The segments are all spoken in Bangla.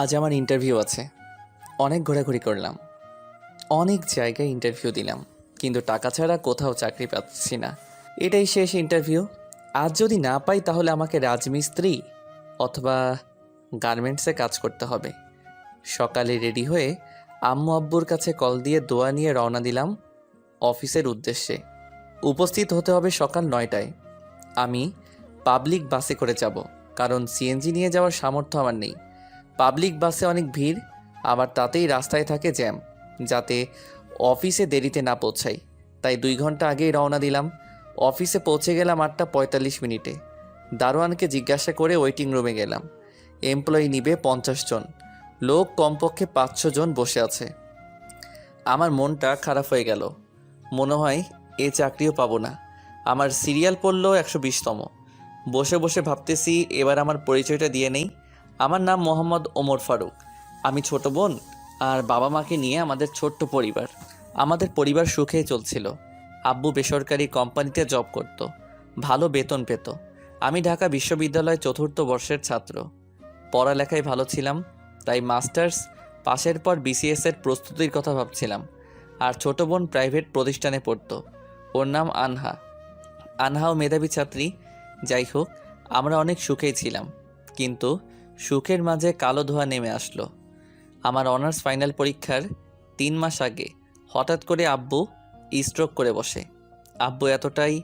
আজ আমার ইন্টারভিউ আছে। অনেক ঘোরাঘুরি করলাম, অনেক জায়গায় ইন্টারভিউ দিলাম, কিন্তু টাকা ছাড়া কোথাও চাকরি পাচ্ছি না। এটাই শেষ ইন্টারভিউ। আজ যদি না পাই তাহলে আমাকে রাজমিস্ত্রি অথবা গার্মেন্টসে কাজ করতে হবে। সকালে রেডি হয়ে আম্মু আব্বুর কাছে কল দিয়ে দোয়া নিয়ে রওনা দিলাম অফিসের উদ্দেশ্যে। উপস্থিত হতে হবে সকাল 9টায়। আমি পাবলিক বাসে করে যাব, কারণ সিএনজি নিয়ে যাওয়ার সামর্থ্য আমার নেই। পাবলিক বাসে অনেক ভিড়, আবার তাতেই রাস্তায় থাকে জ্যাম, যাতে অফিসে দেরিতে না পৌঁছাই। তাই 2 ঘন্টা আগেই রওনা দিলাম। অফিসে পৌঁছে গেলাম 8টা 45 মিনিটে। দারোয়ানকে জিজ্ঞাসা করে ওয়েটিং রুমে গেলাম। এমপ্লয়ি নিবে 50 জন, লোক কমপক্ষে 500 জন বসে আছে। আমার মনটা খারাপ হয়ে গেল। মনে হয় এ চাকরিও পাবো না। আমার সিরিয়াল পড়লো 120তম। বসে বসে ভাবতেছি এবার আমার পরিচয়টা দিয়ে নেই। আমার নাম মোহাম্মদ ওমর ফারুক। আমি ছোট বোন আর বাবা মাকে নিয়ে আমাদের ছোট্ট পরিবার। আমাদের পরিবার সুখেই চলছিল। আব্বু বেসরকারি কোম্পানিতে জব করত, ভালো বেতন পেত। আমি ঢাকা বিশ্ববিদ্যালয় 4র্থ বর্ষের ছাত্র। পড়ালেখায় ভালো ছিলাম, তাই মাস্টার্স পাশের পর বিসিএসের প্রস্তুতির কথা ভাবছিলাম। আর ছোট বোন প্রাইভেট প্রতিষ্ঠানে পড়তো, ওর নাম আনহা। আনহাও মেধাবী ছাত্রী। যাই হোক, আমরা অনেক সুখেই ছিলাম, কিন্তু সুখের মাঝে কালো ধোঁয়া নেমে আসলো। আমার অনার্স ফাইনাল পরীক্ষার 3 মাস আগে হঠাৎ করে আব্বু স্ট্রোক করে বসে। আব্বু এতটাই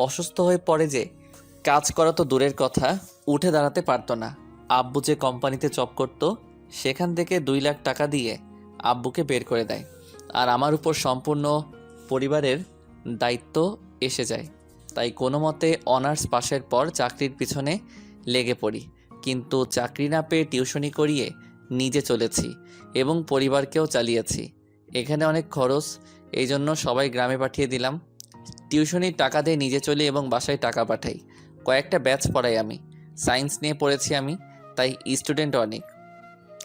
অসুস্থ হয়ে পড়ে যে কাজ করা তো দূরের কথা, উঠে দাঁড়াতে পারতো না। আব্বু যে কোম্পানিতে জব করত, সেখান থেকে 2 লাখ টাকা দিয়ে আব্বুকে বের করে দেয়। আর আমার উপর সম্পূর্ণ পরিবারের দায়িত্ব এসে যায়। তাই কোনো মতে অনার্স পাশের পর চাকরির পিছনে লেগে পড়ি। কিন্তু চাকরি না পেয়ে টিউশনি করিয়ে নিজে চলেছি এবং পরিবারকেও চালিয়েছি। এখানে অনেক খরচ, এই জন্য সবাই গ্রামে পাঠিয়ে দিলাম। টিউশনির টাকা দিয়ে নিজে চলি এবং বাসায় টাকা পাঠাই। কয়েকটা ব্যাচ পড়াই আমি। সায়েন্স নিয়ে পড়েছি আমি, তাই স্টুডেন্ট অনেক।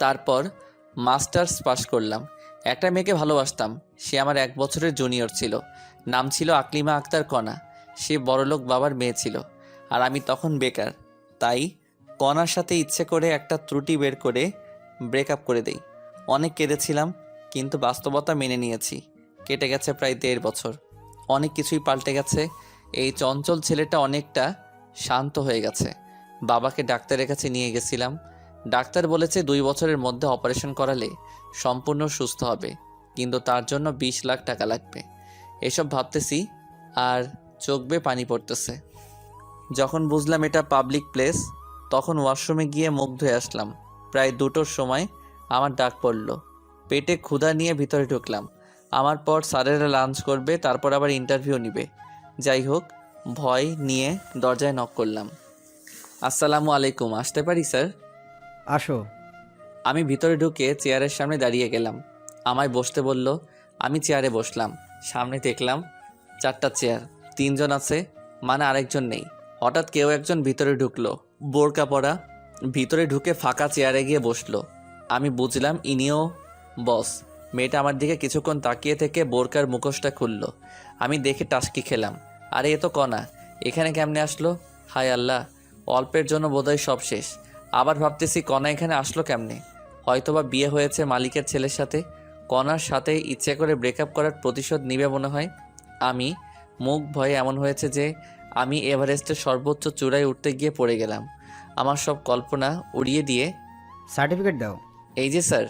তারপর মাস্টার্স পাশ করলাম। একটা মেয়েকে ভালোবাসতাম, সে আমার 1 বছরের জুনিয়র ছিল। নাম ছিল আকলিমা আক্তার কণা। সে বড়লোক বাবার মেয়ে ছিল, আর আমি তখন বেকার। তাই কণার সাথে ইচ্ছে করে একটা ত্রুটি বের করে ব্রেকআপ করে দেই। অনেক কেঁদেছিলাম, কিন্তু বাস্তবতা মেনে নিয়েছি। কেটে গেছে প্রায় 1.5 বছর। অনেক কিছুই পাল্টে গেছে। এই চঞ্চল ছেলেটা অনেকটা শান্ত হয়ে গেছে। বাবাকে ডাক্তারের কাছে নিয়ে গেছিলাম। ডাক্তার বলেছে 2 বছরের মধ্যে অপারেশন করালে সম্পূর্ণ সুস্থ হবে, কিন্তু তার জন্য 20 লাখ টাকা লাগবে। এসব ভাবতেছি আর চোখ বেয়ে পানি পড়তেছে। যখন বুঝলাম এটা পাবলিক প্লেস, তখন ওয়াশরুমে গিয়ে মুখ ধুয়ে আসলাম। প্রায় 2টোর সময় আমার ডাক পড়ল। পেটে ক্ষুধা নিয়ে ভিতরে ঢুকলাম। আমার পর স্যারেরা লাঞ্চ করবে, তারপর আবার ইন্টারভিউ নিবে। যাই হোক, ভয় নিয়ে দরজায় নক করলাম। আসসালামু আলাইকুম, আসতে পারি স্যার? আসো। আমি ভিতরে ঢুকে চেয়ারের সামনে দাঁড়িয়ে গেলাম। আমায় বসতে বলল। আমি চেয়ারে বসলাম। সামনে দেখলাম 4টা চেয়ার, 3 জন আছে, মানে আরেকজন নেই। হঠাৎ কেউ একজন ভিতরে ঢুকলো, বোরকা পরা। ভিতরে ঢুকে ফাঁকা চেয়ারে গিয়ে বসলো। আমি বুঝলাম ইনিও বস। মেয়েটা আমার দিকে কিছুক্ষণ তাকিয়ে থেকে বোরকার মুখোশটা খুললো। আমি দেখে টাসকি খেলাম। আরে এ তো কণা, এখানে কেমনে আসলো? হায় আল্লাহ, অল্পের জন্য বোধহয় সব শেষ। আবার ভাবতেছি কণা এখানে আসলো কেমনে? হয়তোবা বিয়ে হয়েছে মালিকের ছেলের সাথে। কণার সাথে ইচ্ছে করে ব্রেকআপ করার প্রতিশোধ নিবে মনে হয়। আমি মুখ ভয়ে এমন হয়েছে যে আমি এভারেস্টের সর্বোচ্চ চূড়ায় উঠতে গিয়ে পড়ে গেলাম। আমার সব কল্পনা উড়িয়ে দিয়ে, সার্টিফিকেট দাও। এই যে স্যার।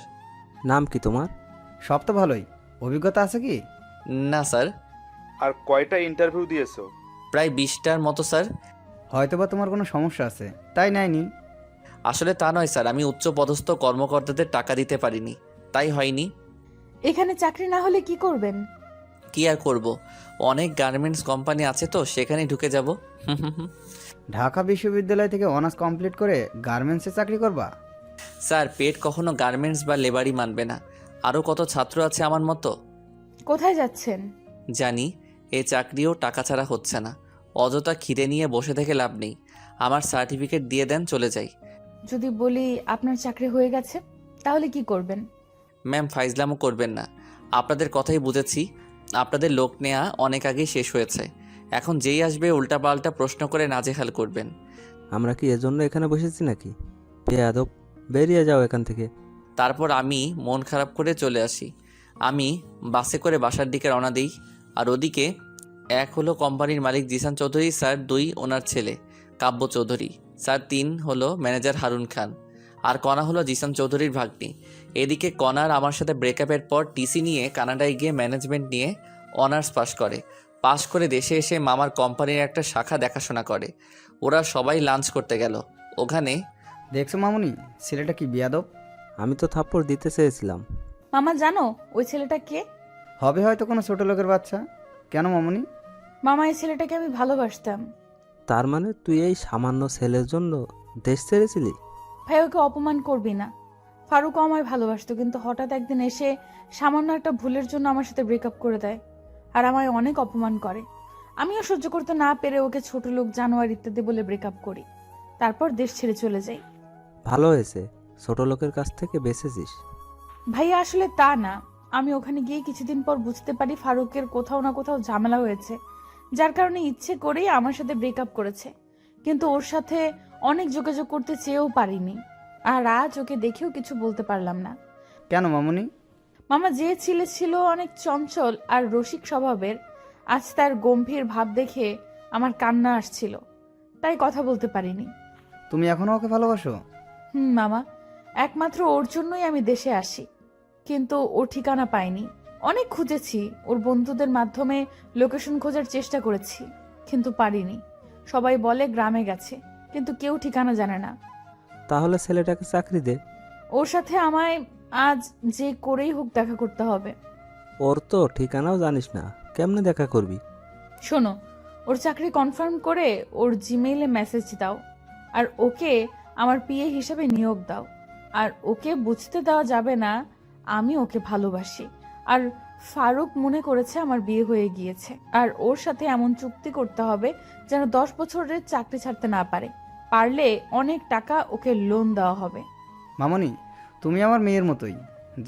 নাম কি তোমার? সব তো ভালোই, অভিজ্ঞতা আছে কি? না স্যার। আর কয়টা ইন্টারভিউ দিয়েছো? প্রায় 20টার মতো স্যার। হয়তোবা তোমার কোনো সমস্যা আছে, তাই নেয়নি। আসলে তা নয় স্যার, আমি উচ্চ পদস্থ কর্মকর্তাদের টাকা দিতে পারিনি, তাই হয়নি। এখানে চাকরি না হলে কি করবেন? কি আর করব, অনেক গার্মেন্টস কোম্পানি আছে তো সেখানে ঢুকে যাব। ঢাকা বিশ্ববিদ্যালয় থেকে অনার্স কমপ্লিট করে গার্মেন্টসে চাকরি করবা? স্যার, পেট কখনো গার্মেন্টস বা লেবারই মানবে না। আরও কত ছাত্র আছে আমার মতো। কোথায় যাচ্ছেন? জানি এ চাকরিও টাকা ছাড়া হচ্ছে না। অযথা খিদে নিয়ে বসে থেকে লাভ নেই। আমার সার্টিফিকেট দিয়ে দেন, চলে যাই। যদি বলি আপনার চাকরি হয়ে গেছে, তাহলে কি করবেন? ম্যাম, ফাইজলামও করবেন না। আপনাদের কথাই বুঝেছি। আপনাদের লোক নেওয়া অনেক আগেই শেষ হয়েছে। এখন যেই আসবে উল্টাপাল্টা প্রশ্ন করে নাজেহাল করবেন। আমরা কি এজন্য এখানে বসেছি নাকি? বেয়াদব, বেরিয়ে যাও এখান থেকে। তারপর আমি মন খারাপ করে চলে আসি। আমি বাসে করে বাসার দিকে রওনা দিই। আর ওদিকে এক হলো কোম্পানির মালিক জিসান চৌধুরী স্যার, 2 ওনার ছেলে কাব্য চৌধুরী স্যার, 3 হলো ম্যানেজার হারুন খান, আর কণা হলো জিসান চৌধুরীর ভাগ্নি। এদিকে কণার আমার সাথে ব্রেকআপের পর টিসি নিয়ে কানাডায় গিয়ে ম্যানেজমেন্ট নিয়ে অনার্স পাশ করে দেশে এসে মামার কোম্পানির একটা শাখা দেখাশোনা করে। ওরা সবাই লাঞ্চ করতে গেল। ওখানে দেখছো মামুনি, ছেলেটা কি বিয়াদব। আমি তো থাপ্পড় দিতে চেয়েছিলাম। মামা জানো ওই ছেলেটা কে? হবে হয়তো কোনো ছোট লোকের বাচ্চা। কেন মামুনি? মামা, এই ছেলেটাকে আমি ভালোবাসতাম। তার মানে তুই এই সামান্য ছেলের জন্য দেশ ছেড়েছিলি? ভাই, ওকে অপমান করবি না। ফারুকও আমায় ভালোবাসতো, কিন্তু হঠাৎ একদিন এসে সামান্য একটা ভুলের জন্য আমার সাথে ব্রেকআপ করে দেয় আর আমায় অনেক অপমান করে। আমিও সহ্য করতে না পেরে ওকে ছোট লোক, জানোয়ার ইত্যাদি বলে ব্রেকআপ করি। তারপর দেশ ছেড়ে চলে যাই। ভালো হয়েছে, ছোট লোকের কাছ থেকে বেঁচেছিস। ভাইয়া, আসলে তা না। আমি ওখানে গিয়ে কিছুদিন পর বুঝতে পারি ফারুকের কোথাও না কোথাও ঝামেলা হয়েছে, যার কারণে ইচ্ছে করেই আমার সাথে ব্রেকআপ করেছে। কিন্তু ওর সাথে অনেক যোগাযোগ করতে চেয়েও পারিনি, আর আজ ওকে দেখেও কিছু বলতে পারলাম না। কেন মামুনি? মামা, যে ছেলে ছিল অনেক চঞ্চল আর রসিক স্বভাবের, আজ তার গম্ভীর ভাব দেখে আমার কান্না আসছিল, তাই কথা বলতে পারিনি। তুমি এখনো ওকে ভালোবাসো? মামা, একমাত্র ওর জন্যই আমি দেশে আসি, কিন্তু ওর ঠিকানা পাইনি। অনেক খুঁজেছি, ওর বন্ধুদের মাধ্যমে লোকেশন খোঁজার চেষ্টা করেছি, কিন্তু পারিনি। সবাই বলে গ্রামে গেছে, কিন্তু কেউ ঠিকানা জানে না। তাহলে ছেলেটাকে চাকরি দে। ওর সাথে আমায় আজ যে করেই হোক দেখা করতে হবে। ওর তো ঠিকানাও জানিস না, কেমনে দেখা করবি? শোনো, ওর চাকরি কনফার্ম করে ওর জিমেইলে মেসেজ দাও, আর ওকে আমার পিএ হিসেবে নিয়োগ দাও। আর ওকে বুঝতে দেওয়া যাবে না আমি ওকে ভালোবাসি, আর ফারুক মনে করেছে আমার বিয়ে হয়ে গিয়েছে। আর ওর সাথে এমন চুক্তি করতে হবে যেন 10 বছরের চাকরি ছাড়তে না পারে। পারলে অনেক টাকা ওকে লোন দেওয়া হবে। মামুনি, তুমি আমার মেয়ের মতোই,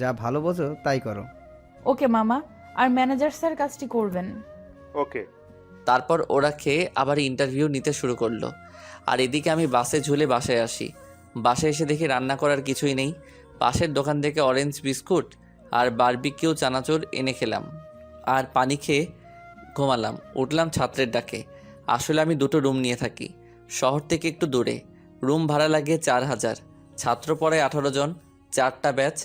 যা ভালো বোঝো তাই করো। ওকে মামা, আর ম্যানেজার স্যার কাজটি করবেন। ওকে। তারপর ওরা খেয়ে আবার ইন্টারভিউ নিতে শুরু করলো। আর এদিকে আমি বাসে ঝুলে বাসায় আসি। বাসায় এসে দেখি রান্না করার কিছুই নেই। পাশের দোকান থেকে অরেঞ্জ বিস্কুট আর বারবিকিউ চানাচুর এনে খেলাম, আর পানি খেয়ে ঘুমালাম। উঠলাম ছাত্রের ডাকে। আসলে আমি 2টো রুম নিয়ে থাকি, শহর থেকে একটু দূরে। রুম ভাড়া লাগে 4000। ছাত্র পড়ে 18 জন, 4টা ব্যাচ,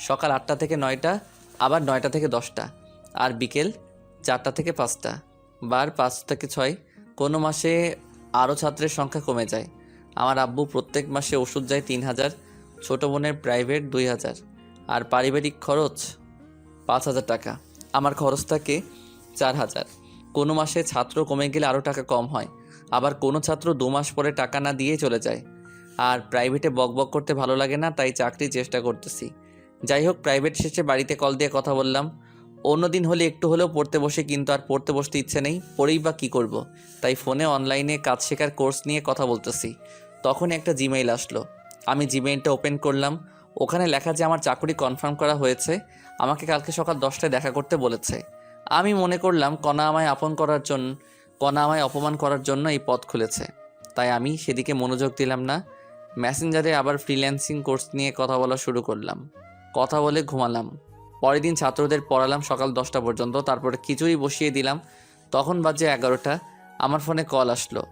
সকাল 8টা থেকে 9টা, আবার 9টা থেকে 10টা, আর বিকেল 4টা থেকে 5টা, বার 5 থেকে 6। কোনো মাসে আরও ছাত্রের সংখ্যা কমে যায়। আমার আব্বু প্রত্যেক মাসে ওষুধ যায় 3000, ছোটো বোনের প্রাইভেট 2000, আর পারিবারিক খরচ 5000 টাকা। আমার খরচ থাকে 4000। কোনো মাসে ছাত্র কমে গেলে আরও টাকা কম হয়, আবার কোনো ছাত্র 2 মাস পরে টাকা না দিয়ে চলে যায়। আর প্রাইভেটে বকবক করতে ভালো লাগে না, তাই চাকরির চেষ্টা করতেছি। যাই হোক, প্রাইভেট শেষে বাড়িতে কল দিয়ে কথা বললাম। অন্যদিন হলে একটু হলেও পড়তে বসে, কিন্তু আর পড়তে বসতে ইচ্ছে নেই, পড়েই বা কী করব। তাই ফোনে অনলাইনে কাজ শেখার কোর্স নিয়ে কথা বলতেছি। তখন একটা জিমেইল আসলো। আমি জিমেইলটা ওপেন করলাম। ওখানে লেখা যে আমার চাকরি কনফার্ম করা হয়েছে, আমাকে কালকে সকাল 10টায় দেখা করতে বলেছে। আমি মনে করলাম কণা আমায় অপমান করার জন্য এই পথ খুলেছে, তাই আমি সেদিকে মনোযোগ দিলাম না। মেসেঞ্জারে আবার ফ্রিল্যান্সিং কোর্স নিয়ে কথা বলা শুরু করলাম। কথা বলে ঘুমালাম। পরের দিন ছাত্রদের পড়ালাম সকাল 10টা পর্যন্ত, তারপরে খিচুড়ি বসিয়ে দিলাম। তখন বাজে 11টা। আমার ফোনে কল আসলো।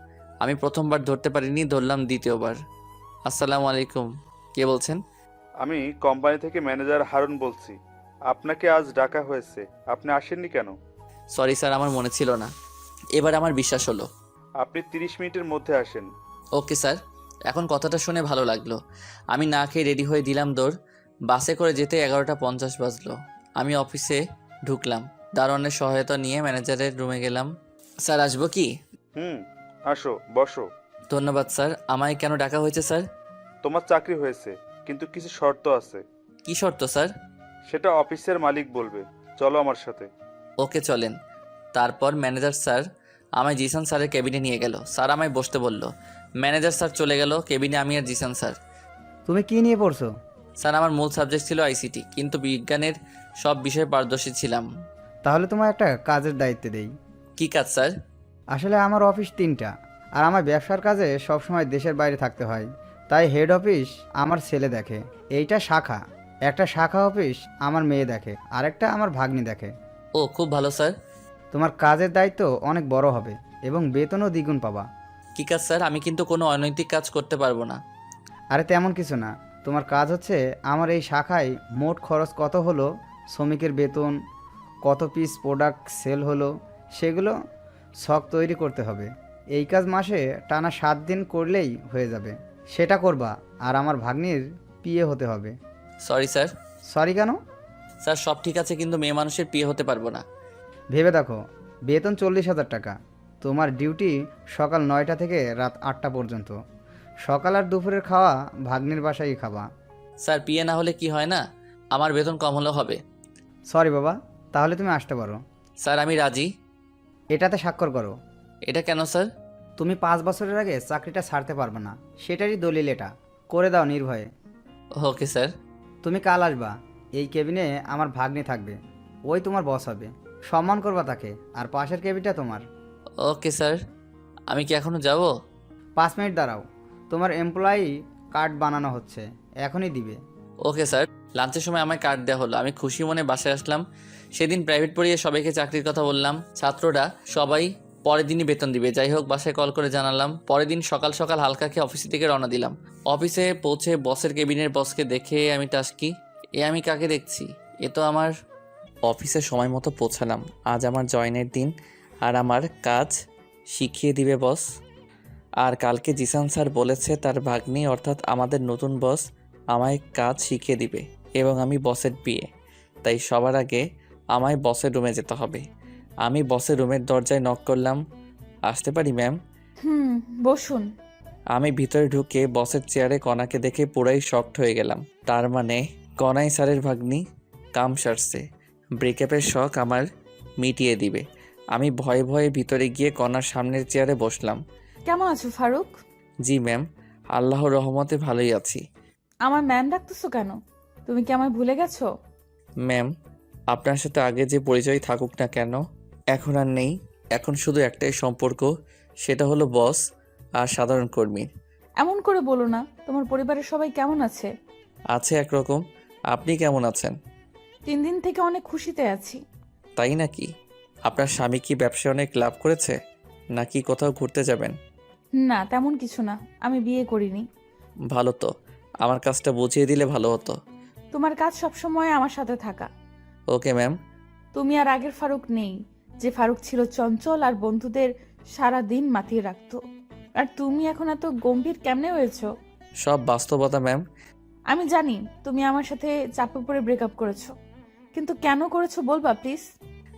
আমি প্রথমবার ধরতে পারিনি, ধরলাম দ্বিতীয়বার। আসসালামু আলাইকুম, কে বলছেন? আমি কোম্পানি থেকে ম্যানেজার হারুন বলছি। আপনাকে আজ ডাকা হয়েছে, আপনি আসেননি কেন? সরি স্যার, আমার মনে ছিল না। এবার আমার বিশ্বাস হলো। আপনি 30 মিনিটের মধ্যে আসেন। Okay sir. এখন কথাটা শুনে ভালো লাগলো। আমি না খেয়ে রেডি হয়ে দিলাম দৌড়। বাসে করে যেতে 11টা 50 বাজলো। আমি অফিসে ঢুকলাম। দারোয়ানের সহায়তা নিয়ে ম্যানেজারের রুমে গেলাম। স্যার, আসবো কি? আসো, বসো। ধন্যবাদ স্যার। আমায় কেন ডাকা হয়েছে স্যার? তোমার চাকরি হয়েছে, কিন্তু কিছু শর্ত আছে। কি শর্ত স্যার? সেটা অফিসের মালিক বলবে। চলো আমার সাথে। ওকে, চলেন। তারপর ম্যানেজার স্যার আমায় জিসান স্যারের কেবিনে নিয়ে গেল। স্যার আমায় বসতে বলল। ম্যানেজার স্যার চলে গেল কেবিনে, আমি আর জিসান স্যার। তুমি কি নিয়ে পড়ছো? স্যার, আমার মূল সাবজেক্ট ছিল আইসিটি, কিন্তু বিজ্ঞানের সব বিষয়ে পারদর্শী ছিলাম। তাহলে তোমার একটা কাজের দায়িত্ব দেই। কি কাজ স্যার? আসলে আমার অফিস 3টা, আর আমার ব্যবসার কাজে সবসময় দেশের বাইরে থাকতে হয়। তাই হেড অফিস আমার ছেলে দেখে, এইটা শাখা। একটা শাখা অফিস আমার মেয়ে দেখে, আরেকটা আমার ভাগ্নি দেখে। ও খুব ভালো স্যার। তোমার কাজের দায়িত্ব অনেক বড় হবে এবং বেতনও দ্বিগুণ পাবা। কি কাজ স্যার? আমি কিন্তু কোনো অনৈতিক কাজ করতে পারবো না। আরে তেমন কিছু না, তোমার কাজ হচ্ছে আমার এই শাখায় মোট খরচ কত হলো, শ্রমিকের বেতন, কত পিস প্রোডাক্ট সেল হলো, সেগুলো ছক তৈরি করতে হবে। এই কাজ মাসে টানা 7 দিন করলেই হয়ে যাবে। সেটা করবা, আর আমার ভাগ্নির পিএ হতে হবে। Sorry sir. সরি কেন? স্যার সব ঠিক আছে, কিন্তু মেয়ে মানুষের বিয়ে হতে পারবো না। ভেবে দেখো, বেতন 40,000 টাকা, তোমার ডিউটি সকাল 9টা থেকে রাত 8টা পর্যন্ত। সকাল আর দুপুরের খাওয়া ভাগ্নির বাসায় খাবা। স্যার বিয়ে না হলে কি হয় না, আমার বেতন কম হলেও হবে। সরি বাবা, তাহলে তুমি আসতে পারো। স্যার আমি রাজি। এটাতে স্বাক্ষর করো। এটা কেন স্যার? তুমি 5 বছরের আগে চাকরিটা ছাড়তে পারবে না, সেটারই দলিল এটা। করে দাও নির্ভয়ে। Okay sir. তুমি কাল আসবা, এই কেবিনে আমার ভাগ্নি থাকবে, ওই তোমার বস হবে। সম্মান করবা তাকে, আর পাশের কেবিনটা তোমার। Okay sir. আমি কি এখনো যাব? 5 মিনিট দাঁড়াও, তোমার এমপ্লয়ি কার্ড বানানো হচ্ছে, এখনই দিবে। Okay sir. লাঞ্চের সময় আমায় কার্ড দেওয়া হলো, আমি খুশি মনে বাসায় আসলাম। সেদিন প্রাইভেট পড়িয়ে সবাইকে চাকরির কথা বললাম। ছাত্ররা সবাই পরের দিনই বেতন দিবে। যাই হোক, বাসায় কল করে জানালাম। পরের দিন সকাল সকাল হালকা খেয়ে অফিস থেকে রওনা দিলাম। অফিসে পৌঁছে বসের কেবিনের বসকে দেখে আমি টাস্কি, আমি কাকে দেখছি? এ তো আমার। অফিসে সময় মতো পৌঁছালাম। আজ আমার জয়েনের দিন, আর আমার কাজ শিখিয়ে দিবে বস। আর কালকে জিসান স্যার বলেছে তার ভাগ্নি অর্থাৎ আমাদের নতুন বস আমায় কাজ শিখিয়ে দিবে এবং আমি বসের বিয়ে। তাই সবার আগে আমায় বসের রুমে যেতে হবে। আমি বসের রুমের দরজায় নক করলাম। আসতে পারি ম্যাম? বসুন। আমি ভিতরে ঢুকে বসের চেয়ারে কণাকে দেখে পুরাই শকড হয়ে গেলাম। তার মানে কণাই স্যারের ভাগ্নি। কাম সারছে। ব্রেকআপের শখ আমার মিটিয়ে দিবে। আমি ভয়ে ভয়ে ভিতরে গিয়ে কণার সামনের চেয়ারে বসলাম। কেমন আছো ফারুক? জি ম্যাম, আল্লাহর রহমতে ভালোই আছি। আমার ম্যাম ডাকতেছো কেন? তুমি কি আমায় ভুলে গেছো? ম্যাম, আপনার সাথে আগে যে পরিচয় থাকুক না কেন, এখন আর নেই। এখন শুধু একটাই সম্পর্ক, সেটা হলো বস আর সাধারণ কর্মীর। এমন করে বলো না। তোমার পরিবারের সবাই কেমন আছে? আছে একরকম। আপনি কেমন আছেন? 3 দিন থেকে অনেক খুশিতে আছি। তাই নাকি? আপনার স্বামী কি ব্যবসায় অনেক লাভ করেছে, নাকি কোথাও ঘুরতে যাবেন? না, তেমন কিছু না। আমি বিয়ে করিনি। ভালো তো, আমার কাজটা বুঝিয়ে দিলে ভালো হতো। তোমার কাজ সবসময় আমার সাথে থাকা। Okay ma'am. তুমি আর আগের ফারুক নেই, যে ফারুক ছিল চঞ্চল আর বন্ধুদের সারা দিন মাতিয়ে রাখতো। আর তুমি এখন এত গম্ভীর কেমনে হয়েছো? সব বাস্তবতা ম্যাম। আমি জানি তুমি আমার সাথে চাপে পড়ে ব্রেকআপ করেছো, কিন্তু কেন করেছো বলবা প্লিজ?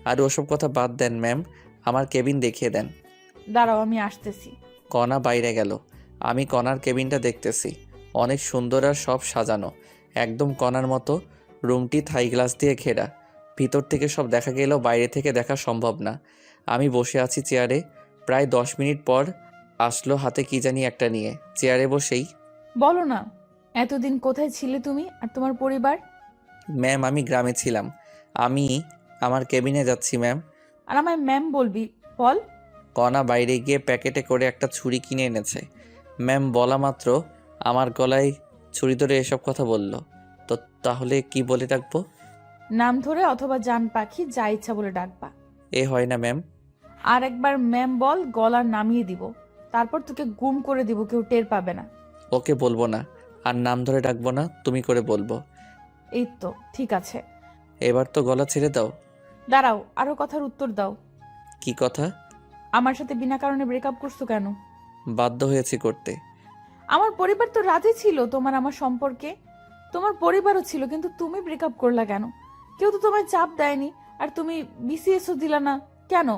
আর ওসব কথা বাদ দেন ম্যাম, আমার কেবিন দেখিয়ে দেন। দাঁড়াও, আমি আসতেছি। কণা বাইরে গেল। আমি কণার কেবিনটা দেখতেছি। অনেক সুন্দর আর সব সাজানো, একদম কণার মতো। রুমটি থাই গ্লাস দিয়ে ঘেরা। ভিতর থেকে সব দেখা গেলেও বাইরে থেকে দেখা সম্ভব না। আমি বসে আছি চেয়ারে। প্রায় 10 মিনিট পর আসলো হাতে কি জানি একটা নিয়ে। চেয়ারে বসেই, বলো না, এতদিন কোথায় ছিলে তুমি আর তোমার পরিবার? ম্যাম আমি গ্রামে ছিলাম। আমি আমার কেবিনে যাচ্ছি ম্যাম। আর আমায় ম্যাম বলবি? বল। কণা বাইরে গিয়ে প্যাকেটে করে একটা ছুরি কিনে এনেছে। ম্যাম বলা মাত্র আমার গলায় ছুরি ধরে এসব কথা বলল। তো তাহলে কি বলে ডাকবো? নাম ধরে অথবা জান পাখি, যা ইচ্ছা বলে ডাকবা। এ হয় না ম্যাম। আর একবার ম্যাম বল, গলা নামিয়ে দিব। তারপর তোকে গুম করে দিব, কেউ টের পাবে না। ওকে বলবো না, আর নাম ধরে ডাকবো না, তুমি করে বলবো। এই তো ঠিক আছে। এবার তো গলা ছেড়ে দাও। দাঁড়াও, আরো কথার উত্তর দাও। কি কথা? আমার সাথে বিনা কারণে ব্রেকআপ করছো কেন? বাধ্য হয়েছি করতে। আমার পরিবার তো রাজি ছিল তোমার আমার সম্পর্কে। তোমার পরিবারও ছিল, কিন্তু তুমি ব্রেকআপ করলা কেন? কেউ তো তোমায় চাপ দেয়নি, আর তুমি বিসিএসও দিলা না কেন?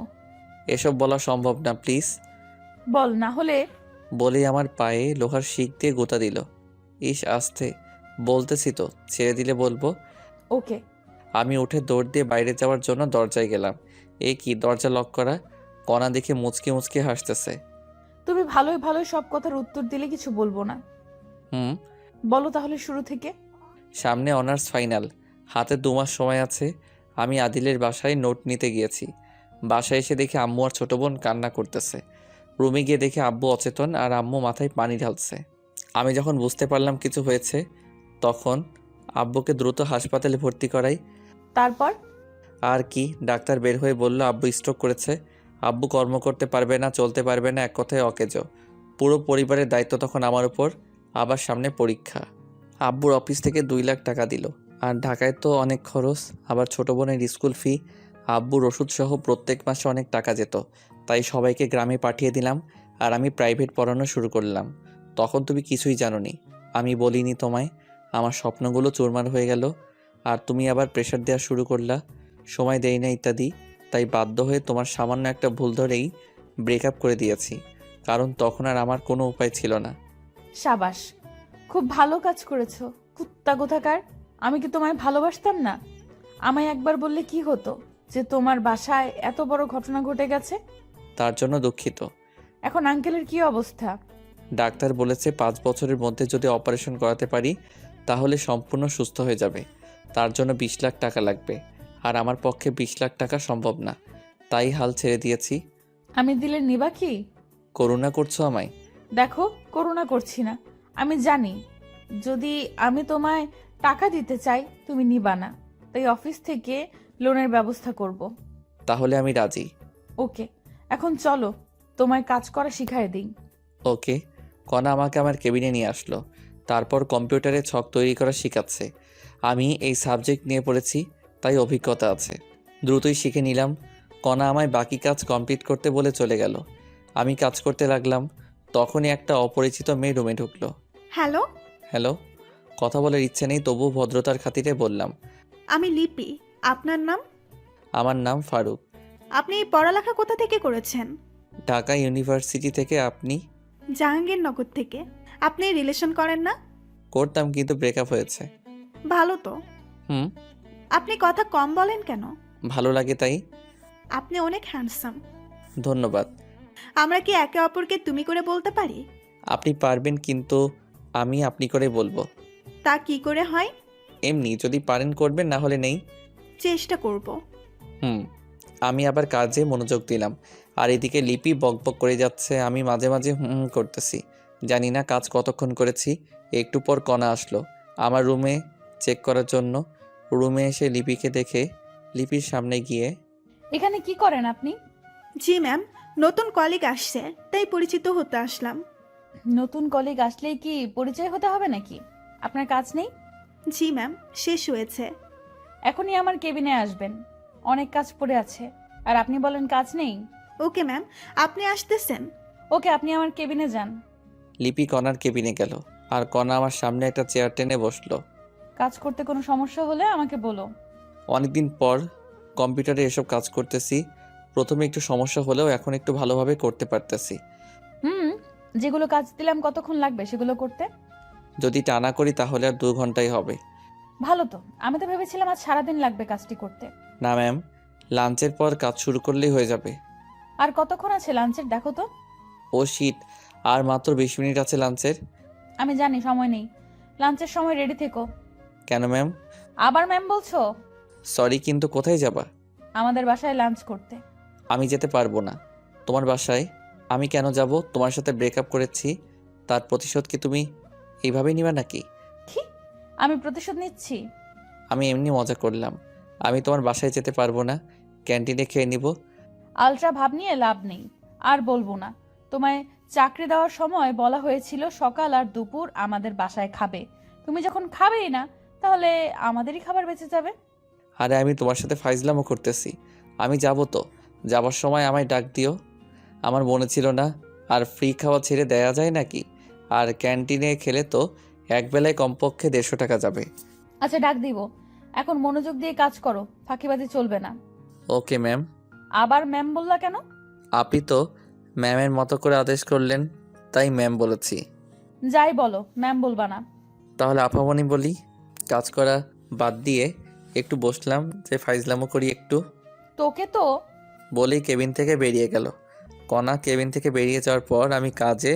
এসব বলা সম্ভব না, প্লিজ। বল, না হলে। বলেই আমার পায়ে লোহার শিক দিয়ে গোতা দিল। ইস আস্তে, বলতেছি তো, ছেড়ে দিলে বলবো। ওকে। আমি উঠে দৌড় দিয়ে বাইরে যাওয়ার জন্য দরজায় গেলাম। এ কি, দরজা লক করা। কণা দেখে মুচকি মুচকি হাসতেছে। তুমি ভালোই ভালোই সব কথার উত্তর দিলে কিছু বলবো না। হুম। বলো তাহলে শুরু থেকে। সামনে অনার্স ফাইনাল, হাতে 2 মাস সময় আছে। আমি আদিলের বাসায় নোট নিতে গিয়েছি। বাসায় এসে দেখি আম্মু আর ছোট বোন কান্না করতেছে। রুমে গিয়ে দেখি আব্বু অচেতন আর আম্মু মাথায় পানি ঢালছে। আমি যখন বুঝতে পারলাম কিছু হয়েছে তখন আব্বুকে দ্রুত হাসপাতালে ভর্তি করাই। তারপর? আর কি, ডাক্তার বের হয়ে বলল আব্বু স্ট্রোক করেছে। আব্বু কর্ম করতে পারবে না, চলতে পারবে না, এক কথায় অকেজো। পুরো পরিবারের দায়িত্ব তখন আমার উপর। আবার সামনে পরীক্ষা। আব্বুর অফিস থেকে 2 লাখ টাকা দিল। আর ঢাকায় তো অনেক খরচ, আবার ছোট বোনের স্কুল ফি, আব্বুর ওষুধ সহ প্রত্যেক মাসে অনেক টাকা যেত। তাই সবাইকে গ্রামে পাঠিয়ে দিলাম আর আমি প্রাইভেট পড়ানো শুরু করলাম। তখন তুমি কিছুই জানোনি, আমি বলিনি তোমায়। আমার স্বপ্নগুলো চুরমার হয়ে গেল আর তুমি আবার প্রেশার দেওয়া শুরু করলা, সময় দেই না ইত্যাদি। তাই বাধ্য হয়ে তোমার সামান্য একটা ভুল ধরেই ব্রেকআপ করে দিয়েছি, কারণ তখন আর আমার কোনো উপায় ছিল না। সাবাস, খুব ভালো কাজ করেছো। কুত্তা কোথাকার, আমি কি তোমায় ভালোবাসতাম না? আমায় একবার বললে কি হতো যে তোমার বাসায় এত বড় ঘটনা ঘটে গেছে? তার জন্য দুঃখিত। এখন আঙ্কেলের কি অবস্থা? ডাক্তার বলেছে 5 বছরের মধ্যে যদি অপারেশন করাতে পারি তাহলে সম্পূর্ণ সুস্থ হয়ে যাবে। তার জন্য 20 লাখ টাকা লাগবে, আর আমার পক্ষে 20 লাখ টাকা সম্ভব না। তাই হাল ছেড়ে দিয়েছি। আমি দিলে নিবা কি? করুণা করছো আমায়? দেখো, করুণা করছি না। আমি জানি যদি আমি তোমায় টাকা দিতে চাই তুমি নিবা না, তাই অফিস থেকে লোনের ব্যবস্থা করব। তাহলে আমি রাজি। ওকে, এখন চলো তোমায় কাজ করা শিখাই দিই। ওকে। কণা আমাকে আমার কেবিনে নিয়ে আসলো, তারপর কম্পিউটারে ছক তৈরি করা শেখাচ্ছে। আমি এই সাবজেক্ট নিয়ে পড়েছি, তাই অভিজ্ঞতা আছে, দ্রুতই শিখে নিলাম। কণা আমায় বাকি কাজ কমপ্লিট করতে বলে চলে গেল। আমি কাজ করতে লাগলাম, তখনই একটা অপরিচিত মেয়ে রুমে ঢুকলো। Hello, hello. কথা বলার ইচ্ছে নেই, তবুও ভদ্রতার খাতিরে বললাম, আমি লিপি। আপনার নাম? আমার নাম ফারুক। আপনি পড়ালেখা কোথা থেকে করেছেন? ঢাকা ইউনিভার্সিটি থেকে। আপনি? জাহাঙ্গীরনগর থেকে। আপনি রিলেশন করেন না? করতাম, কিন্তু ব্রেকআপ হয়েছে। ভালো তো। হুম। আপনি কথা কম বলেন কেন? ভালো লাগে তাই। আপনি অনেক হ্যান্ডসাম। ধন্যবাদ। আমরা কি একে অপরকে তুমি করে বলতে পারি? আপনি পারবেন, কিন্তু আমি আপনি করে বলবো। তা কি করে হয়? এমনি, যদি পারেন করবেন, না হলে নেই। চেষ্টা করব। হুম। আমি আবার কাজে মনোযোগ দিলাম, আর এদিকে লিপি বকবক করে যাচ্ছে, আমি মাঝে মাঝে হুম হুম করতেছি। জানি না কাজ কতক্ষণ করেছি। একটু পর কণা আসলো আমার রুমে চেক করার জন্য। রুমে এসে লিপিকে দেখে লিপির সামনে গিয়ে, এখানে কি করেন আপনি? জি ম্যাম, নতুন কলিগ আসছে তাই পরিচিত হতে আসলাম। নতুন কলিগ আসলেই কি পরিচয় হতে হবে নাকি? আপনার কাজ নেই? জি ম্যাম, শেষ হয়েছে। এখনই আমার কেবিনে আসবেন, অনেক কাজ পড়ে আছে। আর আপনি বলেন কাজ নেই? ওকে ম্যাম, আপনি আসতেছেন? ওকে, আপনি আমার কেবিনে যান। লিপি কণার কেবিনে গেল, আর কণা আমার সামনে একটা চেয়ার টেনে বসলো। কাজ করতে কোনো সমস্যা হলে আমাকে বলো। অনেকদিন পর কম্পিউটারে এসব কাজ করতেছি। প্রথমে একটু সমস্যা হলেও এখন একটু ভালোভাবে করতে পারতেছি। হুম, যেগুলো কাজ দিলাম কতক্ষণ লাগবে সেগুলো করতে? যদি টানা করি তাহলে আর 2 ঘন্টাই হবে। ভালো তো, আমি তো ভেবেছিলাম আজ সারাদিন লাগবে কাজটি করতে। না ম্যাম, লাঞ্চের পর কাজ শুরু করলেই হয়ে যাবে। আর কতক্ষণ আছে লাঞ্চের দেখো তো। ও শিট, আর মাত্র 20 মিনিট আছে লাঞ্চের। আমি জানি সময় নেই, লাঞ্চের সময় রেডি থেকো। কেন ম্যাম? আবার ম্যাম বলছো? সরি, কিন্তু কোথায় যাবা? আমাদের বাসায় লাঞ্চ করতে। আমি যেতে পারবো না। তোমার বাসায় আমি কেন যাব? তোমার সাথে ব্রেকআপ করেছি, তার প্রতিশোধ কি তুমি এইভাবেই নিবা নাকি? কি? আমি প্রতিশোধ নিচ্ছি? আমি এমনি মজা করলাম। আমি তোমার বাসায় যেতে পারবো না, ক্যান্টিনে খেয়ে নিব। আলট্রা ভাব নিয়ে লাভ নেই, আর বলবো না। তোমায় চাকরি দেওয়ার সময় বলা হয়েছিল সকাল আর দুপুর আমাদের বাসায় খাবে। তুমি যখন খাবেই না, তাহলে আমাদেরই খাবার বেঁচে যাবে। আরে আমি তোমার সাথে ফাইজলামও করতেছি। আমি যাব তো, যাবার সময় আমায় ডাক দিও। আমার মনে ছিল না, আর ফ্রি খাওয়া ছেড়ে দেয়া যায় নাকি? আর ক্যান্টিনে খেলে তো একবেলায় কমপক্ষে 150 টাকা যাবে। আচ্ছা, ডাক দিব। এখন মনোযোগ দিয়ে কাজ করো, ফাঁকিবাজি চলবে না। Okay ma'am. আবার ম্যাম বললা কেন? আপনি তো ম্যামের মতো করে আদেশ করলেন, তাই ম্যাম বলেছি। যাই বলো, ম্যাম বলবা না। তাহলে আপামনি বলি। কাজ করা বাদ দিয়ে একটু বসলাম যে ফাইজলামও করি একটু। তোকে তো। বলেই কেবিন থেকে বেরিয়ে গেল। কণা কেবিন থেকে বেরিয়ে যাওয়ার পর আমি কাজে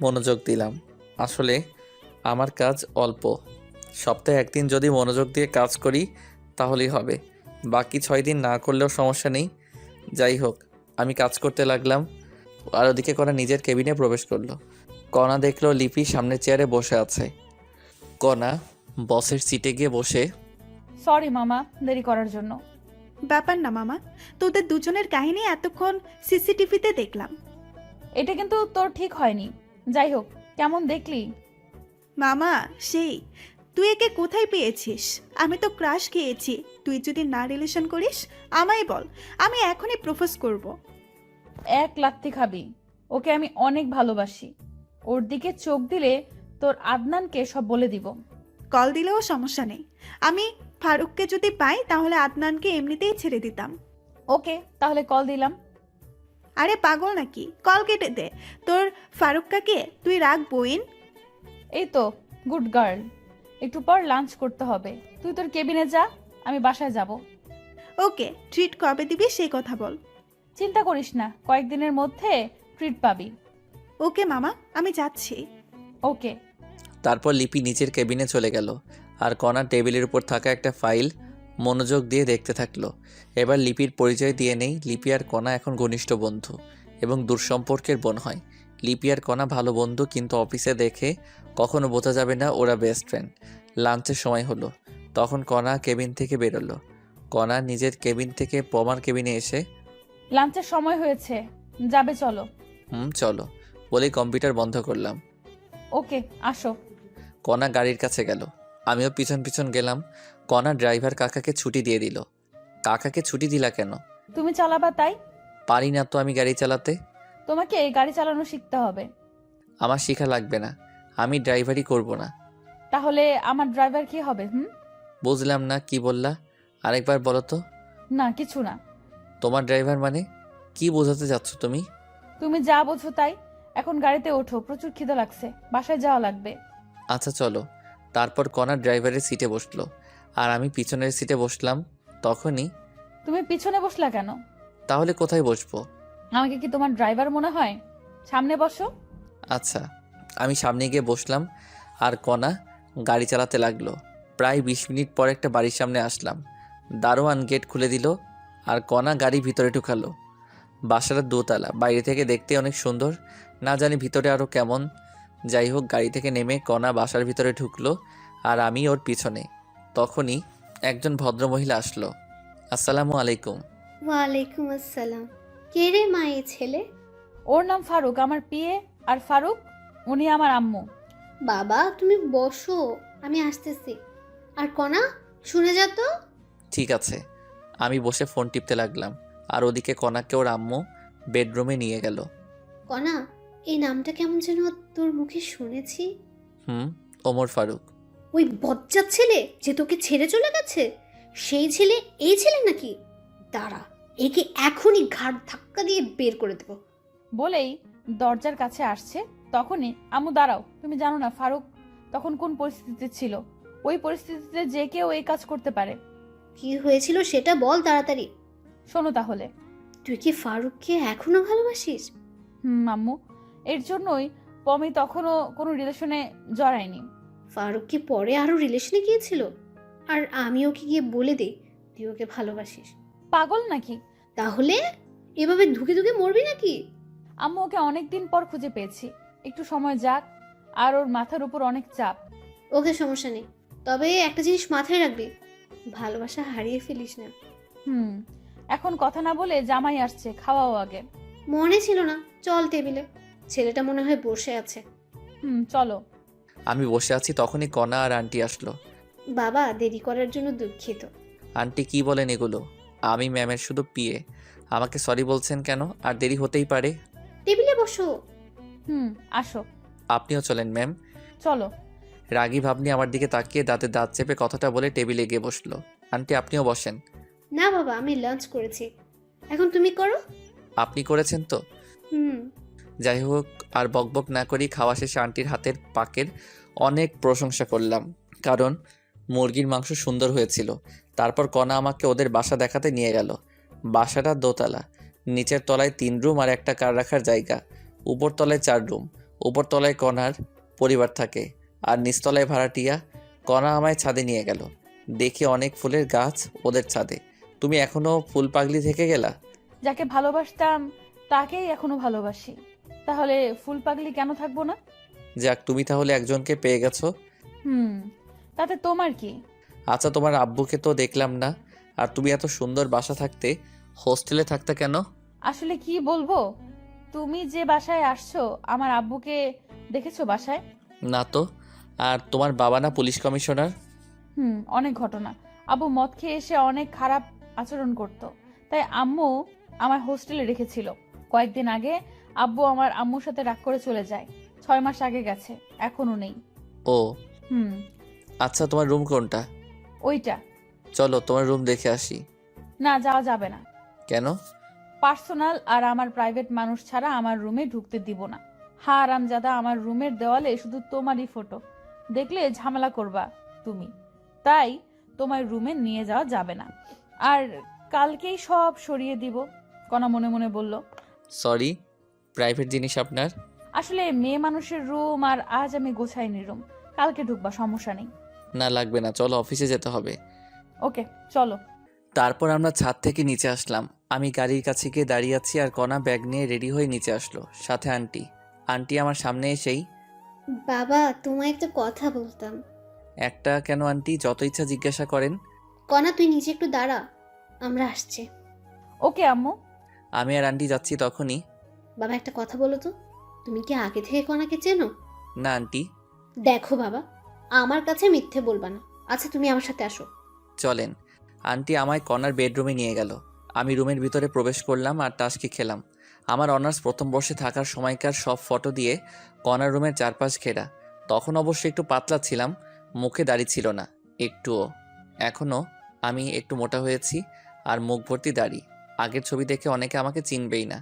মনোযোগ দিলাম। আসলে আমার কাজ অল্প, সপ্তাহে 1 দিন যদি মনোযোগ দিয়ে কাজ করি তাহলেই হবে। বাকি 6 দিন না করলেও সমস্যা নেই। যাই হোক, আমি কাজ করতে লাগলাম, আর ওদিকে কণা নিজের কেবিনে প্রবেশ করলো। কণা দেখলো লিপি সামনের চেয়ারে বসে আছে। কণা বসের সিটে গিয়ে বসে, সরি মামা, দেরি করার জন্য। ব্যাপার না মামা, তোদের দুজনের কাহিনী এতক্ষণ সিসিটিভিতে দেখলাম। এটা কিন্তু তোর ঠিক হয়নি। যাই হোক, কেমন দেখলি? মামা সেই, তুই একে কোথায় পেয়েছিস? আমি তো ক্রাশ খেয়েছি। তুই যদি না রিলেশন করিস আমায় বল, আমি এখনই প্রপোজ করব। এক লাত্তি খাবি। ওকে আমি অনেক ভালোবাসি। ওর দিকে চোখ দিলে তোর আদনানকে সব বলে দিব। কল দিলেও সমস্যা নেই। আমি ফারুককে যদি পাই তাহলে আদনানকে এমনিতেই ছেড়ে দিতাম। ওকে, তাহলে কল দিলাম। আরে পাগল নাকি, কল কেটে দে। তোর ফারুককাকে তুই রাখ বইন। এই তো, গুড গার্ল। একটু পর লাঞ্চ করতে হবে। তুই তোর কেবিনে যা, আমি বাসায় যাব। ওকে, ট্রিট কবে দিবি সেই কথা বল। চিন্তা করিস না, কয়েকদিনের মধ্যে ট্রিট পাবি। ওকে মামা, আমি যাচ্ছি। ওকে। তারপর লিপি নিচের কেবিনে চলে গেল আর কণা টেবিলের উপর থাকা একটা ফাইল মনোযোগ দিয়ে দেখতে থাকলো। এবার লিপির পরিচয় দিয়ে নেই। লিপি আর কণা এখন ঘনিষ্ঠ বন্ধু এবং দূরসম্পর্কের বোন হয়। লিপি আর কণা ভালো বন্ধু, কিন্তু অফিসে দেখে কখনো বোঝা যাবে না ওরা বেস্ট ফ্রেন্ড। লাঞ্চের সময় হলো, তখন কণা কেবিন থেকে বেরোলো। কণা নিজের কেবিন থেকে পমার কেবিনে এসে, লাঞ্চের সময় হয়েছে, যাবে চলো। চলো বলেই কম্পিউটার বন্ধ করলাম। ওকে, আসো। কণা গাড়ির কাছে গেল, আমিও পিছন পিছন গেলাম। কণা ড্রাইভার কাকাকে ছুটি দিয়ে দিল। কাকাকে ছুটি দিলা কেন? তুমি চালাবা তাই। পারি না তো আমি গাড়ি চালাতে। তোমাকে এই গাড়ি চালানো শিখতে হবে। আমার শেখা লাগবে না, আমি ড্রাইভারই করব না। তাহলে আমার ড্রাইভার কি হবে? বুঝলাম না, কি বললা? আরেকবার বলো তো। না, কিছু না। তোমার ড্রাইভার মানে কি বোঝাতে যাচ্ছ তুমি? তুমি যা বোঝো তাই। এখন গাড়িতে ওঠো, প্রচুর খিদে লাগছে, বাসায় যাওয়া লাগবে। আচ্ছা চলো। তারপর কণা ড্রাইভারের সিটে বসলো আর আমি পিছনের সিটে বসলাম। তখনই, তুমি পিছনে বসলা কেন? তাহলে কোথায় বসবো? আমাকে কি তোমার ড্রাইভার মনে হয়? সামনে বসো। আচ্ছা, আমি সামনে গিয়ে বসলাম আর কণা গাড়ি চালাতে লাগলো। প্রায় 20 মিনিট পর একটা বাড়ির সামনে আসলাম। দারোয়ান গেট খুলে দিল আর কণা গাড়ি ভিতরে ঢুকালো। বাসাটা দোতলা, বাইরে থেকে দেখতে অনেক সুন্দর, না জানি ভিতরে আরও কেমন। যাই হোক, গাড়ি থেকে নেমে কণা বাসার ভিতরে ঢুকলো আর আমি ওর পিছনে। তখনই একজন ভদ্রমহিলা আসলো। আসসালামু আলাইকুম। ওয়ালাইকুম আসসালাম। কে রে মা এই ছেলে? ওর নাম ফারুক, আমার পিয়ে। আর ফারুক, উনি আমার আম্মু। বাবা তুমি বসো, আমি আসতেছি। আর কণা, শুনে যা তো। ঠিক আছে। আমি বসে ফোন টিপতে লাগলাম আর ওদিকে কণাকে ওর আম্মু বেডরুমে নিয়ে গেল। কণা, এই নামটা কেমন যেন তোর মুখে শুনেছি। ওমর ফারুক। ওই বজ্জাত ছেলে যে তোকে ছেড়ে চলে গেছে, সেই ছেলে এই ছেলে নাকি? দাঁড়া, একে এখনই ঘাড় ধাক্কা দিয়ে বের করে দেবো। বলেই দরজার কাছে আসছে। তখনই, আম্মু দাঁড়াও, তুমি জানো না ফারুক তখন কোন পরিস্থিতিতে ছিল? ওই পরিস্থিতিতে যে কেউ এই কাজ করতে পারে। কি হয়েছিল সেটা বল তাড়াতাড়ি। শোনো তাহলে। তুই কি ফারুককে এখনো ভালোবাসিস? আম্মু, এর জন্যই পমি তখনও কোনো রিলেশনে জড়ায়নি। ফারুক কি পরে আরো রিলেশনে গিয়েছিল? আর আমি ওকে গিয়ে বলে দেই তুই ওকে ভালোবাসিস? পাগল নাকি? তাহলে এভাবে ধুকে ধুকে মরবি নাকি? আম্মু, ওকে অনেকদিন পর খুঁজে পেয়েছি, একটু সময় যাক। আর ওর মাথার উপর অনেক চাপ। ওকে, সমস্যা নেই, তবে একটা জিনিস মাথায় রাখবি, ভালোবাসা হারিয়ে ফেলিস না। এখন কথা না বলে জামাই আসছে, খাওয়াও আগে। মনে ছিল না, চল টেবিলে। ছেলেটা মনে হয় বসে আছে। চলো। আমি বসে আছি, তখনই কণা আর আন্টি আসলো। বাবা, দেরি করার জন্য দুঃখিত। আন্টি কি বলেন এগুলো? আমি ম্যামের শুধু পিয়ে, আমাকে সরি বলছেন কেন? আর দেরি হতেই পারে। টেবিলে বসো। আসো। আপনিও চলেন ম্যাম। চলো। রাগী ভাবনি আমার দিকে তাকিয়ে দাঁতে দাঁত চেপে কথাটা বলে টেবিলে গিয়ে বসলো। আন্টি আপনিও বসেন। না বাবা, আমি লাঞ্চ করেছি, এখন তুমি করো। আপনি করেছেন তো? যাই হোক, আর বকবক না করি খাওয়া শেষে আন্টির হাতের পাকের অনেক প্রশংসা করলাম, কারণ মুরগির মাংস সুন্দর হয়েছিল। তারপর কণা আমাকে ওদের বাসা দেখাতে নিয়ে গেল। বাসাটা দোতলা, নিচের তলায় 3 রুম আর একটা কার রাখার জায়গা, উপর তলায় 4 রুম। উপর তলায় কণার পরিবার থাকে আর নিচতলায় ভাড়াটিয়া। কণা আমায় ছাদে নিয়ে গেল, দেখি অনেক ফুলের গাছ ওদের ছাদে। তুমি এখনো ফুল পাগলি থেকে গেলা? যাকে ভালোবাসতাম তাকেই এখনো ভালোবাসি, তাহলে ফুল পাগলি কেন থাকবো না? যাক, তুমি তাহলে একজনকে পেয়ে গেছো। হুম, তাতে তোমার কি? আচ্ছা, তোমার আব্বুকে তো দেখলাম না, আর তুমি এত সুন্দর বাসা থাকতে হোস্টেলে থাকতে কেন? আসলে কি বলবো, তুমি যে বাসায় আসছো আমার আব্বুকে দেখেছো বাসায়? না তো। আর তোমার বাবা না পুলিশ কমিশনার? অনেক ঘটনা। আব্বু মদ খেয়ে এসে অনেক খারাপ আচরণ করত, তাই আম্মু আমার হোস্টেলে রেখেছিল। কয়েকদিন আগে আব্বু আমার আম্মুর সাথে রাগ করে চলে যায়। 6 মাস আগে গেছে, এখনো নেই। ও হুম, আচ্ছা, তোমার রুম কোনটা? ওইটা। চলো তোমার রুম দেখে আসি। না, যাওয়া যাবে না। কেন? পার্সোনাল আর আমার প্রাইভেট মানুষ ছাড়া আমার রুমে ঢুকতে দিব না। হারামজাদা, আমার রুমের দেওয়ালে শুধু তোমারই ফটো, দেখলে ঝামেলা করবা তুমি, তাই তোমার রুমে নিয়ে যাওয়া যাবে না। আর কালকেই সব সরিয়ে দিব, কণা মনে মনে বলল। সরি, প্রাইভেট জিনিস আপনার। আসলে মেয়ে মানুষের রুম, আর আজ আমি গোছাইনি রুম। কালকে ঢুকবা, সমস্যা নেই। না লাগবে না, চলো অফিসে যেতে হবে। ওকে, চলো। তারপর আমরা ছাদ থেকে নিচে আসলাম। আমি গাড়ির কাছে গিয়ে দাঁড়িয়ে আছি আর কণা ব্যাগ নিয়ে রেডি হয়ে নিচে আসলো, সাথে আন্টি। আন্টি আমার সামনে এসেই, বাবা, তোমায় একটা কথা বলতাম। একটা কেন আন্টি? যত ইচ্ছা জিজ্ঞাসা করেন। কণা, তুই নিচে একটু দাঁড়া, আমরা আসছি। ওকে আম্মু। আমি আর আন্টি যাচ্ছি তখনই, বাবা, একটা কথা বলো তো, তুমি কি আগে থেকে কণাকে চেনো? না আন্টি। দেখো বাবা, আমার কাছে মিথ্যে বলবা না। আচ্ছা, তুমি আমার সাথে আসো। চলেন। আন্টি আমায় কণার বেডরুমে নিয়ে গেল। আমি রুমের ভিতরে প্রবেশ করলাম আর টাস্কি খেলাম। আমার অনার্স প্রথম বর্ষে থাকার সময়কার সব ফটো দিয়ে কণার রুমের চারপাশ ঘেরা। তখন অবশ্য একটু পাতলা ছিলাম, মুখে দাড়ি ছিল না একটুও। এখনও আমি একটু মোটা হয়েছি আর মুখ ভর্তি দাড়ি। আগের ছবি দেখে অনেকে আমাকে চিনবেই না।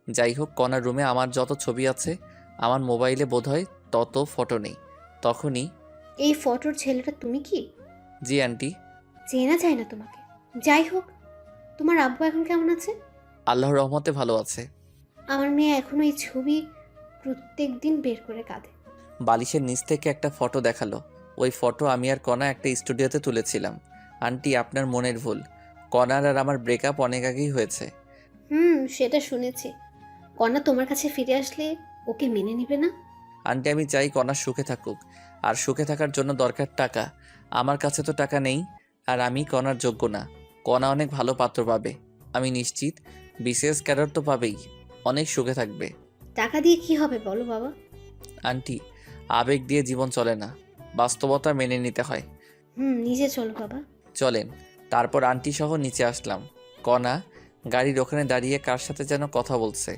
যাই হোক, কণার রুমে আমার যত ছবি আছে আমার মোবাইলে বোধহয় তত ফটো নেই। তখনই, এই ফটোর ছেলেটা তুমি কি? জি আন্টি। চেনা যায় না তোমাকে। যাই হোক, তোমার আব্বু এখন কেমন আছে? আল্লাহর রহমতে ভালো আছে। আমার মেয়ে এখনো এই ছবি প্রত্যেক দিন বের করে কাঁদে। বালিশের নিচ থেকে একটা ফটো দেখালো। ওই ফটো আমি আর কণা একটা স্টুডিওতে তুলেছিলাম। আন্টি, আপনার মনের ভুল। কণার আর আমার ব্রেকআপ অনেক আগেই হয়েছে। সেটা শুনেছি। কণা তোমার কাছে ফিরে আসলে ওকে মেনে নিবে না? আন্টি, আমি চাই কণা সুখে থাকুক, আর সুখে থাকার জন্য দরকার টাকা। আমার কাছে তো টাকা নেই, আর আমি কণার যোগ্য না। কণা অনেক ভালো পাত্র পাবে, আমি নিশ্চিত। বিসিএস ক্যাডার তো পাবেই, অনেক সুখে থাকবে। টাকা দিয়ে কি হবে বলো বাবা? আন্টি, আবেগ দিয়ে জীবন চলে না, বাস্তবতা মেনে নিতে হয়। নিজে চলো বাবা। চলেন। তারপর আন্টি সহ নিচে আসলাম। কণা গাড়ির ওখানে দাঁড়িয়ে কার সাথে যেন কথা বলছে।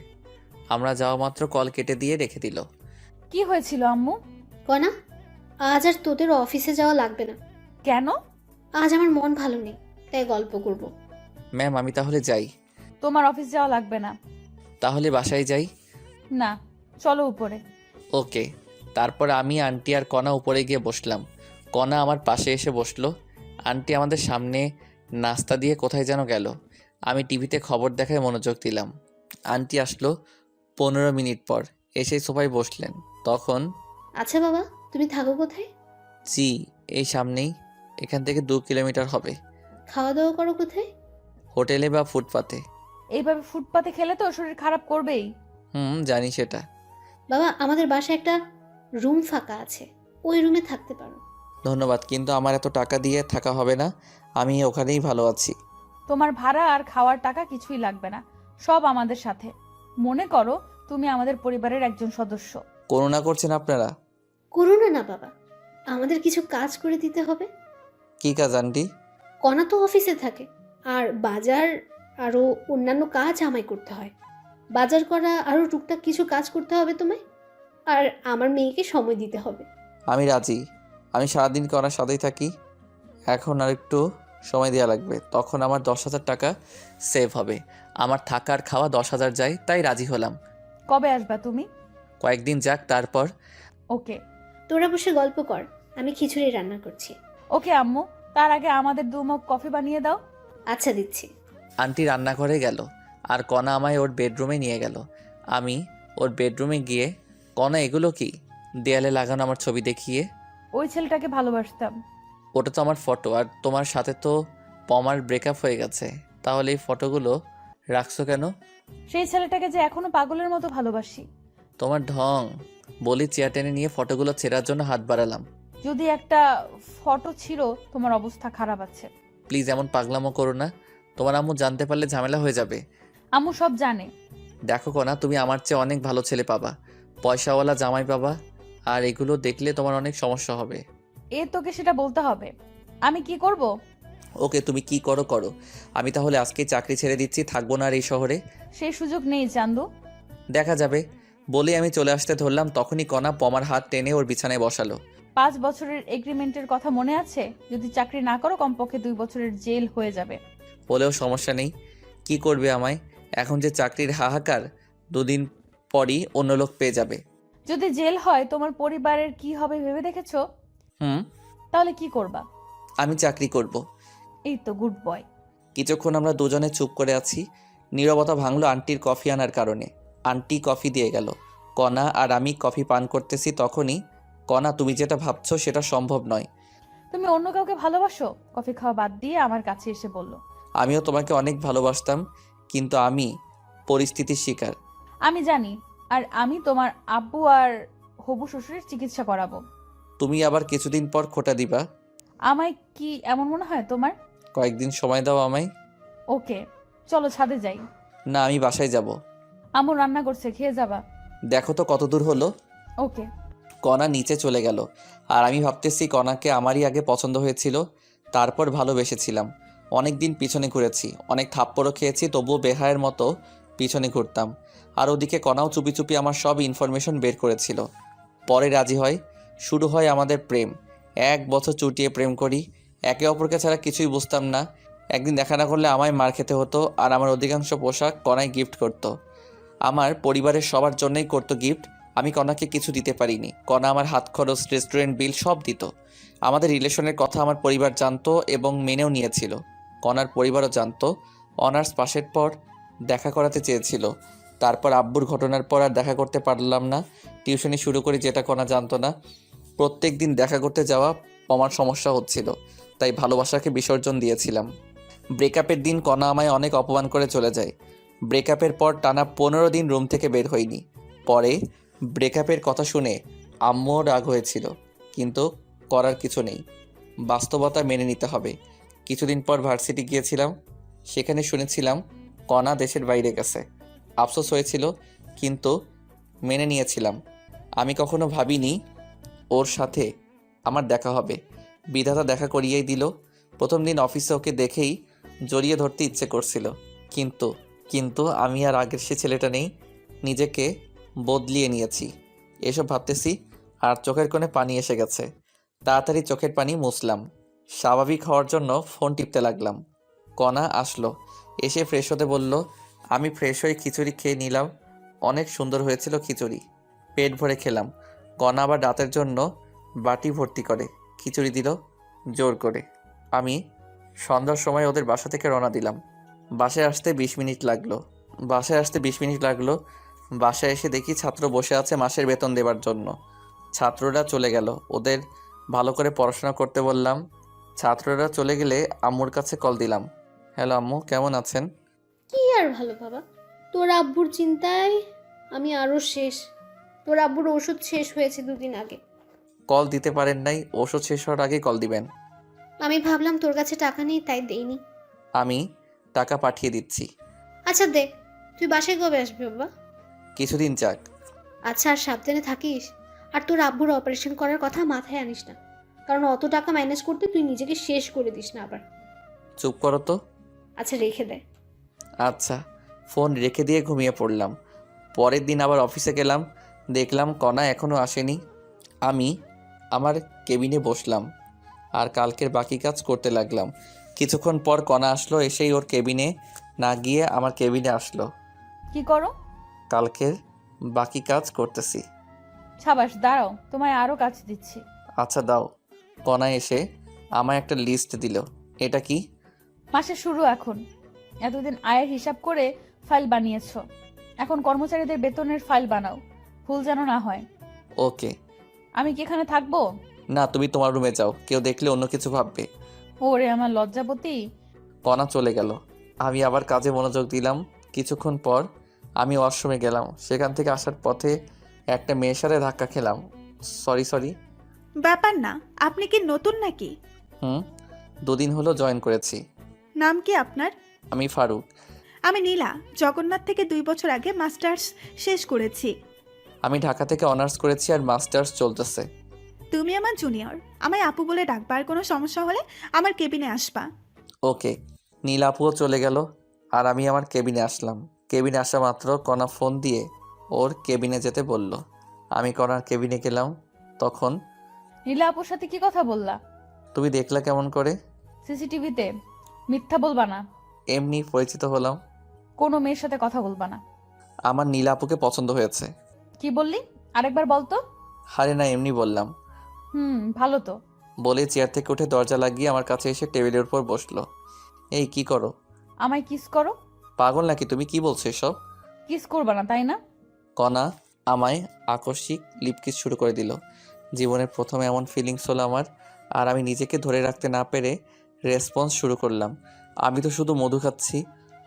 আমরা যাওয়া মাত্র কল কেটে দিয়ে রেখে দিল। কি হয়েছিল আম্মু? কণা, আজ আর তোদের অফিসে যাওয়া লাগবে না। কেন? আজ আমার মন ভালো নেই, তাই গল্প করব। ম্যাম, আমি তাহলে যাই? তোমার অফিস যাওয়া লাগবে না। তাহলে বাসায় যাই? না, চলো উপরে। ওকে। তারপর আমি, আন্টি আর কণা উপরে গিয়ে বসলাম। কণা আমার পাশে এসে বসলো। আন্টি আমাদের সামনে নাস্তা দিয়ে কোথায় যেন গেল। আমি টিভিতে খবর দেখায় মনোযোগ দিলাম। আন্টি আসলো 15 মিনিট পর, এসে সোফায় বসলেন। তখন, আচ্ছা বাবা, তুমি থাকো কোথায়? জি, এই সামনেই, এখান থেকে 2 কিলোমিটার হবে। খাওয়া দাওয়া করো কোথায়? হোটেলে বা ফুটপাতে। এইভাবে ফুটপাতে খেলে তো শরীর খারাপ করবেই। জানি সেটা। বাবা, আমাদের বাসায় একটা রুম ফাঁকা আছে, ওই রুমে থাকতে পারো। ধন্যবাদ, কিন্তু আমার এত টাকা দিয়ে থাকা হবে না, আমি ওখানেই ভালো আছি। তোমার ভাড়া আর খাওয়ার টাকা কিছুই লাগবে না, সব আমাদের সাথে। মনে করো তুমি আমাদের পরিবারের একজন সদস্য। করুণা করছেন আপনারা? করো না না বাবা, আমাদের কিছু কাজ করে দিতে হবে। কি কাজ আন্টি? কণা তো অফিসে থাকে, আর বাজার আরও অন্যান্য কাজ আমায় করতে হয়। বাজার করা আরও টুকটাক কিছু কাজ করতে হবে তোমায়, আর আমার মেয়েকে সময় দিতে হবে। আমি রাজি। আমি সারাদিন করার সাথেই থাকি। এখন আর একটু সময় দেওয়া লাগবে, তখন আমার 10,000 টাকা সেভ হবে। আমার থাকা আর খাওয়া 10,000 যায়, তাই রাজি হলাম। কবে আসবা তুমি? কয়েকদিন যাক, তারপর। ওকে। তোরা বসে গল্প কর, আমি খিচুড়ি রান্না করছি। ওকে আম্মু, তার আগে আমাদের 2 মগ কফি বানিয়ে দাও। আচ্ছা, দিচ্ছি। আন্টি রান্নাঘরে গেল আর কণা আমায় ওর বেডরুমে নিয়ে গেল। আমি ওর বেডরুমে গিয়ে, কণা এগুলো কি? দেয়ালে লাগানো আমার ছবি দেখিয়ে। ওই ছেলেটাকে ভালোবাসতাম। ওটা তো আমার ফটো, আর তোমার সাথে তো পমার ব্রেকআপ হয়ে গেছে, তাহলে এই ফটোগুলো রাখছো কেন? সেই ছেলেটাকে যে এখনো পাগলের মতো ভালোবাসি। তোমার ঢং। বলি চেয়ার টেনে নিয়ে ফটোগুলো ছেঁড়ার জন্য হাত বাড়ালাম। যদি একটা ফটো ছিল, তোমার অবস্থা খারাপ আছে। প্লিজ এমন পাগলামো করো না, তোমার আম্মু জানতে পারলে ঝামেলা হয়ে যাবে। আম্মু সব জানে। দেখো কনা, তুমি আমার চেয়ে অনেক ভালো ছেলে পাবা, পয়সাওয়ালা জামাই পাবা, আর এগুলো দেখলে তোমার অনেক সমস্যা হবে। তোকে সেটা বলতে হবে। আমি কি করব? ওকে, তুমি কি করো করো, আমি তাহলে আজকেই চাকরি ছেড়ে দিচ্ছি, থাকবো না আর এই শহরে। সেই সুযোগ নেই চান্দু। দেখা যাবে। বলে আমি চলে আসতে ধরলাম, তখনই কণা পমার হাত টেনে ওর বিছানায় বসালো। 5 বছরের এগ্রিমেন্টের কথা মনে আছে? যদি চাকরি না করো কমপক্ষে 2 বছরের জেল হয়ে যাবে। বলেও সমস্যা নেই, কি করবে আমায়, এখন যে চাকরির হাহাকার, 2 দিন পরই অন্য লোক পেয়ে যাবে। যদি জেল হয় তোমার পরিবারের কি হবে ভেবে দেখেছো? তাহলে কি করবা? আমি চাকরি করব। এই তো গুড বয়। কিছুক্ষণ আমরা দুজনে চুপ করে আছি। নীরবতা ভাঙলো আন্টির কফি আনার কারণে। আন্টি কফি দিয়ে গেল, কণা আর আমি কফি পান করতেছি। তখনই, কণা তুমি যেটা ভাবছো সেটা সম্ভব নয়। তুমি অন্য কাউকে ভালোবাসো? কফি খাওয়া বাদ দিয়ে আমার কাছে এসে বলল। আমিও তোমাকে অনেক ভালোবাসতাম, কিন্তু আমি পরিস্থিতির শিকার। আমি জানি, আর আমি তোমার আব্বু আর হবু শ্বশুরের চিকিৎসা করাবো। তুমি আবার কিছুদিন পর খোটা দিবা। আমায় কি এমন মনে হয় তোমার? কয়েকদিন সময় দাও আমায়। ওকে, চলো ছাদে যাই। না, আমি বাসায় যাব। আম্মু রান্না করছে, খেয়ে যাবা। দেখো তো কত দূর হলো। ওকে। কণা নিচে চলে গেল, আর আমি ভাবতেছি কণাকে আমারই আগে পছন্দ হয়েছিল, তারপর ভালোবেসেছিলাম। অনেক দিন পিছনে ঘুরেছি, অনেক থাপ্পড়ও খেয়েছি, তবুও বেহায়ের মতো পিছনে ঘুরতাম। আর ওদিকে কণাও চুপি চুপি আমার সব ইনফরমেশন বের করেছিল। পরে রাজি হয়, শুরু হয় আমাদের প্রেম। 1 বছর চুটিয়ে প্রেম করি, একে অপরকে ছাড়া কিছুই বুঝতাম না। একদিন দেখা না করলে আমায় মার খেতে হতো, আর আমার অধিকাংশ পোশাক কণায় গিফট করতো। আমার পরিবারের সবার জন্যই করতো গিফট। আমি কণাকে কিছু দিতে পারিনি। কণা আমার হাত খরচ, রেস্টুরেন্ট বিল সব দিত। আমাদের রিলেশনের কথা আমার পরিবার জানতো এবং মেনেও নিয়েছিল। কণার পরিবারও জানতো। অনার্স পাশের পর দেখা করাতে চেয়েছিল, তারপর আব্বুর ঘটনার পর আর দেখা করতে পারলাম না। টিউশনি শুরু করি, যেটা কণা জানতো না। প্রত্যেক দিন দেখা করতে যাওয়া আমার সমস্যা হচ্ছিল, তাই ভালোবাসাকে বিসর্জন দিয়েছিলাম। ব্রেকআপের দিন কণা আমায় অনেক অপমান করে চলে যায়। ব্রেকআপের পর টানা 15 দিন রুম থেকে বের হইনি। পরে ব্রেকআপের কথা শুনে আম্মুও রাগ হয়েছিল, কিন্তু করার কিছু নেই, বাস্তবতা মেনে নিতে হবে। কিছুদিন পর ভার্সিটি গিয়েছিলাম, সেখানে শুনেছিলাম কণা দেশের বাইরে গেছে। আফসোস হয়েছিল, কিন্তু মেনে নিয়েছিলাম। আমি কখনো ভাবিনি ওর সাথে আমার দেখা হবে। বিধাতা দেখা করিয়েই দিল। প্রথম দিন অফিসে ওকে দেখেই জড়িয়ে ধরতে ইচ্ছে করছিল, কিন্তু আমি আর আগের সে ছেলেটা নেই, নিজেকে বদলিয়ে নিয়েছি। এসব ভাবতেছি আর চোখের কোণে পানি এসে গেছে। তাড়াতাড়ি চোখের পানি মুছলাম, স্বাভাবিক হওয়ার জন্য ফোন টিপতে লাগলাম। কণা আসলো, এসে ফ্রেশ হতে বলল। আমি ফ্রেশ হয়ে খিচুড়ি খেয়ে নিলাম। অনেক সুন্দর হয়েছিল খিচুড়ি, পেট ভরে খেলাম। কণা আবার রাতের জন্য বাটি ভর্তি করে খিচুড়ি দিল জোর করে। আমি সন্ধ্যার সময় ওদের বাসা থেকে রওনা দিলাম। বাসায় আসতে 20 মিনিট লাগলো। বাসায় এসে দেখি ছাত্র বসে আছে মাসের বেতন দেবার জন্য। ছাত্ররা চলে গেল, ওদের ভালো করে পড়াশোনা করতে বললাম। ছাত্ররা চলে গেলে আম্মুর কাছে কল দিলাম। হ্যালো আম্মু, কেমন আছেন? কি আর ভালো বাবা, তোর আব্বুর চিন্তায় আমি আরও শেষ। তোর আব্বুর ওষুধ শেষ হয়েছে 2 দিন আগে। কল দিতে পারেন নাই, ওষুধ শেষ হওয়ার আগে কল দিবেন। আমি ভাবলাম তোর কাছে টাকা নেই, তাই দেইনি। আমি টাকা পাঠিয়ে দিচ্ছি। আচ্ছা দে, তুই বাসায় কবে আসবি বাবা? কিছুদিন যাক। আচ্ছা, আর সাবধানে থাকিস। আর তোর আব্বুর অপারেশন করার কথা মাথায় আনিস না, কারণ অত টাকা ম্যানেজ করতে তুই নিজেকে শেষ করে দিস না আবার। চুপ করো তো। আচ্ছা রেখে দে। আচ্ছা। ফোন রেখে দিয়ে ঘুমিয়ে পড়লাম। পরের দিন আবার অফিসে গেলাম, দেখলাম কণা এখনও আসেনি। আমি আমার কেবিনে বসলাম আর কালকের বাকি কাজ করতে লাগলাম। কিছুক্ষণ পর কণা আসলো, এসেই ওর কেবিনে না গিয়ে আমার কেবিনে আসলো। কি করো? কালকের বাকি কাজ করতেছি। সাবাস, দাঁড়াও, তোমায় আরো কাজ দিচ্ছি। আচ্ছা দাও। কণা এসে আমায় একটা লিস্ট দিল। এটা কি? মাসের শুরু এখন। এতদিন আয়ের হিসাব করে ফাইল বানিয়েছো, এখন কর্মচারীদের বেতনের ফাইল বানাও, ভুল যেন না হয়। ওকে। আমি কি এখানে থাকবো? না, তুমি তোমার রুমে যাও, কেউ দেখলে অন্য কিছু ভাববে। ওরে আমার লজ্জাবতী। কণা চলে গেল, আমি আবার কাজে মনোযোগ দিলাম। কিছুক্ষণ পর আমি ওয়াশরুমে গেলাম। সেখান থেকে আসার পথে একটা মেয়ের সাথে ধাক্কা খেলাম। সরি। ব্যাপার না, আপনি কি নতুন নাকি? হুম, 2 দিন হলো জয়েন করেছি। নাম কি আপনার? আমি ফারুক। আমি নীলা, জগন্নাথ থেকে 2 বছর আগে মাস্টার্স শেষ করেছি। আমি ঢাকা থেকে অনার্স করেছি আর মাস্টার্স চলতেছে। তুমি আমার জুনিয়র, আমায় আপু বলে ডাকবা, আর কোনো সমস্যা হলে আমার কেবিনে আসবা। ওকে। নীল আপুও চলে গেল আর আমি আমার কেবিনে আসলাম। কেবিনে আসা মাত্র কণা ফোন দিয়ে ওর কেবিনে যেতে বলল। আমি কণার কেবিনে গেলাম। তখন নীলা আপুর সাথে কি কথা বললা? তুমি দেখলা কেমন করে? সিসিটিভিতে। মিথ্যা বলবা না। এমনি পরিচিত হলাম। কোনো মেয়ের সাথে কথা বলবা না। আমার নীলা আপুকে পছন্দ হয়েছে। কি বললি? আরেকবার বলতো। হারে না, এমনি বললাম। ভালো তো। বলে চেয়ার থেকে উঠে দরজা লাগিয়ে আমার কাছে এসে টেবিলের উপর বসলো। এই কি করো? আমায় কিস করো। পাগল নাকি তুমি? কি বলছো এসব? কিস করবা না তাই না? কণা আমায় আকস্মিক লিপকিস শুরু করে দিল। জীবনের প্রথম এমন ফিলিংস হলো আমার। আর আমি নিজেকে ধরে রাখতে না পেরে রেসপন্স শুরু করলাম। আমি তো শুধু মধু খাচ্ছি।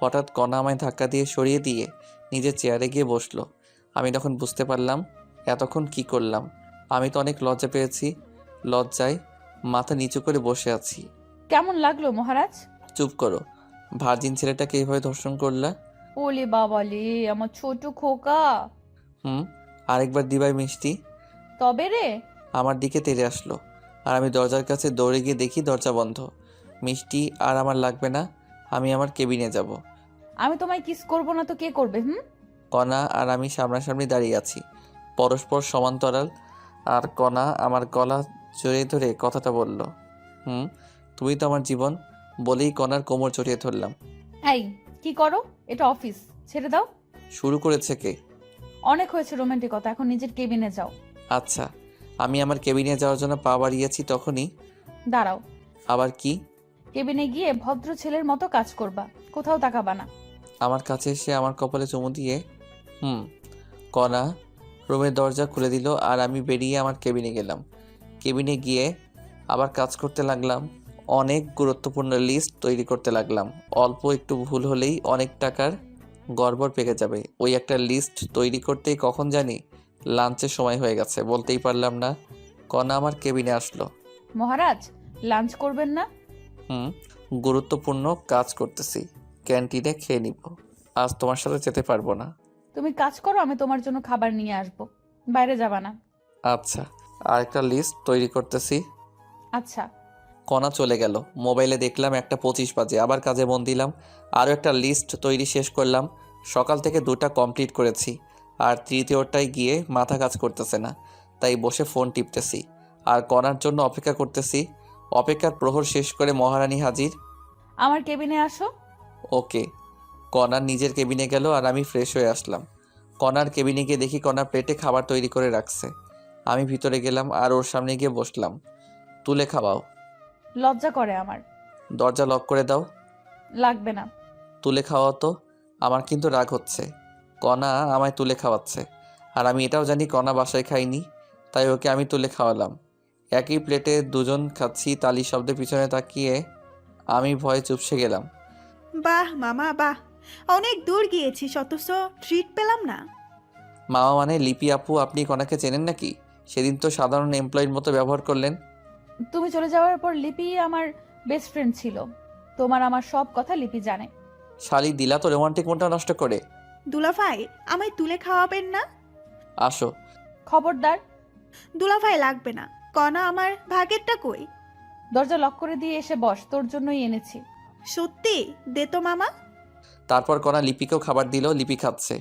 হঠাৎ কণা আমায় ধাক্কা দিয়ে সরিয়ে দিয়ে নিজের চেয়ারে গিয়ে বসলো। আমি তখন বুঝতে পারলাম এতক্ষণ কি করলাম। আমি তো অনেক লজ্জা পেয়েছি। লজ্জায় মাথা নিচু করে বসে আছি। কেমন লাগলো মহারাজ? চুপ করো। ভার্জিন ছেলেটাকে এইভাবে ধর্ষণ করলা? ওলে বাবালে, আমার ছোট খোকা। আরেকবার দিবাই মিষ্টি। তবে রে। আমার দিকে তেড়ে আসলো আর আমি দরজার কাছে দৌড়ে গিয়ে দেখি দরজা বন্ধ। মিষ্টি আর আমার লাগবে না, আমি আমার কেবিনে যাব। আমি তোমায় কিস করবো না তো কে করবে? কণা আর আমি সামনাসামনি দাঁড়িয়ে আছি, পরস্পর সমান্তরাল। আর কণা আমার গলা জড়িয়ে ধরে কথাটা বলল, তুমি তো আমার জীবন। বলেই কণার কোমর জড়িয়ে ধরলাম। এই কি করো? এটা অফিস, ছেড়ে দাও। শুরু করেছে কে? অনেক হয়েছে রোমান্টিকতা, এখন নিজের কেবিনে যাও। আচ্ছা। আমি আমার কেবিনে যাওয়ার জন্য পা বাড়িয়েছি, তখনই দাঁড়াও। আবার কি? কেবিনে গিয়ে ভদ্র ছেলের মতো কাজ করবা, কোথাও তাকাবা না। আমার কাছে এসে আমার কপালে চুমু দিয়ে কণা রুমের দরজা খুলে দিল আর আমি বেরিয়ে আমার কেবিনে গেলাম। কেবিনে গিয়ে আবার কাজ করতে লাগলাম। অনেক গুরুত্বপূর্ণ লিস্ট তৈরি করতে লাগলাম। অল্প একটু ভুল হলেই অনেক টাকার গড়বড় পেকে যাবে। ওই একটা লিস্ট তৈরি করতেই কখন জানি লাঞ্চের সময় হয়ে গেছে, বলতেই পারলাম না। কণা আমার কেবিনে আসলো। মহারাজ, লাঞ্চ করবেন না? গুরুত্বপূর্ণ কাজ করতেছি, ক্যান্টিনে খেয়ে নিব। আজ তোমার সাথে যেতে পারবো না। তুমি কাজ করো, আমি তোমার জন্য খাবার নিয়ে আসবো। বাইরে যাবা না। আচ্ছা, আরেকটা লিস্ট তৈরি করতেছি। আচ্ছা। কণা চলে গেল। মোবাইলে দেখলাম 1:25 বাজে। আবার কাজে মন দিলাম। আরও একটা লিস্ট তৈরি শেষ করলাম। সকাল থেকে 2টা কমপ্লিট করেছি আর তৃতীয়টায় গিয়ে মাথা কাজ করতেছে না, তাই বসে ফোন টিপতেছি আর কণার জন্য অপেক্ষা করতেছি। অপেক্ষার প্রহর শেষ করে মহারানী হাজির। আমার কেবিনে আসো। ওকে। কণার নিজের কেবিনে গেল আর আমি ফ্রেশ হয়ে আসলাম। কণার কেবিনে গিয়ে দেখি কণা প্লেটে খাবার তৈরি করে রাখছে। আমি ভিতরে গেলাম আর ওর সামনে গিয়ে বসলাম। তুলে খাওয়াও। লজ্জা করে আমার। দরজা লক করে দাও। লাগবে না। তুলে খাওয়াও তো। আমার কিন্তু রাগ হচ্ছে। কণা আমায় তুলে খাওয়াচ্ছে আর আমি এটাও জানি কণা বাসায় খাইনি, তাই ওকে আমি তুলে খাওয়ালাম। একই প্লেটে দুজন খাচ্ছি। তালি শব্দের পিছনে তাকিয়ে আমি ভয়ে চুপসে গেলাম। বাহ মামা বাহ, অনেক দূর গিয়েছিস অথচ ট্রিট পেলাম না। মামা মানে লিপি আপু? আপনি কণাকে চেনেন নাকি? সেদিন তো সাধারণ এমপ্লয়ির মতো ব্যবহার করলেন। তুমি চলে যাওয়ার পর লিপি আমার বেস্ট ফ্রেন্ড ছিল। তোমার আমার সব কথা লিপি জানে। শালি দিলা তো রোমান্টিক মনটা নষ্ট করে। দুলাভাই, আমায় তুলে খাওয়াবেন না? আসো। খবরদার। দুলাভাই লাগবে না, কণা আমার ভাগেরটা কই? দরজা লক করে দিয়ে এসে বস, তোর জন্যই এনেছি। সত্যি দে তো মামা। তারপর কণা লিপিকেও খাবার দিল। লিপি খাচ্ছে।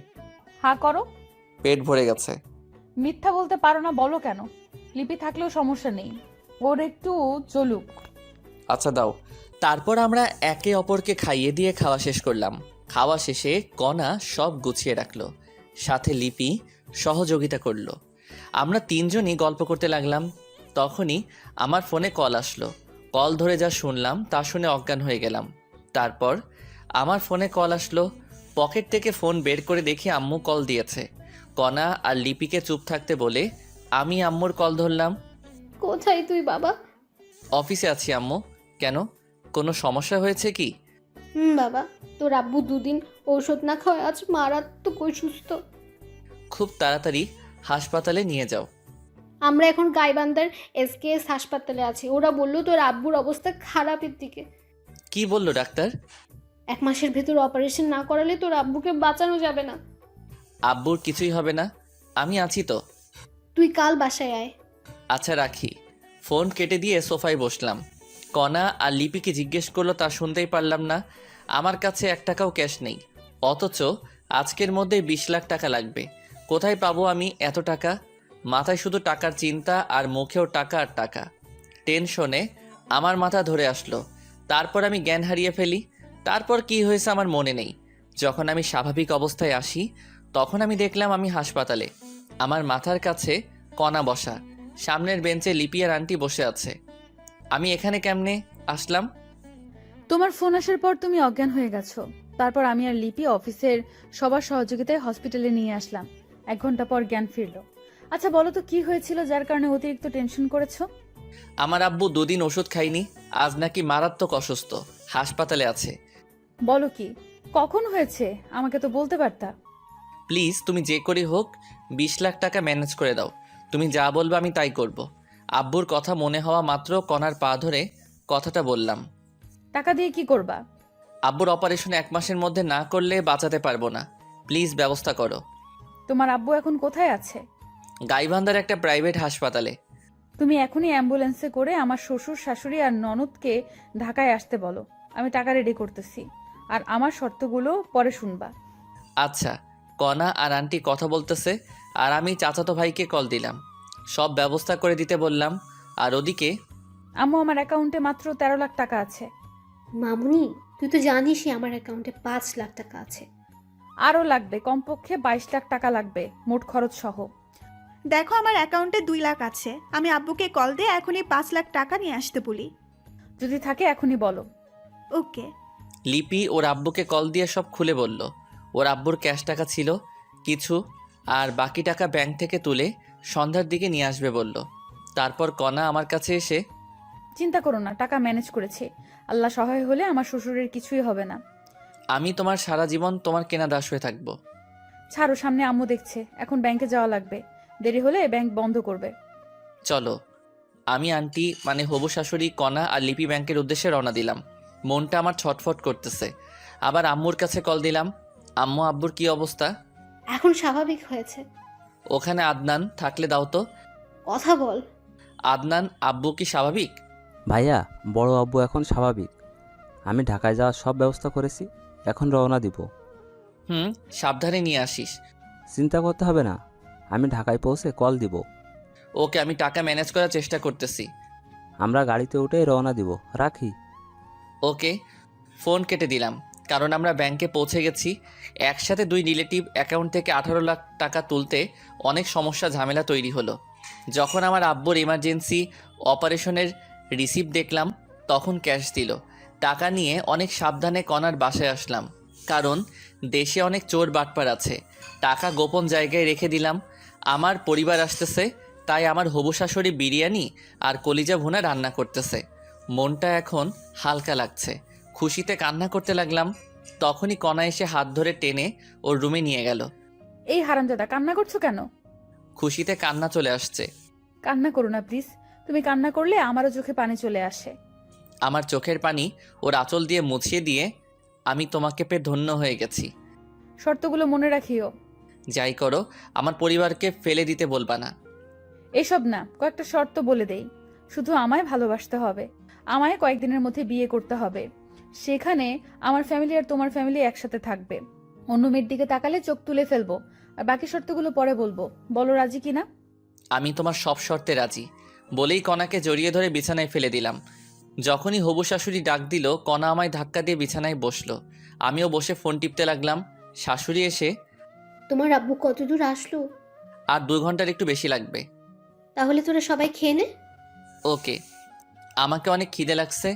হা করো। পেট ভরে গেছে। মিথ্যা বলতে পারো না, বলো কেন? লিপি থাকলেও সমস্যা নেই, ওর একটু চলুক। আচ্ছা দাও। তারপর আমরা একে অপরকে খাইয়ে দিয়ে খাওয়া শেষ করলাম। খাওয়া শেষে কণা সব গুছিয়ে রাখলো, সাথে লিপি সহযোগিতা করলো। আমরা 3জনই গল্প করতে লাগলাম। তখনই আমার ফোনে কল আসলো। কল ধরে যা শুনলাম তা শুনে অজ্ঞান হয়ে গেলাম। তারপর আমার ফোনে কল আসলো। পকেট থেকে ফোন বের করে দেখি আম্মু কল দিয়েছে। কণা আর লিপিকে চুপ থাকতে বলে আমি আম্মুর কল ধরলাম। কোথায় তুই বাবা? অফিসে আছি আম্মু। কেন, কোনো সমস্যা হয়েছে কি? বাবা, তোর আব্বু 2 দিন ঔষধ না খাওয়ায় আজ মারাত্মক অসুস্থ। খুব তাড়াতাড়ি হাসপাতালে নিয়ে যাও। আমরা এখন গাইবান্ধার SKS হাসপাতালে আছি। ওরা বললো তোর আব্বুর অবস্থা খারাপের দিকে। কি বললো ডাক্তার? 1 মাসের ভেতর অপারেশন না করালে তোর আব্বুকে বাঁচানো যাবে না। আব্বুর কিছুই হবে না, আমি আছি তো। তুই কাল বাসায় আয়। আচ্ছা রাখি। ফোন কেটে দিয়ে সোফায় বসলাম। কণা আর লিপিকে জিজ্ঞেস করলো তা শুনতেই পারলাম না। আমার কাছে 1 টাকাও ক্যাশ নেই, অথচ আজকের মধ্যে 20 লাখ টাকা লাগবে। কোথায় পাবো আমি এত টাকা? মাথায় শুধু টাকার চিন্তা আর মুখেও টাকা আর টাকা। টেনশনে আমার মাথা ধরে আসলো। তারপর আমি জ্ঞান হারিয়ে ফেলি। তারপর কি হয়েছে আমার মনে নেই। যখন আমি স্বাভাবিক অবস্থায় আসি তখন আমি দেখলাম আমি হাসপাতালে। আমার মাথার কাছে কণা বসা, সামনের বেঞ্চে লিপি আর আন্টি বসে আছে। আমি এখানে কেমনে আসলাম? তোমার ফোন আসার পর তুমি অজ্ঞান হয়ে গেছো। তারপর আমি আর লিপি অফিসের সবার সহযোগিতায় হসপিটালে নিয়ে আসলাম। 1 ঘন্টা পর জ্ঞান ফিরলো। আচ্ছা বলো তো কি হয়েছিল যার কারণে অতিরিক্ত টেনশন করেছো? আমার আব্বু 2 দিন ওষুধ খাইনি, আজ নাকি মারাত্মক অসুস্থ, হাসপাতালে আছে। বলো কি, কখন হয়েছে? আমাকে তো বলতে পারতা। প্লিজ তুমি যে করেই হোক 20 লাখ টাকা ম্যানেজ করে দাও। তুমি যা বলবে আমি তাই করব। আব্বুর কথা মনে হওয়া মাত্র কণার পা ধরে কথাটা বললাম। টাকা দিয়ে কি করবা? আব্বুর অপারেশন 1 মাসের মধ্যে না করলে বাঁচাতে পারবো না, প্লিজ ব্যবস্থা করো। তোমার আব্বু এখন কোথায় আছে? গাইবান্ধার একটা প্রাইভেট হাসপাতালে। তুমি এখনই অ্যাম্বুলেন্সে করে আমার শ্বশুর শাশুড়ি আর ননদকে ঢাকায় আসতে বলো। আমি টাকা রেডি করতেছি, আর আমার শর্তগুলো পরে শুনবা। আচ্ছা। কণা আর আন্টি কথা বলতেছে আর আমি চাচাতো ভাইকে কল দিলাম, সব ব্যবস্থা করে দিতে বললাম। আর ওদিকে আম্মু, আমার অ্যাকাউন্টে মাত্র 13 লাখ টাকা আছে। মামুনি, তুই তো জানিসই আমার অ্যাকাউন্টে 5 লাখ টাকা আছে। আরও লাগবে, কমপক্ষে 22 লাখ টাকা লাগবে মোট খরচ সহ। দেখো আমার অ্যাকাউন্টে 2 লাখ আছে। আমি আব্বুকে কল দিয়ে এখনই 5 লাখ টাকা নিয়ে আসতে বলি। যদি থাকে এখনই বলো। ওকে। লিপি ওর আব্বুকে কল দিয়ে সব খুলে বলল। ওর আব্বুর ক্যাশ টাকা ছিল কিছু, আর বাকি টাকা ব্যাংক থেকে তুলে সন্ধ্যার দিকে নিয়ে আসবে বলল। তারপর কণা আমার কাছে এসে, চিন্তা করো না, টাকা ম্যানেজ করেছি। আল্লাহ সহায় হলে আমার শ্বশুরের কিছুই হবে না। আমি তোমার সারা জীবন তোমার কেনা দাস হয়ে থাকবো। ছাড়ো, সামনে আম্মু দেখছে। এখন ব্যাংকে যাওয়া লাগবে, দেরি হলে ব্যাংক বন্ধ করবে। চলো। আমি আন্টি মানে হবু শাশুড়ি, কণা আর লিপি ব্যাংকের উদ্দেশ্যে রওনা দিলাম। মনটা আমার ছটফট করতেছে। আবার আম্মুর কাছে কল দিলাম। আম্মু, আব্বুর কি অবস্থা? এখন স্বাভাবিক হয়েছে। ওখানে আদনান থাকলে দাও তো। কথা বল। আদনান, আব্বু কি স্বাভাবিক? ভাইয়া, বড় আব্বু এখন স্বাভাবিক। আমি ঢাকায় যাওয়ার সব ব্যবস্থা করেছি, এখন রওনা দিব। সাবধানে নিয়ে আসিস। চিন্তা করতে হবে না, আমি ঢাকায় পৌঁছে কল দিব। ওকে, আমি টাকা ম্যানেজ করার চেষ্টা করতেছি। আমরা গাড়িতে উঠেই রওনা দিব। রাখি। ওকে। ফোন কেটে দিলাম, কারণ আমরা ব্যাংকে পৌঁছে গেছি। একসাথে 2 রিলেটিভ অ্যাকাউন্ট থেকে 18 লাখ টাকা তুলতে অনেক সমস্যা ঝামেলা তৈরি হলো। যখন আমার আব্বুর ইমার্জেন্সি অপারেশনের রিসিপ্ট দেখলাম তখন ক্যাশ দিল। টাকা নিয়ে অনেক সাবধানে কণার বাসায় আসলাম, কারণ দেশে অনেক চোর বাটপার আছে। টাকা গোপন জায়গায় রেখে দিলাম। আমার পরিবার আসতেছে, তাই আমার হবু শাশুড়ি বিরিয়ানি আর কলিজা ভুনা রান্না করতেছে। মনটা এখন হালকা লাগছে, খুশিতে কান্না করতে লাগলাম। তখনই কণা এসে হাত ধরে টেনে ওর রুমে নিয়ে গেল। এই হারামজাদা, কান্না করছো কেন? খুশিতে কান্না চলে আসছে। কান্না করো না প্লিজ। তুমি কান্না করলে আমারও চোখে পানি চলে আসে। আমার চোখের পানি ওর আঁচল দিয়ে মুছিয়ে দিয়ে, আমি তোমাকে পেয়ে ধন্য হয়ে গেছি। শর্তগুলো মনে রাখিও। যাই করো, আমার পরিবারকে ফেলে দিতে বলবা না। এসব না, কয়েকটা শর্ত বলে দেই। শুধু আমায় ভালোবাসতে হবে, আমায় কয়েকদিনের মধ্যে বিয়ে করতে হবে। সেখানে আমার ফ্যামিলি আর তোমার ফ্যামিলি একসাথে থাকবে। অন্য মেয়ের দিকে তাকালে চোখ তুলে ফেলবো। আর বাকি শর্তগুলো পরে বলবো। বলো রাজি কিনা? আমি তোমার সব শর্তে রাজি বলেই কণাকে জড়িয়ে ধরে বিছানায় ফেলে দিলাম। যখনই হবু শাশুড়ি ডাক দিল, কণা আমায় ধাক্কা দিয়ে বিছানায় বসলো। আমিও বসে ফোন টিপতে লাগলাম। শাশুড়ি এসে, তোমার আব্বু কতদূর আসলো? আর 2 ঘন্টার একটু বেশি লাগবে। তাহলে তোরা সবাই খেয়ে নে। ওকে। আমাকে অনেক খিদে লাগছে,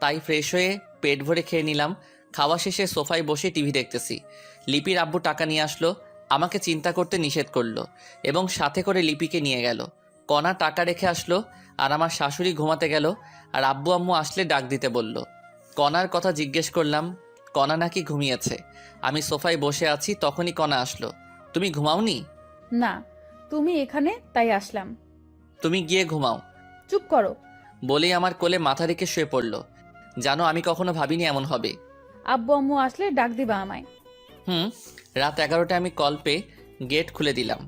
তাই ফ্রেশ হয়ে পেট ভরে খেয়ে নিলাম। খাওয়া শেষে সোফায় বসে টিভি দেখতেছি। লিপির আব্বু টাকা নিয়ে আসলো, আমাকে চিন্তা করতে নিষেধ করলো এবং সাথে করে লিপিকে নিয়ে গেল। কণা টাকা রেখে আসলো আর আমার শাশুড়ি ঘুমাতে গেল। আর আব্বু আম্মু আসলে ডাক দিতে বলল। কণার কথা জিজ্ঞেস করলাম, কণা নাকি ঘুমিয়েছে। আমি সোফায় বসে আছি, তখনই কণা আসলো। তুমি ঘুমাওনি? না, তুমি এখানে তাই আসলাম। তুমি গিয়ে ঘুমাও। চুপ করো। বলেই আমার কোলে মাথা রেখে শুয়ে পড়ল। জানো আমি কখনো ভাবিনি এমন হবে। আব্বু আম্মু আসলে ডাক দিবা আমায়। রাত 11টায় আমি কল পেয়ে গেট খুলে দিলাম।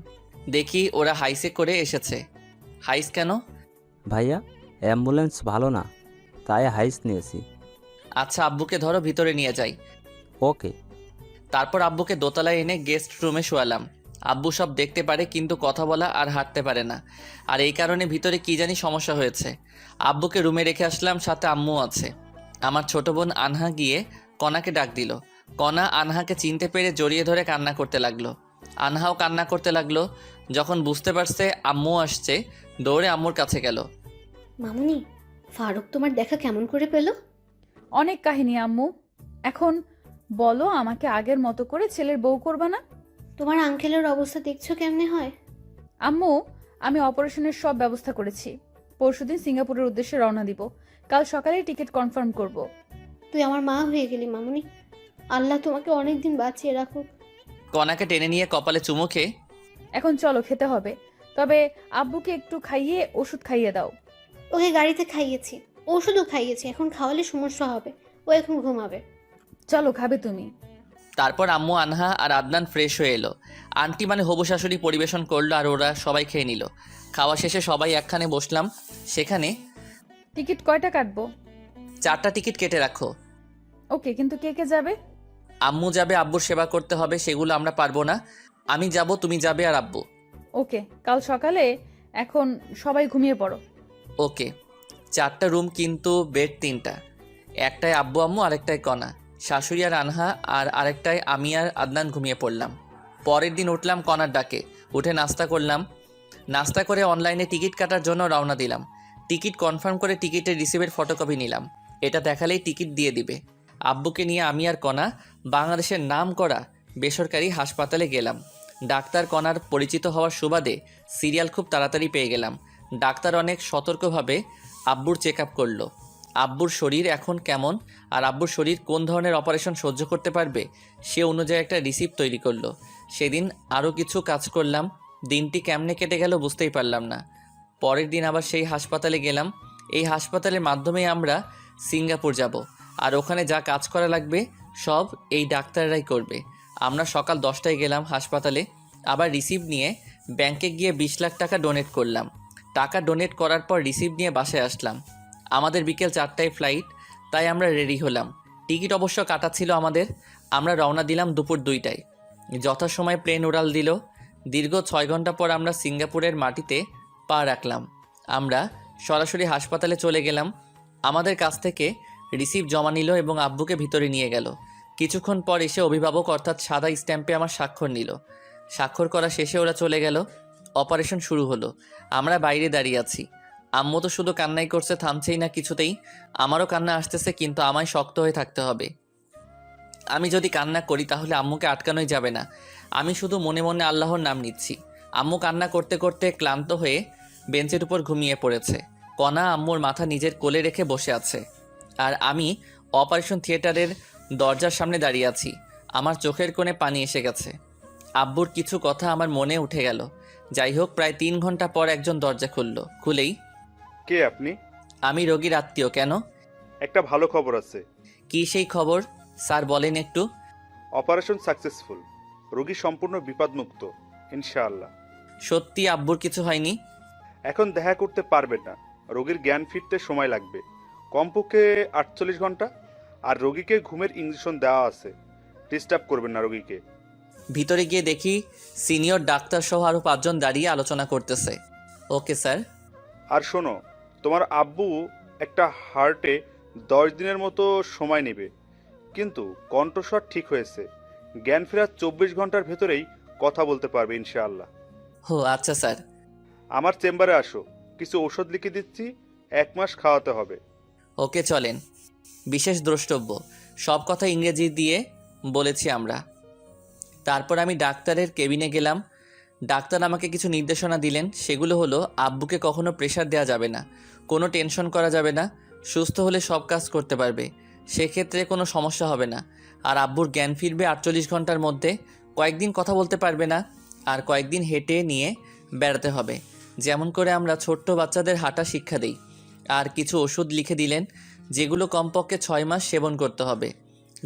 দেখি ওরা হাইসে করে এসেছে। হাইস কেন? ভাইয়া, অ্যাম্বুলেন্স ভালো না, তাই হাইস নিয়েছি। আচ্ছা, আব্বুকে ধরো, ভিতরে নিয়ে যাই। ওকে। তারপর আব্বুকে দোতলায় এনে গেস্ট রুমে শোয়ালাম। আব্বু সব দেখতে পারে কিন্তু কথা বলা আর হাঁটতে পারে না, আর এই কারণে ভিতরে কি জানি সমস্যা হয়েছে। আব্বুকে রুমে রেখে আসলাম, সাথে আম্মু আছে। আমার ছোট বোন আনহা গিয়ে কণাকে ডাক দিল। কণা আনহাকে চিনতে পেরে জড়িয়ে ধরে কান্না করতে লাগলো। আনহাও কান্না করতে লাগলো। যখন বুঝতে পারছে আম্মু আসছে, দৌড়ে আম্মুর কাছে গেল। মামুনি, ফারুক তোমার দেখা কেমন করে পেল? অনেক কাহিনী আম্মু। এখন বলো, আমাকে আগের মতো করে ছেলের বউ করবা না? তোমার আঙ্কেলের অবস্থা দেখছো কেমনে হয়? আম্মু, আমি অপারেশনের সব ব্যবস্থা করেছি। পরশুদিন সিঙ্গাপুরের উদ্দেশ্যে রওনা দিব। কাল সকালে টিকিট কনফার্ম করব। তুই আমার মা হয়ে গেলি মামুনি। আল্লাহ তোমাকে অনেক দিন বাঁচিয়ে রাখুক। কণাকে টেনে নিয়ে কপালে চুমু খেয়ে, এখন চলো, খেতে হবে। তবে আব্বুকে একটু খাইয়ে ওষুধ খাইয়ে দাও। ওকে গাড়িতে খাইয়েছি, ওষুধও খাইয়েছি, এখন খাওয়ালে সমস্যা হবে। ও এখন ঘুমাবে। চলো, খাবে তুমি? তারপর আম্মু, আনহা আর আদনান ফ্রেশ হয়ে এলো। আন্টি মানে হবু শাশুড়ি পরিবেশন করলো আর ওরা সবাই খেয়ে নিল। খাওয়া শেষে সবাই একখানে বসলাম। সেখানে টিকিট কয়টা কাটবো? 4টা টিকিট কেটে রাখো। ওকে, কিন্তু কে কে যাবে? আম্মু যাবে, আব্বুর সেবা করতে হবে, সেগুলো আমরা পারবো না। আমি যাব, তুমি যাবে আর আব্বু। ওকে, কাল সকালে। এখন সবাই ঘুমিয়ে পড়ো। ওকে। 4টা রুম কিন্তু বেড 3টা। একটায় আব্বু আম্মু, আরেকটায় কণা, শাশুড়ি আর আনহা, আর আরেকটায় আমি আর আদনান ঘুমিয়ে পড়লাম। পরের দিন উঠলাম কণার ডাকে, উঠে নাস্তা করলাম। নাস্তা করে অনলাইনে টিকিট কাটার জন্য রওনা দিলাম। টিকিট কনফার্ম করে টিকিটের রিসিভের ফটোকপি নিলাম। এটা দেখালেই টিকিট দিয়ে দিবে। আব্বুকে নিয়ে আমি আর কণা বাংলাদেশের নাম করা বেসরকারি হাসপাতালে গেলাম। ডাক্তার কণার পরিচিত হওয়ার সুবাদে সিরিয়াল খুব তাড়াতাড়ি পেয়ে গেলাম। ডাক্তার অনেক সতর্কভাবে আব্বুর চেক আপ করলো। আব্বুর শরীর এখন কেমন আর আব্বুর শরীর কোন ধরনের অপারেশন সহ্য করতে পারবে সে অনুযায়ী একটা রিসিপ্ট তৈরি করলো। সেদিন আরও কিছু কাজ করলাম। দিনটি কেমনে কেটে গেল বুঝতেই পারলাম না। পরের দিন আবার সেই হাসপাতালে গেলাম। এই হাসপাতালের মাধ্যমে আমরা সিঙ্গাপুর যাব, আর ওখানে যা কাজ করা লাগবে সব এই ডাক্তাররাই করবে। আমরা সকাল 10টায় গেলাম হাসপাতালে। আবার রিসিপ্ট নিয়ে ব্যাংকে গিয়ে 20 লাখ টাকা ডোনেট করলাম। টাকা ডোনেট করার পর রিসিপ্ট নিয়ে বাসায় আসলাম। আমাদের বিকেল 4টায় ফ্লাইট, তাই আমরা রেডি হলাম। টিকিট অবশ্য কাটা ছিল আমাদের। আমরা রওনা দিলাম দুপুর 2টায়। যথাসময়ে প্লেন উড়াল দিল। দীর্ঘ 6 ঘন্টা পর আমরা সিঙ্গাপুরের মাটিতে পা রাখলাম। আমরা সরাসরি হাসপাতালে চলে গেলাম। আমাদের কাছ থেকে রিসিপ্ট জমা নিল এবং আব্বুকে ভিতরে নিয়ে গেল। কিছুক্ষণ পর এসে অভিভাবক অর্থাৎ সাদা স্ট্যাম্পে আমার স্বাক্ষর নিল। স্বাক্ষর করা শেষে ওরা চলে গেল। অপারেশন শুরু হলো। আমরা বাইরে দাঁড়িয়ে আছি। আম্মু তো শুধু কান্নাই করছে, থামছেই না কিছুতেই। আমারও কান্না আসতেছে, কিন্তু আমায় শক্ত হয়ে থাকতে হবে। আমি যদি কান্না করি তাহলে আম্মুকে আটকানোই যাবে না। আমি শুধু মনে মনে আল্লাহর নাম নিচ্ছি। আম্মু কান্না করতে করতে ক্লান্ত হয়ে বেঞ্চের উপর ঘুমিয়ে পড়েছে। কণা আম্মুর মাথা নিজের কোলে রেখে বসে আছে, আর আমি অপারেশন থিয়েটারের দরজার সামনে দাঁড়িয়ে আছি। আমার চোখের কোণে পানি এসে গেছে। আব্বুর কিছু কথা আমার মনে উঠে গেল। যাই হোক, প্রায় 3 ঘন্টা পর একজন দরজা খুলল। খুলেই, কে আপনি? আমি রোগীর আত্মীয়। কেন? একটা ভালো খবর আছে। কি সেই খবর স্যার, বলেন একটু। অপারেশন সাকসেসফুল, রোগী সম্পূর্ণ বিপদমুক্ত ইনশাআল্লাহ। সত্যি আব্বুর কিছু হয়নি? এখন দেখা করতে পারবেন না, রোগীর জ্ঞান ফিরতে সময় লাগবে, কমপক্ষে 48 ঘন্টা। আর রোগীকে ঘুমের ইঞ্জেকশন দেওয়া আছে, ডিস্টার্ব করবেন না রোগীকে। ভিতরে গিয়ে দেখি সিনিয়র ডাক্তার সহ আরও 5 জন দাঁড়িয়ে আলোচনা করতেছে। Okay sir. আর শোনো, তোমার আব্বু একটা হার্টে 10 দিনের মতো সময় নেবে, কিন্তু কণ্ঠস্বর ঠিক হয়েছে। জ্ঞান ফেরার 24 ঘন্টার ভেতরেই কথা বলতে পারবে ইনশাআল্লাহ। ও আচ্ছা স্যার। আমার চেম্বারে আসো, কিছু ওষুধ লিখে দিচ্ছি, 1 মাস খাওয়াতে হবে। ওকে চলেন। বিশেষ দ্রষ্টব্য, সব কথা ইংরেজি দিয়ে বলেছি আমরা। তারপর আমি ডাক্তারের কেবিনে গেলাম। ডাক্তার আমাকে কিছু নির্দেশনা দিলেন। সেগুলো হলো, আব্বুকে কখনো প্রেশার দেওয়া যাবে না, কোনো টেনশন করা যাবে না, সুস্থ হলে সব কাজ করতে পারবে, সেক্ষেত্রে কোনো সমস্যা হবে না। আর আব্বুর জ্ঞান ফিরবে 48 ঘন্টার মধ্যে। কয়েকদিন কথা বলতে পারবে না, আর কয়েকদিন হেঁটে নিয়ে বেড়াতে হবে, যেমন করে আমরা ছোট্ট বাচ্চাদের হাঁটা শিক্ষা দিই। আর কিছু ওষুধ লিখে দিলেন, যেগুলো কমপক্ষে 6 মাস সেবন করতে হবে।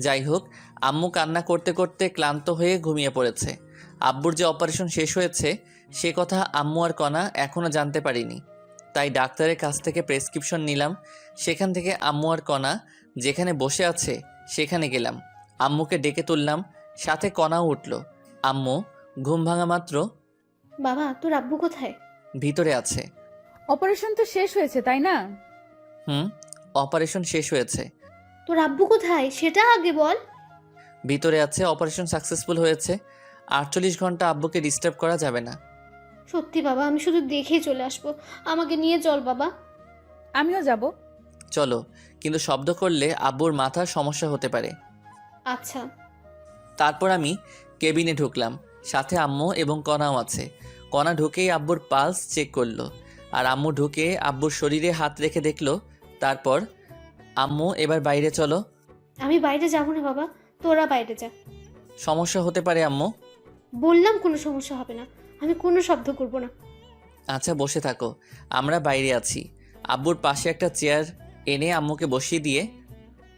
যাই হোক, আম্মু কান্না করতে করতে ক্লান্ত হয়ে ঘুমিয়ে পড়েছে। আব্বুর যে অপারেশন শেষ হয়েছে সে কথা আম্মু আর কণা এখনও জানতে পারিনি। তাই ডাক্তারের কাছ থেকে প্রেসক্রিপশন নিলাম। সেখান থেকে আম্মু আর কণা যেখানে বসে আছে সেখানে গেলাম। আম্মুকে ডেকে তুললাম, সাথে কণাও উঠল। আম্মু ঘুম ভাঙা মাত্র, বাবা তোর আব্বু কোথায়? ভিতরে আছে। অপারেশন তো শেষ হয়েছে তাই না? হুম, অপারেশন শেষ হয়েছে। তোর আব্বু কোথায় সেটা আগে বল। ভিতরে আছে, অপারেশন সাকসেসফুল হয়েছে। 48 ঘন্টা আব্বুকে ডিস্টার্ব করা যাবে না। সত্যি বাবা, আমি শুধু দেখেই চলে আসবো, আমাকে নিয়ে চল বাবা। আমিও যাব। চলো, কিন্তু শব্দ করলে আব্বুর মাথার সমস্যা হতে পারে। আচ্ছা। তারপর আমি কেবিনে ঢুকলাম, সাথে আম্মু এবং কণাও আছে। কণা ঢুকেই আব্বুর পালস চেক করলো, আর আম্মু ঢুকে আব্বুর শরীরে হাত রেখে দেখলো। তারপর, আম্মু এবার বাইরে চলো। আমি বাইরে যাবো না বাবা, তোরা বাইরে যা। সমস্যা হতে পারে আম্মু। বললাম কোনো সমস্যা হবে না, আমি কোনো শব্দ করব না। আচ্ছা বসে থাকো, আমরা বাইরে আছি। আব্বুর পাশে একটা চেয়ার এনে আম্মুকে বসিয়ে দিয়ে,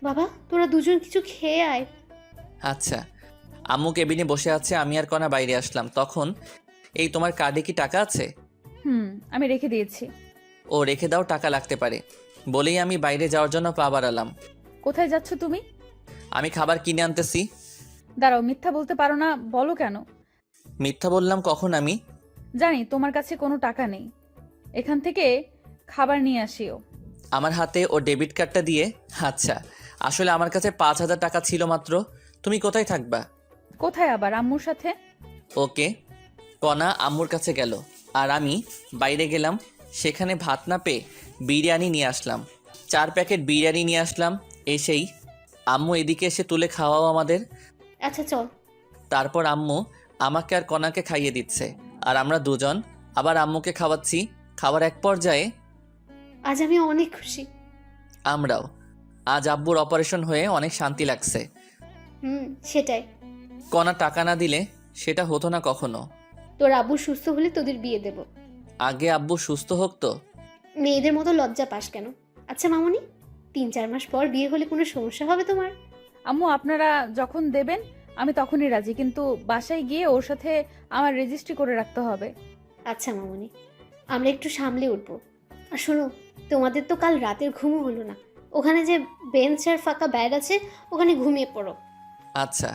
বাবা তোরা দুজন কিছু খেয়ে আয়। আচ্ছা। আম্মু কেবিনে বসে আছে, আমি আর কণা বাইরে আসলাম। তখন, এই তোমার কার্ডে কি টাকা আছে? আমি রেখে দিয়েছি। ও রেখে দাও, টাকা লাগতে পারে। বলেই আমি বাইরে যাওয়ার জন্য পা বাড়ালাম। কোথায় যাচ্ছ তুমি? আমি খাবার কিনে আনতেছি। দাঁড়াও, মিথ্যা বলতে পারো না, বলো কেন? মিথ্যা বললাম কখন আমি? জানি তোমার কাছে কোনো টাকা নেই, এখান থেকে খাবার নিয়ে আসিও। আমার হাতে ও ডেবিট কার্ডটা দিয়ে, আচ্ছা আসলে আমার কাছে 5,000 টাকা ছিল মাত্র। তুমি কোথায় থাকবা? কোথায় আবার? আম্মুর সাথে। ওকে। কণা আম্মুর কাছে গেল, আর আমি বাইরে গেলাম। সেখানে ভাত না পেয়ে বিরিয়ানি নিয়ে আসলাম। 4 প্যাকেট বিরিয়ানি নিয়ে আসলাম। এসেই আম্মু এদিকে এসে তুলে খাওয়াও আমাদের। আচ্ছা চল। তারপর আম্মু আমাকে আর কণাকে খাইয়ে দিচ্ছে, আর আমরা দুজন আবার আম্মুকে খাওয়াচ্ছি। খাবার এক পর্যায়ে আজ আমি অনেক খুশি। আমরাও। আজ আব্বুর অপারেশন হয়ে অনেক শান্তি লাগছে। সেটাই। কণা টাকা না দিলে সেটা হতো না কখনো। তোর আব্বু সুস্থ হলে তোদের বিয়ে দেব। আগে আব্বু সুস্থ হোক তো। মেয়েদের মতো লজ্জা পাস কেন? আচ্ছা মামুনি, 3-4 মাস পর বিয়ে হলে কোনো সমস্যা হবে তোমার? আম্মু আপনারা যখন দেবেন আমি তখনই রাজি, কিন্তু বাসায় গিয়ে ওর সাথে আমার রেজিস্ট্রি করে রাখতে হবে। আচ্ছা মামুনি, আমরা একটু সামলে উঠবো। আর শোনো, তোমাদের তো কাল রাতের ঘুমও হলো না। ওখানে যে বেঞ্চ আর ফাঁকা ব্যাড আছে ওখানে ঘুমিয়ে পড়ো। আচ্ছা।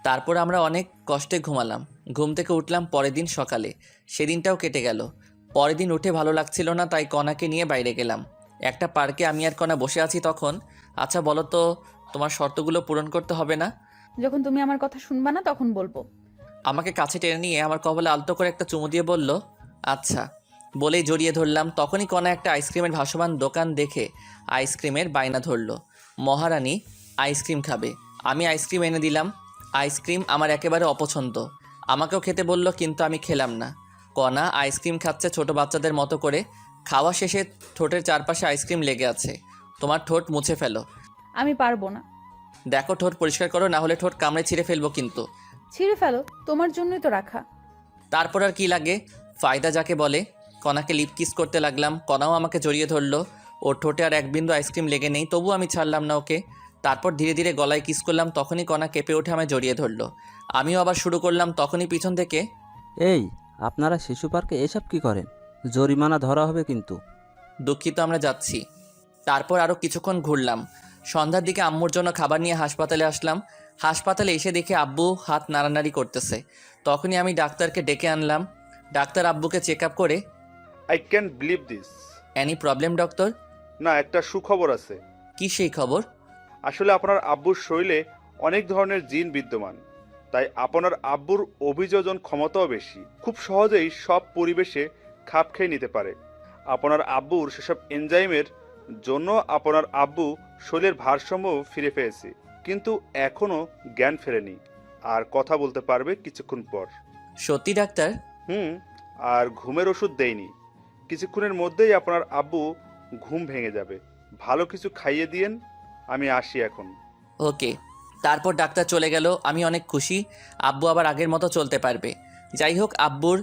তারপর আমরা অনেক কষ্টে ঘুমালাম। ঘুম থেকে উঠলাম পরের দিন সকালে। সেদিনটাও কেটে গেল। পরের দিন উঠে ভালো লাগছিল না, তাই কণাকে নিয়ে বাইরে গেলাম। একটা পার্কে আমি আর কণা বসে আছি তখন। আচ্ছা বলো তো, তোমার শর্তগুলো পূরণ করতে হবে না? যখন তুমি আমার কথা শুনবা না তখন বলবো। আমাকে কাছে টেনে নিয়ে আমার কপালে আলতো করে একটা চুমু দিয়ে বলল, আচ্ছা। বলেই জড়িয়ে ধরলাম। তখনই কণা একটা আইসক্রিমের ভাসমান দোকান দেখে আইসক্রিমের বায়না ধরলো। মহারানী আইসক্রিম খাবে। আমি আইসক্রিম এনে দিলাম। আইসক্রিম আমার একেবারে অপছন্দ। আমাকেও খেতে বলল, কিন্তু আমি খেলাম না। কণা আইসক্রিম খাচ্ছে ছোট বাচ্চাদের মতো করে। খাওয়া শেষে ঠোঁটের চারপাশে আইসক্রিম লেগে আছে। তোমার ঠোঁট মুছে ফেলো। আমি পারবো না। দেখো ঠোঁট পরিষ্কার করো, না হলে ঠোঁট কামড়ে ছিঁড়ে ফেলবো কিন্তু। ছিঁড়ে ফেলো, তোমার জন্যই তো রাখা। তারপর আর কি লাগে, ফায়দা যাকে বলে। কণাকে লিপ কিস করতে লাগলাম। কণাও আমাকে জড়িয়ে ধরলো। ওর ঠোঁটে আর এক বিন্দু আইসক্রিম লেগে নেই, তবু আমি ছাড়লাম না ওকে। তারপর ধীরে ধীরে গলায় কিস করলাম। তখনই কণা কেঁপে উঠে আমায় জড়িয়ে ধরলো। আমিও আবার শুরু করলাম। তখনই পিছন থেকে, এই আপনারা শিশু পার্কে এসব কি করেন? জরিমানা ধরা হবে কিন্তু। দুঃখিত, আমরা যাচ্ছি। তারপর আরও কিছুক্ষণ ঘুরলাম। সন্ধ্যার দিকে আম্মুর জন্য খাবার নিয়ে হাসপাতালে আসলাম। হাসপাতালে এসে দেখে আব্বু হাত নাড়ানাড়ি করতেছে। তখনই আমি ডাক্তারকে ডেকে আনলাম। ডাক্তার আব্বুকে চেক আপ করে, I can believe this. Any problem doctor? না, একটা সুখবর আছে। কি সেই খবর? আসলে আপনার আব্বুর শরীরে অনেক ধরনের জিন বিদ্যমান, তাই আপনার আব্বুর অভিযোজন ক্ষমতাও বেশি। খুব সহজেই সব পরিবেশে খাপ খেয়ে নিতে পারে। আপনার আব্বুর সেসব এনজাইমের জন্য আপনার আব্বু শরীরের ভারসাম্য ফিরে পেয়েছে, কিন্তু এখনও জ্ঞান ফেরেনি, আর কথা বলতে পারবে কিছুক্ষণ পর। সত্যি ডাক্তার? আর ঘুমের ওষুধ দেয়নি। কিছুক্ষণের মধ্যেই আপনার আব্বু ঘুম ভেঙে যাবে। ভালো কিছু খাইয়ে দিয়েন। আমি আসি এখন। ওকে। তারপর ডাক্তার চলে গেল। আমি অনেক খুশি, আব্বু আবার আগের মতো চলতে পারবে। যাই হোক, আব্বুর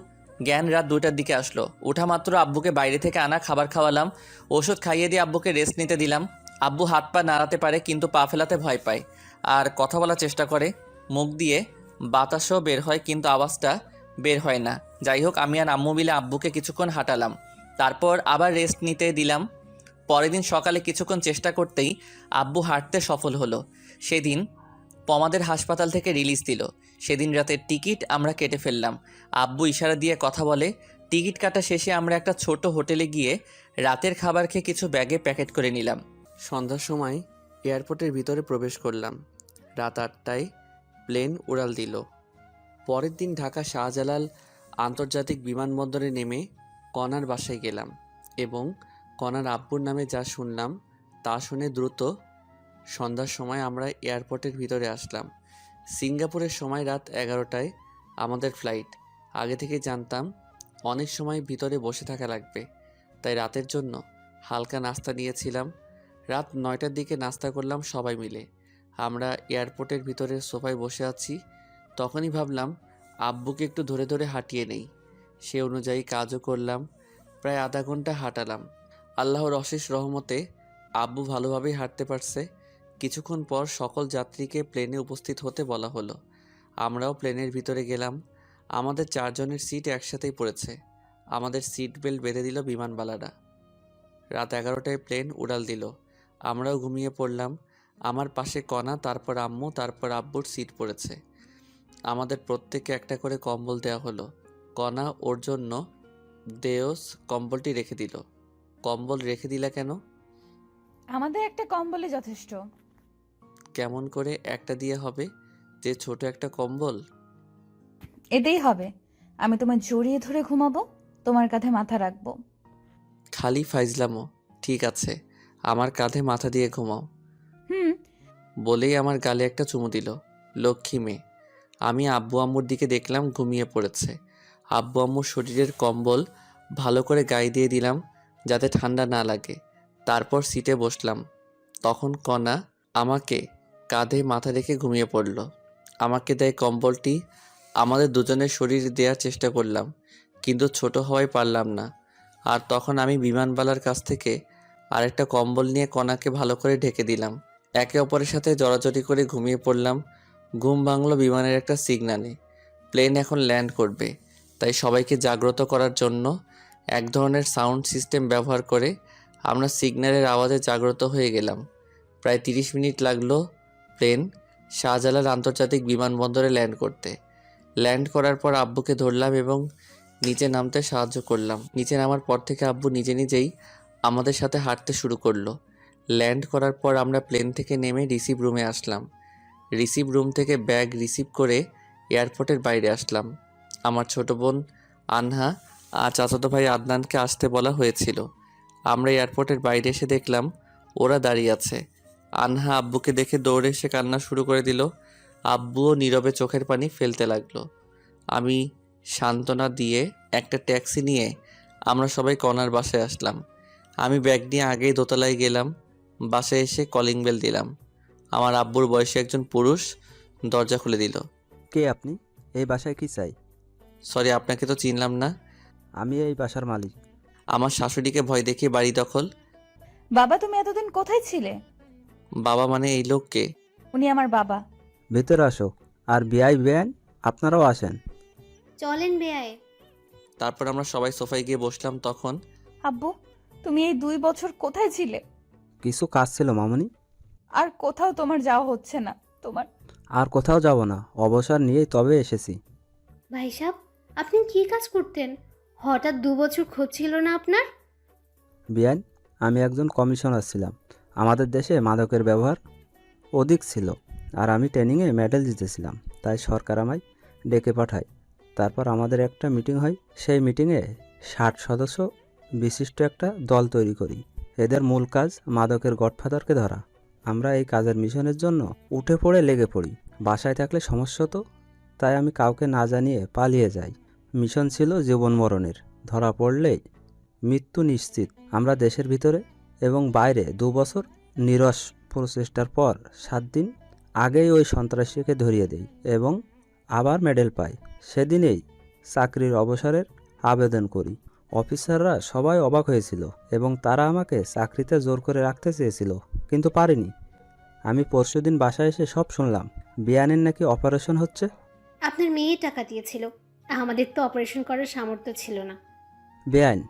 জ্ঞান রাত 2টার দিকে আসলো। ওঠা মাত্র আব্বুকে বাইরে থেকে আনা খাবার খাওয়ালাম, ওষুধ খাইয়ে দিয়ে আব্বুকে রেস্ট নিতে দিলাম। আব্বু হাত পা নাড়াতে পারে কিন্তু পা ফেলাতে ভয় পায় আর কথা বলার চেষ্টা করে। মুখ দিয়ে বাতাসও বের হয় কিন্তু আওয়াজটা বের হয় না। যাই হোক, আমি আর আম্মু মিলে আব্বুকে কিছুক্ষণ হাঁটালাম, তারপর আবার রেস্ট নিতে দিলাম। পরের দিন সকালে কিছুক্ষণ চেষ্টা করতেই আব্বু হাঁটতে সফল হলো। সেদিন পমাদের হাসপাতাল থেকে রিলিজ দিল। সেদিন রাতের টিকিট আমরা কেটে ফেললাম। আব্বু ইশারা দিয়ে কথা বলে। টিকিট কাটা শেষে আমরা একটা ছোট হোটেলে গিয়ে রাতের খাবার খেয়ে কিছু ব্যাগে প্যাকেট করে নিলাম। সন্ধ্যার সময় এয়ারপোর্টের ভিতরে প্রবেশ করলাম। রাত 8টায় প্লেন উড়াল দিল। পরের দিন ঢাকা শাহজালাল আন্তর্জাতিক বিমানবন্দরে নেমে কনার বাসায় গেলাম এবং কনার আব্বুর নামে যা শুনলাম তা শুনে দ্রুত সন্ধ্যার সময় আমরা এয়ারপোর্টের ভিতরে আসলাম। সিঙ্গাপুরের সময় রাত 11টায় আমাদের ফ্লাইট। আগে থেকে জানতাম অনেক সময় ভিতরে বসে থাকা লাগবে, তাই রাতের জন্য হালকা নাস্তা নিয়েছিলাম। রাত 9টার দিকে নাস্তা করলাম সবাই মিলে। আমরা এয়ারপোর্টের ভিতরের সোফায় বসে আছি, তখনই ভাবলাম আব্বুকে একটু ধরে ধরে হাঁটিয়ে নেই। সে অনুযায়ী কাজও করলাম। প্রায় আধা ঘন্টা হাঁটালাম। আল্লাহর অশেষ রহমতে আব্বু ভালোভাবেই হাঁটতে পারছে। কিছুক্ষণ পর সকল যাত্রীকে প্লেনে উপস্থিত হতে বলা হলো। আমরাও প্লেনের ভিতরে গেলাম। আমাদের 4 জনের সিট একসাথেই পড়েছে। আমাদের সিট বেল্ট বেঁধে দিল বিমানবালারা। রাত 11টায় প্লেন উড়াল দিল। আমরাও ঘুমিয়ে পড়লাম। আমার পাশে কণা, তারপর আম্মু, তারপর আব্বুর সিট পড়েছে। আমাদের প্রত্যেককে একটা করে কম্বল দেওয়া হলো। কণা ওর জন্য দেওস কম্বলটি রেখে দিল। কম্বল রেখে দিলা কেন? আমাদের একটা কম্বলই যথেষ্ট। কেমন করে একটা দিয়ে হবে, যে ছোট একটা কম্বল? এতেই হবে। আমি তোমায় জড়িয়ে ধরে ঘুমাবো, তোমার কাঁধে মাথা রাখবো। খালি ফাইজলামো। ঠিক আছে, আমার কাঁধে মাথা দিয়ে ঘুমাও। হুম। বলেই আমার গালে একটা চুমু দিল। লক্ষ্মী মেয়ে। আমি আব্বু আম্মুর দিকে দেখলাম ঘুমিয়ে পড়েছে। আব্বু আম্মুর শরীরের কম্বল ভালো করে গায়ে দিয়ে দিলাম যাতে ঠান্ডা না লাগে। তারপর সিটে বসলাম। তখন কণা আমাকে কাঁধে মাথা রেখে ঘুমিয়ে পড়ল। আমাকে দেয় কম্বলটি। আমাদের দুজনের শরীর দেওয়ার চেষ্টা করলাম, কিন্তু ছোট হওয়ায় পারলাম না। আর তখন আমি বিমানবালার কাছ থেকে আরেকটা কম্বল নিয়ে কণাকে ভালো করে ঢেকে দিলাম। একে অপরের সাথে জড়াজড়ি করে ঘুমিয়ে পড়লাম। ঘুম ভাঙল বিমানের একটা সিগন্যালে। প্লেন এখন ল্যান্ড করবে, তাই সবাইকে জাগ্রত করার জন্য এক ধরনের সাউন্ড সিস্টেম ব্যবহার করে আমরা সিগন্যালের আওয়াজে জাগ্রত হয়ে গেলাম। প্রায় 30 মিনিট লাগলো প্লেন শাহজালাল আন্তর্জাতিক বিমানবন্দরে ল্যান্ড করতে। ল্যান্ড করার পর আব্বুকে ধরলাম এবং নিচে নামতে সাহায্য করলাম। নিচে নামার পর থেকে আব্বু নিজে নিজেই আমাদের সাথে হাঁটতে শুরু করলো। ল্যান্ড করার পর আমরা প্লেন থেকে নেমে রিসিভ রুমে আসলাম। রিসিভ রুম থেকে ব্যাগ রিসিভ করে এয়ারপোর্টের বাইরে আসলাম। আমার ছোট বোন আনহা আর চাচাতো ভাই আদনানকে আসতে বলা হয়েছিল। আমরা এয়ারপোর্টের বাইরে এসে দেখলাম ওরা দাঁড়িয়ে আছে। আনহা আব্বুকে দেখে দৌড়ে এসে কান্না শুরু করে দিল। আব্বুও নীরবে চোখের পানি ফেলতে লাগলো। আমি সান্ত্বনা দিয়ে একটা ট্যাক্সি নিয়ে আমরা সবাই কণার বাসায় আসলাম। আমি ব্যাগ নিয়ে আগেই দোতলায় গেলাম। বাসায় এসে কলিং বেল দিলাম। আমার আব্বুর বয়সী একজন পুরুষ দরজা খুলে দিল। কে আপনি? এই বাসায় কি চাই? সরি, আপনাকে তো চিনলাম না। আমি এই বাসার মালিক। আমার শাশুড়িকে ভয় দেখিয়ে বাড়ি দখল। বাবা, তুমি এতদিন কোথায় ছিলে? বাবা মানে এই লোককে? উনি আমার বাবা। ভেতরে আসো। আর বিআই বেআইন আপনারাও আসেন। চলেন বেয়াই। তারপর আমরা সবাই সোফায় গিয়ে বসলাম। তখন আব্বু, তুমি এই 2 বছর কোথায় ছিলে? কিছু কাজ ছিল মামনি। আর কোথাও তোমার যাওয়া হচ্ছে না? তোমার আর কোথাও যাব না, অবসর নিয়েই তবে এসেছি। ভাই সাহেব, আপনি কি কাজ করতেন? হঠাৎ 2 বছর খোঁজ ছিল না আপনার? বিআইন, আমি একজন কমিশনার ছিলাম। আমাদের দেশে মাদকের ব্যবহার অধিক ছিল আর আমি ট্রেনিংয়ে মেডেল জিতেছিলাম, তাই সরকার আমায় ডেকে পাঠায়। তারপর আমাদের একটা মিটিং হয়। সেই মিটিংয়ে 60 সদস্য বিশিষ্ট একটা দল তৈরি করি। এদের মূল কাজ মাদকের গডফাদারকে ধরা। আমরা এই কাজের মিশনের জন্য উঠে পড়ে লেগে পড়ি। বাসায় থাকলে সমস্যা হতো, তাই আমি কাউকে না জানিয়ে পালিয়ে যাই। মিশন ছিল জীবন মরণের। ধরা পড়লেই মৃত্যু নিশ্চিত। আমরা দেশের ভিতরে এবং বাইরে 2 বছর নিরস প্রচেষ্টার পর 7 দিন আগেই ওই সন্ত্রাসীকে ধরিয়ে দেই এবং আবার মেডেল পাই। সেদিনেই চাকরির অবসরের আবেদন করি। অফিসাররা সবাই অবাক হয়েছিল এবং তারা আমাকে চাকরিতে জোর করে রাখতে চেয়েছিল, কিন্তু পারিনি। আমি পরশুদিন বাসায় এসে সব শুনলাম বিয়ানের নাকি অপারেশন হচ্ছে। আপনার মেয়ে টাকা দিয়েছিল, আমাদের তো অপারেশন করার সামর্থ্য ছিল না। বেআইন,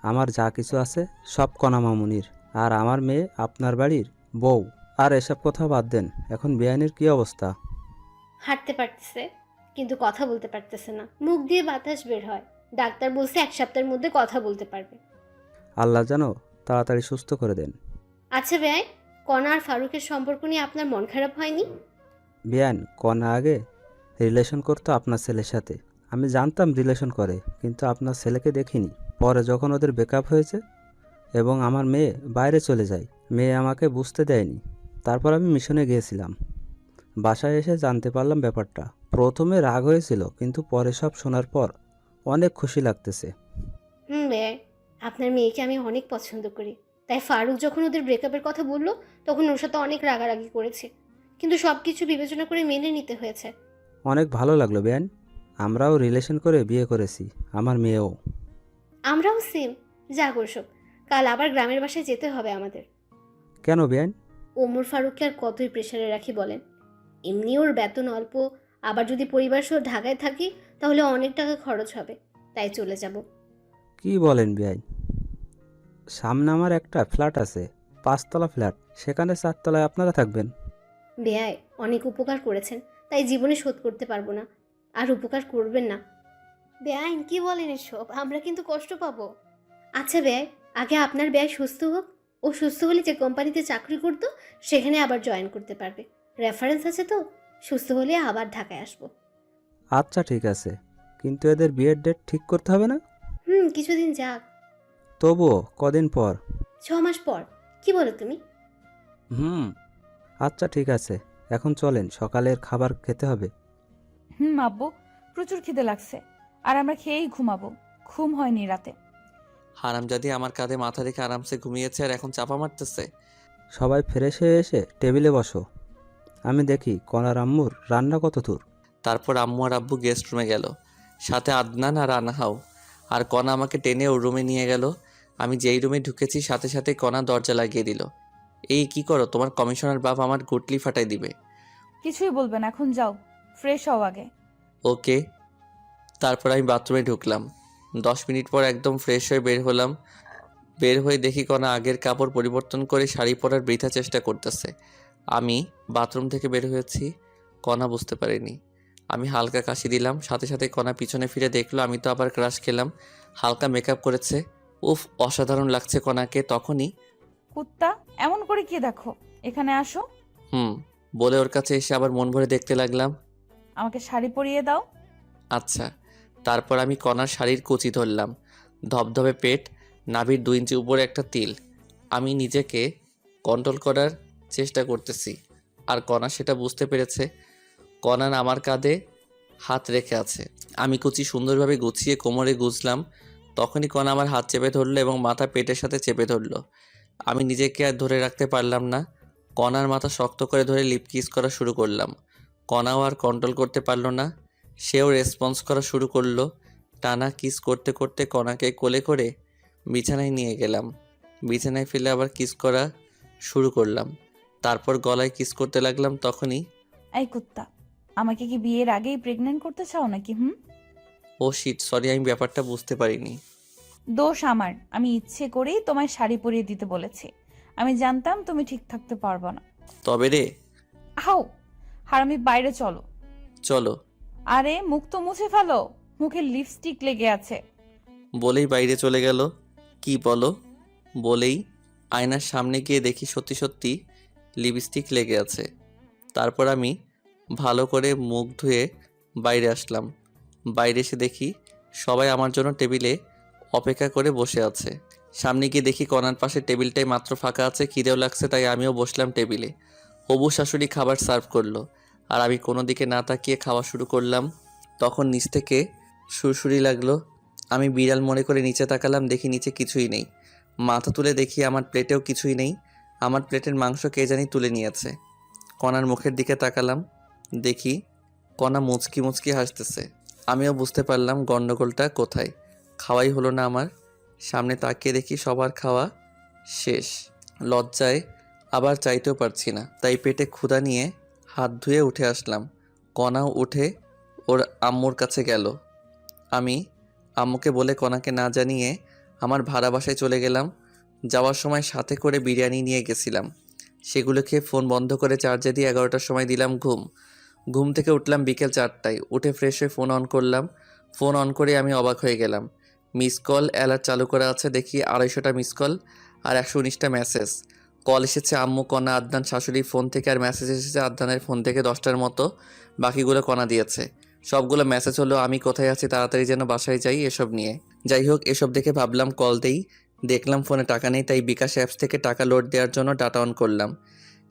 আমার যা কিছু আছে সব কণা মামুনির, আর আমার মেয়ে আপনার বাড়ির বউ। আর এসব কথা বাদ দেন, এখন বেআইনের কী অবস্থা? হাঁটতে পারতেছে, কিন্তু কথা বলতে পারতেছে না। মুখ দিয়ে বাতাস বের হয়। ডাক্তার বলছে 1 সপ্তাহের মধ্যে কথা বলতে পারবে। আল্লাহ যেন তাড়াতাড়ি সুস্থ করে দেন। আচ্ছা ভাই, কণা আর ফারুকের সম্পর্ক নিয়ে আপনার মন খারাপ হয়নি? বেআইন, কণা আগে রিলেশন করতো আপনার ছেলের সাথে। আমি জানতাম রিলেশন করে, কিন্তু আপনার ছেলেকে দেখিনি। পরে যখন ওদের ব্রেকআপ হয়েছে এবং আমার মেয়ে বাইরে চলে যায়, মেয়ে আমাকে বুঝতে দেয়নি। তারপর আমি মিশনে গিয়েছিলাম। বাসায় এসে জানতে পারলাম ব্যাপারটা। প্রথমে রাগ হয়েছিল, কিন্তু পরে সব শোনার পর অনেক খুশি লাগতেছে। ভাই, আপনার মেয়েকে আমি অনেক পছন্দ করি। তাই ফারুক যখন ওদের ব্রেকআপের কথা বললো, তখন ওর সাথে অনেক রাগারাগি করেছি, কিন্তু সব কিছু বিবেচনা করে মেনে নিতে হয়েছে। অনেক ভালো লাগলো বেআইন। আমরাও রিলেশন করে বিয়ে করেছি, আমার মেয়েও। আমরাও সেম। যা করসব, কাল আবার গ্রামের বাসায় যেতে হবে আমাদের। কেন বেআইন? ওমর ফারুককে আর কতই প্রেশারে রাখি বলেন? এমনি ওর বেতন অল্প, আবার যদি পরিবার সহ ঢাকায় থাকি তাহলে অনেক টাকা খরচ হবে, তাই চলে যাব। কি বলেন বেআইন? সামনে আমার একটা ফ্ল্যাট আছে, 5 তলা ফ্ল্যাট, সেখানে 4 তলায় আপনারা থাকবেন। বেয়াই, অনেক উপকার করেছেন, তাই জীবনে শোধ করতে পারবো না। আর উপকার করবেন না। বেআইন কি বলেন এসব? আমরা কিন্তু কষ্ট পাবো। আচ্ছা বেয়াই, আগে আপনার বেয়াই সুস্থ হোক। ও সুস্থ হলে যে কোম্পানিতে চাকরি করতো সেখানে আবার জয়েন করতে পারবে। রেফারেন্স আছে তো, সুস্থ হলে আবার ঢাকায় আসবো। আচ্ছা ঠিক আছে, কিন্তু এদের বিয়ের ডেট ঠিক করতে হবে না? কিছুদিন যাক। তবুও কদিন পর? 6 মাস পর। কি বলো তুমি? আচ্ছা ঠিক আছে, এখন চলেন, সকালের খাবার খেতে হবে। আব্বু, প্রচুর খিদে লাগছে, আর আমরা খেয়েই ঘুমাবো। ঘুম হয়নি রাতে। হারামজাদি আমার কাঁধে মাথা রেখে আরামসে ঘুমিয়েছে আর এখন চাপা মারতেছে। সবাই ফ্রেশ হয়ে এসে টেবিলে বসো। আমি দেখি কনার আম্মুর রান্না কত দূর। তারপর আম্মু আর আব্বু গেস্ট রুমে গেল, সাথে আদনান আর আনাহাও। আর কণা আমাকে টেনে ওর রুমে নিয়ে গেল। আমি যেই রুমে ঢুকেছি সাথে সাথে কণা দরজা লাগিয়ে দিল। এই কি করো? তোমার কমিশনার বাপ আমার গুটলি ফাটাই দিবে। কিছুই বলবেন, এখন যাও, ফ্রেশ হও আগে। ওকে। তারপর আমি বাথরুমে ঢুকলাম। 10 মিনিট পর একদম ফ্রেশ হয়ে বের হলাম। বের হয়ে দেখি কণা আগের কাপড় পরিবর্তন করে শাড়ি পরার বৃথা চেষ্টা করতেছে। আমি বাথরুম থেকে বের হয়েছি, কণা বুঝতে পারিনি। আমি হালকা কাশি দিলাম, সাথে সাথে কণা পিছনে ফিরে দেখলো আমি তো আবার ক্রাশ খেলাম। হালকা মেকআপ করেছে। উফ, অসাধারণ লাগছে কণাকে। তখনই কুত্তা, এমন করে কি দেখো? এখানে আসো। বলে ওর কাছে এসে আবার মন ভরে দেখতে লাগলাম। আমাকে শাড়ি পরিয়ে দাও। আচ্ছা। তারপর আমি কণার শাড়ির কুচি ধরলাম। ধবধবে পেট, নাভির 2 ইঞ্চি উপরে একটা তিল। আমি নিজেকে কন্ট্রোল করার চেষ্টা করতেছি, আর কণা সেটা বুঝতে পেরেছে। কণা আমার কাঁধে হাত রেখে আছে। আমি কুচি সুন্দরভাবে গুছিয়ে কোমরে গুজলাম। তখনই কণা আমার হাত চেপে ধরলো এবং মাথা পেটের সাথে চেপে ধরলো। আমি নিজেকে আর ধরে রাখতে পারলাম না। কণার মাথা শক্ত করে ধরে লিপ কিস করা শুরু করলাম। কণাও আর কন্ট্রোল করতে পারলো না, সেও রেসপন্স করা শুরু করলো। টানা কিস করতে করতে কণাকে কোলে করে বিছানায় নিয়ে গেলাম। বিছানায় ফেলে আবার কিস করা শুরু করলাম। তারপর গলায় কিস করতে লাগলাম। তখনই এই কুত্তা, আমাকে কি বিয়ের আগেই প্রেগন্যান্ট করতে চাও নাকি? ও শিট, সরি, আমি ব্যাপারটা বুঝতে পারিনি। দোষ আমার। আমি ইচ্ছে করেই তোমায় শাড়ি পরিয়ে দিতে বলেছি। আমি জানতাম তুমি ঠিক থাকতে পারবে না। তবে রে। হাও, হারামি, বাইরে চলো। চলো। আরে মুখ তো মুছে ফেলো, মুখে লিপস্টিক লেগে আছে। বলেই বাইরে চলে গেল। কি বলো? বলেই আয়নার সামনে গিয়ে দেখি সত্যি সত্যি লিপস্টিক লেগে আছে। তারপর আমি ভালো করে মুখ ধুয়ে বাইরে আসলাম। বাইরে এসে দেখি সবাই আমার জন্য টেবিলে অপেক্ষা করে বসে আছে। সামনে গিয়ে দেখি কণার পাশে টেবিলটাই মাত্র ফাঁকা আছে। খিদেও লাগছে, তাই আমিও বসলাম টেবিলে। হবু শাশুড়ি খাবার সার্ভ করলো, আর আমি কোনো দিকে না তাকিয়ে খাওয়া শুরু করলাম। তখন নিচ থেকে সুরসুরি লাগলো। আমি বিড়াল মনে করে নিচে তাকালাম, দেখি নিচে কিছুই নেই। মাথা তুলে দেখি আমার প্লেটেও কিছুই নেই। আমার প্লেটের মাংস কে জানি তুলে নিয়েছে। কণার মুখের দিকে তাকালাম, দেখি কণা মুচকি মুচকি হাসতেছে। আমিও বুঝতে পারলাম গন্ডগোলটা কোথায়। খাওয়াই হলো না আমার। সামনে তাকিয়ে দেখি সবার খাওয়া শেষ। লজ্জায় আবার চাইতেও পারছি না, তাই পেটে ক্ষুধা নিয়ে হাত ধুয়ে উঠে আসলাম। কণাও উঠে ওর আম্মুর কাছে গেল। আমি আম্মুকে বলে কণাকে না জানিয়ে আমার ভাড়া বাসায় চলে গেলাম। যাওয়ার সময় সাথে করে বিরিয়ানি নিয়ে গেছিলাম। সেগুলো খেয়ে ফোন বন্ধ করে চার্জে দিয়ে 11টার সময় দিলাম ঘুম। ঘুম থেকে উঠলাম বিকেল 4টায়। উঠে ফ্রেশ হয়ে ফোন অন করলাম। ফোন অন করে আমি অবাক হয়ে গেলাম। মিস কল অ্যালার্ট চালু করা আছে, দেখি 250টা মিস কল আর 119টা মেসেজ। কল এসেছে আম্মু, কণা, আদনান শাশুড়ির ফোন থেকে, আর মেসেজ এসেছে আদনানের ফোন থেকে 10টার মতো। বাকিগুলো কণা দিয়েছে। সবগুলো মেসেজ হলো আমি কোথায় আছি, তাড়াতাড়ি যেন বাসায় যাই, এসব নিয়ে। যাই হোক, এসব দেখে ভাবলাম কল দেই। দেখলাম ফোনে টাকা নেই, তাই বিকাশ অ্যাপস থেকে টাকা লোড দেওয়ার জন্য ডাটা অন করলাম।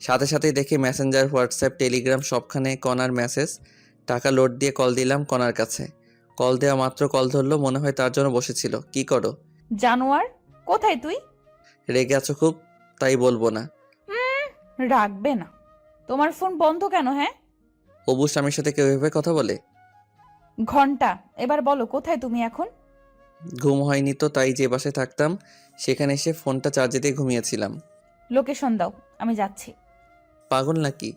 সাথে সাথেই দেখি মেসেঞ্জার, হোয়াটসঅ্যাপ, টেলিগ্রাম সবখানে কণার মেসেজ। টাকা লোড দিয়ে কল দিলাম কণার কাছে। কল দেওয়া মাত্র কল ধরলো, মনে হয় তার জন্য বসেছিল। কি করো? জানোয়ার, কোথায় তুই? রেগে আছো খুব? তাই বলবো না। রাখবে না। তোমার ফোন বন্ধ কেন? হ্যাঁ, অবু স্বামীর সাথে কেউ এভাবে কথা বলে? ঘন্টা, এবার বলো কোথায় তুমি এখন? ঘুম হয়নি তো, তাই যে বাসায় থাকতাম সেখানে এসে ফোনটা চার্জে দিয়ে ঘুমিয়েছিলাম। লোকেশন দাও, আমি যাচ্ছি। পাগল নাকি?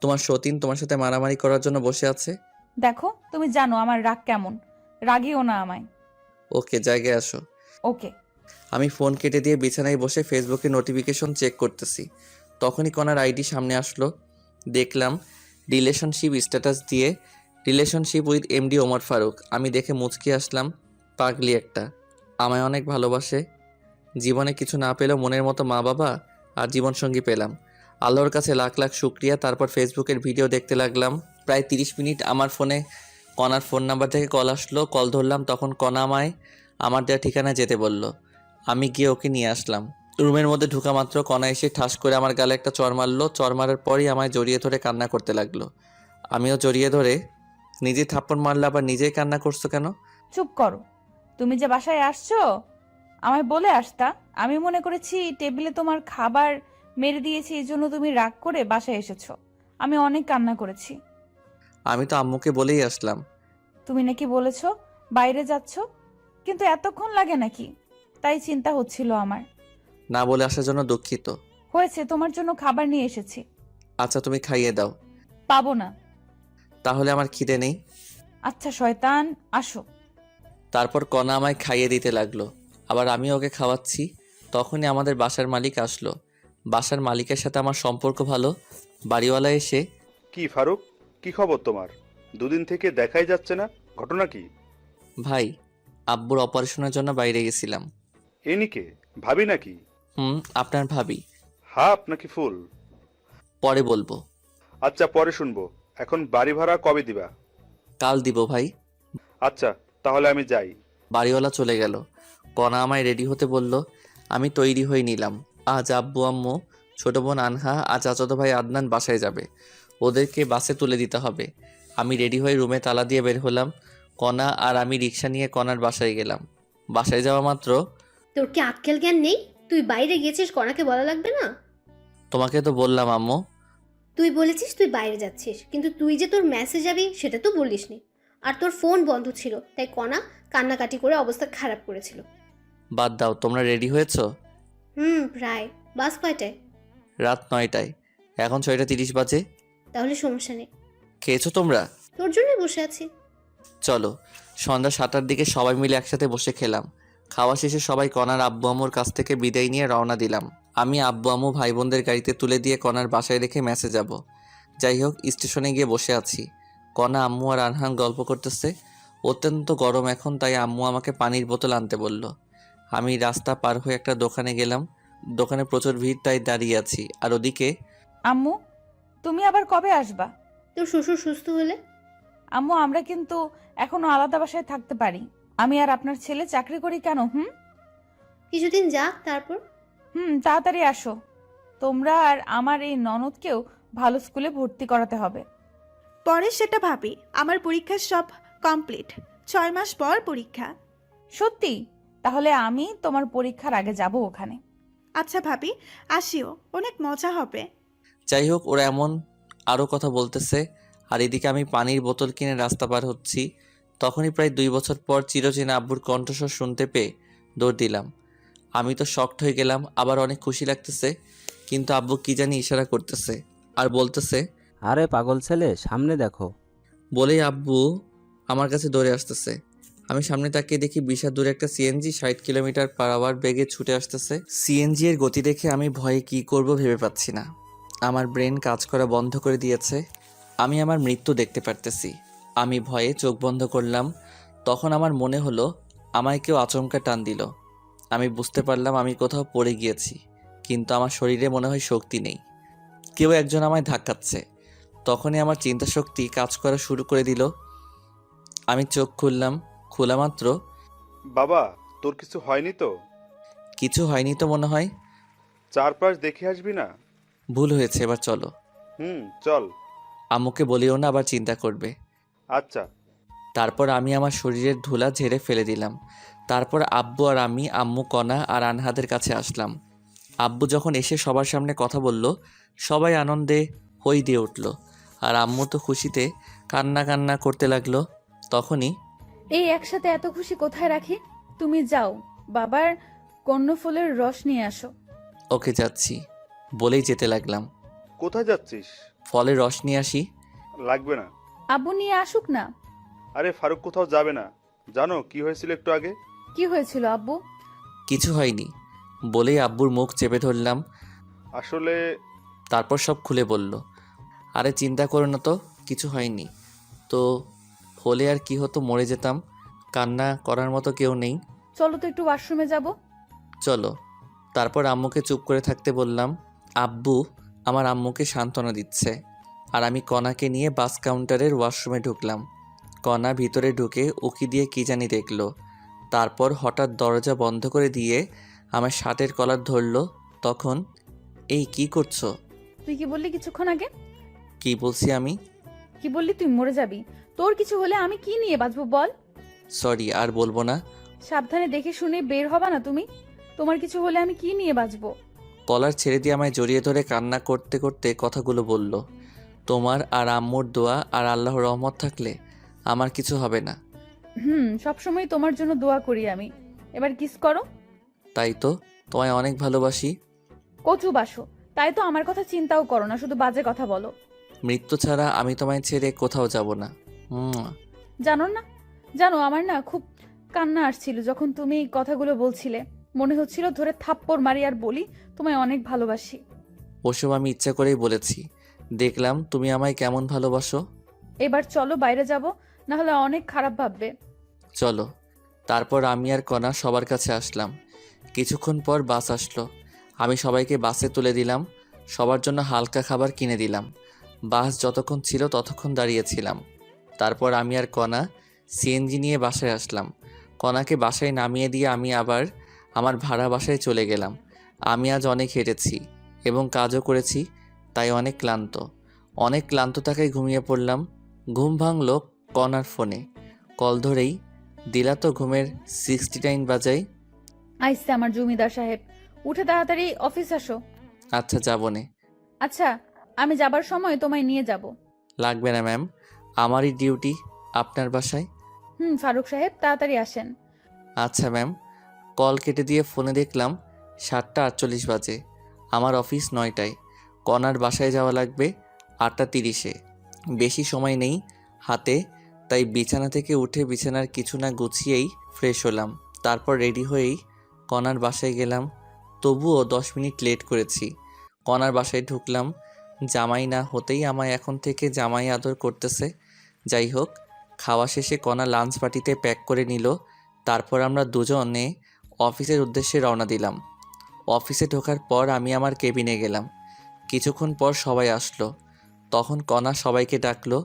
তোমার সতীন তোমার সাথে মারামারি করার জন্য বসে আছে। দেখো, তুমি জানো আমার রাগ কেমন। রাগিও না আমায়। ওকে, জায়গায় আসো। ওকে। আমি ফোন কেটে দিয়ে বিছানায় বসে ফেসবুকে নোটিফিকেশন চেক করতেছি। তখনই কণার আইডি সামনে আসলো। দেখলাম রিলেশনশিপ স্ট্যাটাস দিয়ে, relationship with MD Omar Faruk. আমি দেখে মুচকি আসলাম। পাগলি একটা, আমায় অনেক ভালোবাসে। জীবনে কিছু না পেলেও মনের মতো মা বাবা আর জীবনসঙ্গী পেলাম। আল্লাহর কাছে লাখ লাখ শুক্রিয়া। তারপর ফেসবুকের ভিডিও দেখতে লাগলাম। প্রায় 30 মিনিট আমার ফোনে কণার ফোন নাম্বার থেকে কল আসলো। কল ধরলাম, তখন কণা আমায় আমার দেওয়া ঠিকানায় যেতে বলল। আমি গিয়ে ওকে নিয়ে আসলাম। রুমের মধ্যে ঢুকা মাত্র কণা এসে ঠাস করে আমার গালে একটা চড় মারলো। চড় মারার পরই আমায় জড়িয়ে ধরে কান্না করতে লাগলো। আমিও জড়িয়ে ধরে, নিজেই থাপ্পড় মারলে আবার নিজেই কান্না করছো কেন? চুপ করো। তুমি যে বাসায় আসছো আমায় বলে আসতা। আমি মনে করেছি টেবিলে তোমার খাবার মেরে দিয়েছি, এই জন্য তুমি রাগ করে বাসায় এসেছো। আমি অনেক কান্না করেছি। আমি তো আম্মুকে বলেই আসলাম। তুমি নাকি বলেছো বাইরে যাচ্ছ, কিন্তু এতক্ষণ লাগে নাকি? তাই চিন্তা হচ্ছিল আমার। না বলে আসার জন্য দুঃখিত। হয়েছে, তোমার জন্য খাবার নিয়ে এসেছি। আচ্ছা, তুমি খাইয়ে দাও। পাবো না। তাহলে আমার খিদে নেই। আচ্ছা শয়তান, আসো। তারপর কণা আমায় খাইয়ে দিতে লাগলো, আবার আমি ওকে খাওয়াচ্ছি। তখনই আমাদের বাসার মালিক আসলো। বাসার মালিকের সাথে আমার সম্পর্ক ভালো। বাড়িওয়ালা এসে, কি ফারুক, কি খবর তোমার? দুদিন থেকে দেখাই যাচ্ছে না, ঘটনা কি? ভাই, আব্বুর অপারেশনের জন্য বাইরে গেছিলাম। এনিকে ভাবি নাকি? আপনার ভাবি। হাফ নাকি ফুল? পরে বলবো। আচ্ছা, পরে শুনবো। এখন বাড়ি ভাড়া কবে দিবা? কাল দিব ভাই। আচ্ছা, তাহলে আমি যাই। বাড়িওয়ালা চলে গেল। কণা আমায় রেডি হতে বলল। আমি তৈরি হয়ে নিলাম। আজ আব্বু আম্মু, ছোট বোন আনহা আর চাচাতো ভাই আদনান বাসায় যাবে। ওদেরকে বাসে তুলে দিতে হবে। আমি রেডি হয়ে রুমে তালা দিয়ে বের হলাম। কণা আর আমি রিক্সা নিয়ে কণার বাসায় গেলাম। বাসায় যাওয়া মাত্র, তোর কি আক্কেল জ্ঞান নেই? তুই বাইরে গেছিস, কণাকে বলা লাগবে না? তোমাকে তো বললাম আম্মু। তুই বলেছিস তুই বাইরে যাচ্ছিস, কিন্তু তুই যে তোর মেসেজ যাবি সেটা তো বলিসনি। আর তোর ফোন বন্ধ ছিল, তাই কণা কান্নাকাটি করে অবস্থা খারাপ করেছিল। বাদ দাও, তোমরা রেডি হয়েছো? প্রায়। বাস কয়টায়? রাত 9টায়। এখন 6:30 বাজে। তাহলে সমস্যা নেই। খেয়েছো তোমরা? তোর জন্যই বসে আছি। চলো। সন্ধ্যা 7টার দিকে সবাই মিলে একসাথে বসে খেলাম। খাওয়া শেষে সবাই কণার আব্বু আম্মুর কাছ থেকে বিদায় নিয়ে রওনা দিলাম। আমি আব্বু আম্মু ভাই বোনদের গাড়িতে তুলে দিয়ে কণার বাসায় রেখে মেসে যাব। যাই হোক, স্টেশনে গিয়ে বসে আছি। কণা, আম্মু আর আনহান গল্প করতেছে। অত্যন্ত গরম এখন, তাই আম্মু আমাকে পানির বোতল আনতে বলল। আমি রাস্তা পার হয়ে একটা দোকানে গেলাম। দোকানে প্রচুর ভিড়, তাই দাঁড়িয়ে আছি। আর ওদিকে, আম্মু, তুমি আবার কবে আসবা? তোর শ্বশুর সুস্থ হলে। আম্মু, আমরা কিন্তু এখনো আলাদা বাসায় থাকতে পারি। আমি আর আপনার ছেলে চাকরি করি কেন? কিছুদিন যাক, তারপর। তাড়াতাড়ি আসো। তোমরা আর আমার এই ননদকেও ভালো স্কুলে ভর্তি করাতে হবে। পরে সেটা ভাবি। আমার পরীক্ষা সব কমপ্লিট। 6 মাস পর পরীক্ষা। সত্যি? তাহলে আমি তোমার পরীক্ষার আগে যাব ওখানে। আচ্ছা ভাবি, আসিও, অনেক মজা হবে। যাই হোক, ওরা এমন আরও কথা বলতেছে। আর এদিকে আমি পানির বোতল কিনে রাস্তা পার হচ্ছি। তখনই প্রায় 2 বছর পর চিরচেনা আব্বুর কণ্ঠস্বর শুনতে পেয়ে দৌড় দিলাম। আমি তো শকড হয়ে গেলাম, আবার অনেক খুশি লাগতেছে। কিন্তু আব্বু কি জানি ইশারা করতেছে আর বলতেছে, আরে পাগল ছেলে, সামনে দেখো। বলেই আব্বু আমার কাছে দৌড়ে আসতেছে। আমি সামনে তাকিয়ে দেখি বিশাল দূরে একটা সিএনজি 60 কিলোমিটার/আওয়ার বেগে ছুটে আসতেছে। সিএনজি এর গতি দেখে আমি ভয়ে কি করব ভেবে পাচ্ছি না। আমার ব্রেন কাজ করা বন্ধ করে দিয়েছে। আমি আমার মৃত্যু দেখতে পারতেছি। আমি ভয়ে চোখ বন্ধ করলাম। তখন আমার মনে হলো আমায় কেউ আচমকা টান দিল। আমি বুঝতে পারলাম আমি কোথাও পড়ে গিয়েছি, কিন্তু আমার শরীরে মনে হয় শক্তি নেই। কেউ একজন আমায় ধাক্কাচ্ছে। তখনই আমার চিন্তা শক্তি কাজ করা শুরু করে দিল। আমি চোখ খুললাম। খোলা মাত্র, বাবা, তোর কিছু হয়নি তো? কিছু হয়নি তো মনে হয়। চারপাশ দেখে আসবি না? ভুল হয়েছে, এবার চলো। চল। আম্মুকে বলিও না, আবার চিন্তা করবে। আচ্ছা। তারপর আমি আমার শরীরের ধুলা ঝেড়ে ফেলে দিলাম। তারপর আব্বু আর আমি, আম্মু, কণা আর আনহাদের কাছে আসলাম। আব্বু যখন এসে সবার সামনে কথা বলল, সবাই আনন্দে হই দিয়ে উঠল। আর আম্মু তো খুশিতে কান্না কান্না করতে লাগলো। তখনই, এই একসাথে এত খুশি কোথায় রাখি? তুমি যাও বাবার কর্ণফুলের রস নিয়ে আসো। ওকে যাচ্ছি বলেই যেতে লাগলাম। কোথায় যাচ্ছিস? ফলের রস নিয়ে আসি। লাগবে না। আব্বু নিয়ে আসুক না। আরে ফারুক কোথাও যাবে না। জানো কি হয়েছিল একটু আগে? কি হয়েছিল আব্বু? কিছু হয়নি বলেই আব্বুর মুখ চেপে ধরলাম। আসলে তারপর সব খুলে বলল। আরে চিন্তা করো না তো, কিছু হয়নি তো। হলে আর কি হতো, মরে যেতাম। কান্না করার মতো কেউ নেই। চলো তো একটু ওয়াশরুমে যাব। চলো। তারপর আম্মুকে চুপ করে থাকতে বললাম। আব্বু আমার আম্মুকে সান্ত্বনা দিচ্ছে, আর আমি কণাকে নিয়ে বাস কাউন্টারের ওয়াশরুমে ঢুকলাম। কণা ভিতরে ঢুকে উকি দিয়ে কি জানি দেখলো। তারপর হঠাৎ দরজা বন্ধ করে দিয়ে আমার শার্টের কলার ধরলো। তখন, এই কি করছো? তুই কি বললি কিছুক্ষণ আগে? কি বলছি আমি? কি বললি তুই মরে যাবি? তোর কিছু হলে আমি কি নিয়ে বাঁচবো বল? সরি, আর বলবো না। সাবধানে দেখে শুনে বের হবা না তুমি? তোমার কিছু হলে আমি কি নিয়ে বাঁচবো? কলার ছেড়ে দিয়ে আমায় জড়িয়ে ধরে কান্না করতে করতে কথাগুলো বলল। তোমার আর আম্মুর দোয়া আর আল্লাহর রহমত থাকলে আমার কিছু হবে না। সবসময় তোমার জন্য দোয়া করি আমি। এবার কিস করো। তাই তো, তোমায় অনেক ভালোবাসি। কচু বাসো, তাই তো আমার কথা চিন্তাও করো না, শুধু বাজে কথা বলো। মৃত্যু ছাড়া আমি তোমায় ছেড়ে কোথাও যাব না। জানো না, জানো আমার না খুব কান্না আসছিল যখন তুমি এই কথাগুলো বলছিলে। মনে হচ্ছিল ধরে থাপ্পড় মারি আর বলি তোমায় অনেক ভালোবাসি। ওসব আমি ইচ্ছা করেই বলেছি। দেখলাম তুমি আমায় কেমন ভালোবাসো। এবার চলো বাইরে যাব, না হলে অনেক খারাপ ভাববে। চলো। তারপর আমি আর কণা সবার কাছে আসলাম। কিছুক্ষণ পর বাস আসলো। আমি সবাইকে বাসে তুলে দিলাম। সবার জন্য হালকা খাবার কিনে দিলাম। বাস যতক্ষণ ছিল ততক্ষণ দাঁড়িয়েছিলাম। তারপর আমি আর কণা সিএনজি নিয়ে বাসায় আসলাম। কণাকে বাসায় নামিয়ে দিয়ে আমি আবার আমার ভাড়া বাসায় চলে গেলাম। আমি আজ অনেক হেঁটেছি এবং কাজও করেছি, তাই অনেক ক্লান্ত থাকায় ঘুমিয়ে পড়লাম। ঘুম ভাঙল কণার ফোনে। কল ধরেই দিলা তো ঘুমের 69 বাজাই। আইসে আমার জমিদার সাহেব, উঠে তাড়াতাড়ি অফিস আসো। আচ্ছা যাবনে। আচ্ছা, আমি যাবার সময় তোমায় নিয়ে যাব। লাগবে না ম্যাম, আমারই ডিউটি আপনার বাসায়। ফারুক সাহেব তাড়াতাড়ি আসেন। আচ্ছা ম্যাম। কল কেটে দিয়ে ফোনে দেখলাম 7:48 বাজে। আমার অফিস 9টায়। কণার বাসায় যাওয়া লাগবে 8:30-এ। বেশি সময় নেই হাতে, তাই বিছানা থেকে উঠে বিছানার কিছু না গুছিয়েই ফ্রেশ হলাম। তারপর রেডি হয়েই কণার বাসায় গেলাম। তবুও 10 মিনিট লেট করেছি। কণার বাসায় ঢুকলাম। জামাই না হতেই আমায় এখন থেকে জামাই আদর করতেছে। যাই হোক, খাওয়া শেষে কণা লাঞ্চ পার্টিতে প্যাক করে নিল। তারপর আমরা দুজনে অফিসের উদ্দেশ্যে রওনা দিলাম। অফিসে ঢোকার পর আমি আমার কেবিনে গেলাম। কিছুক্ষণ পর সবাই আসলো। তখন কণা সবাইকে ডাকলো।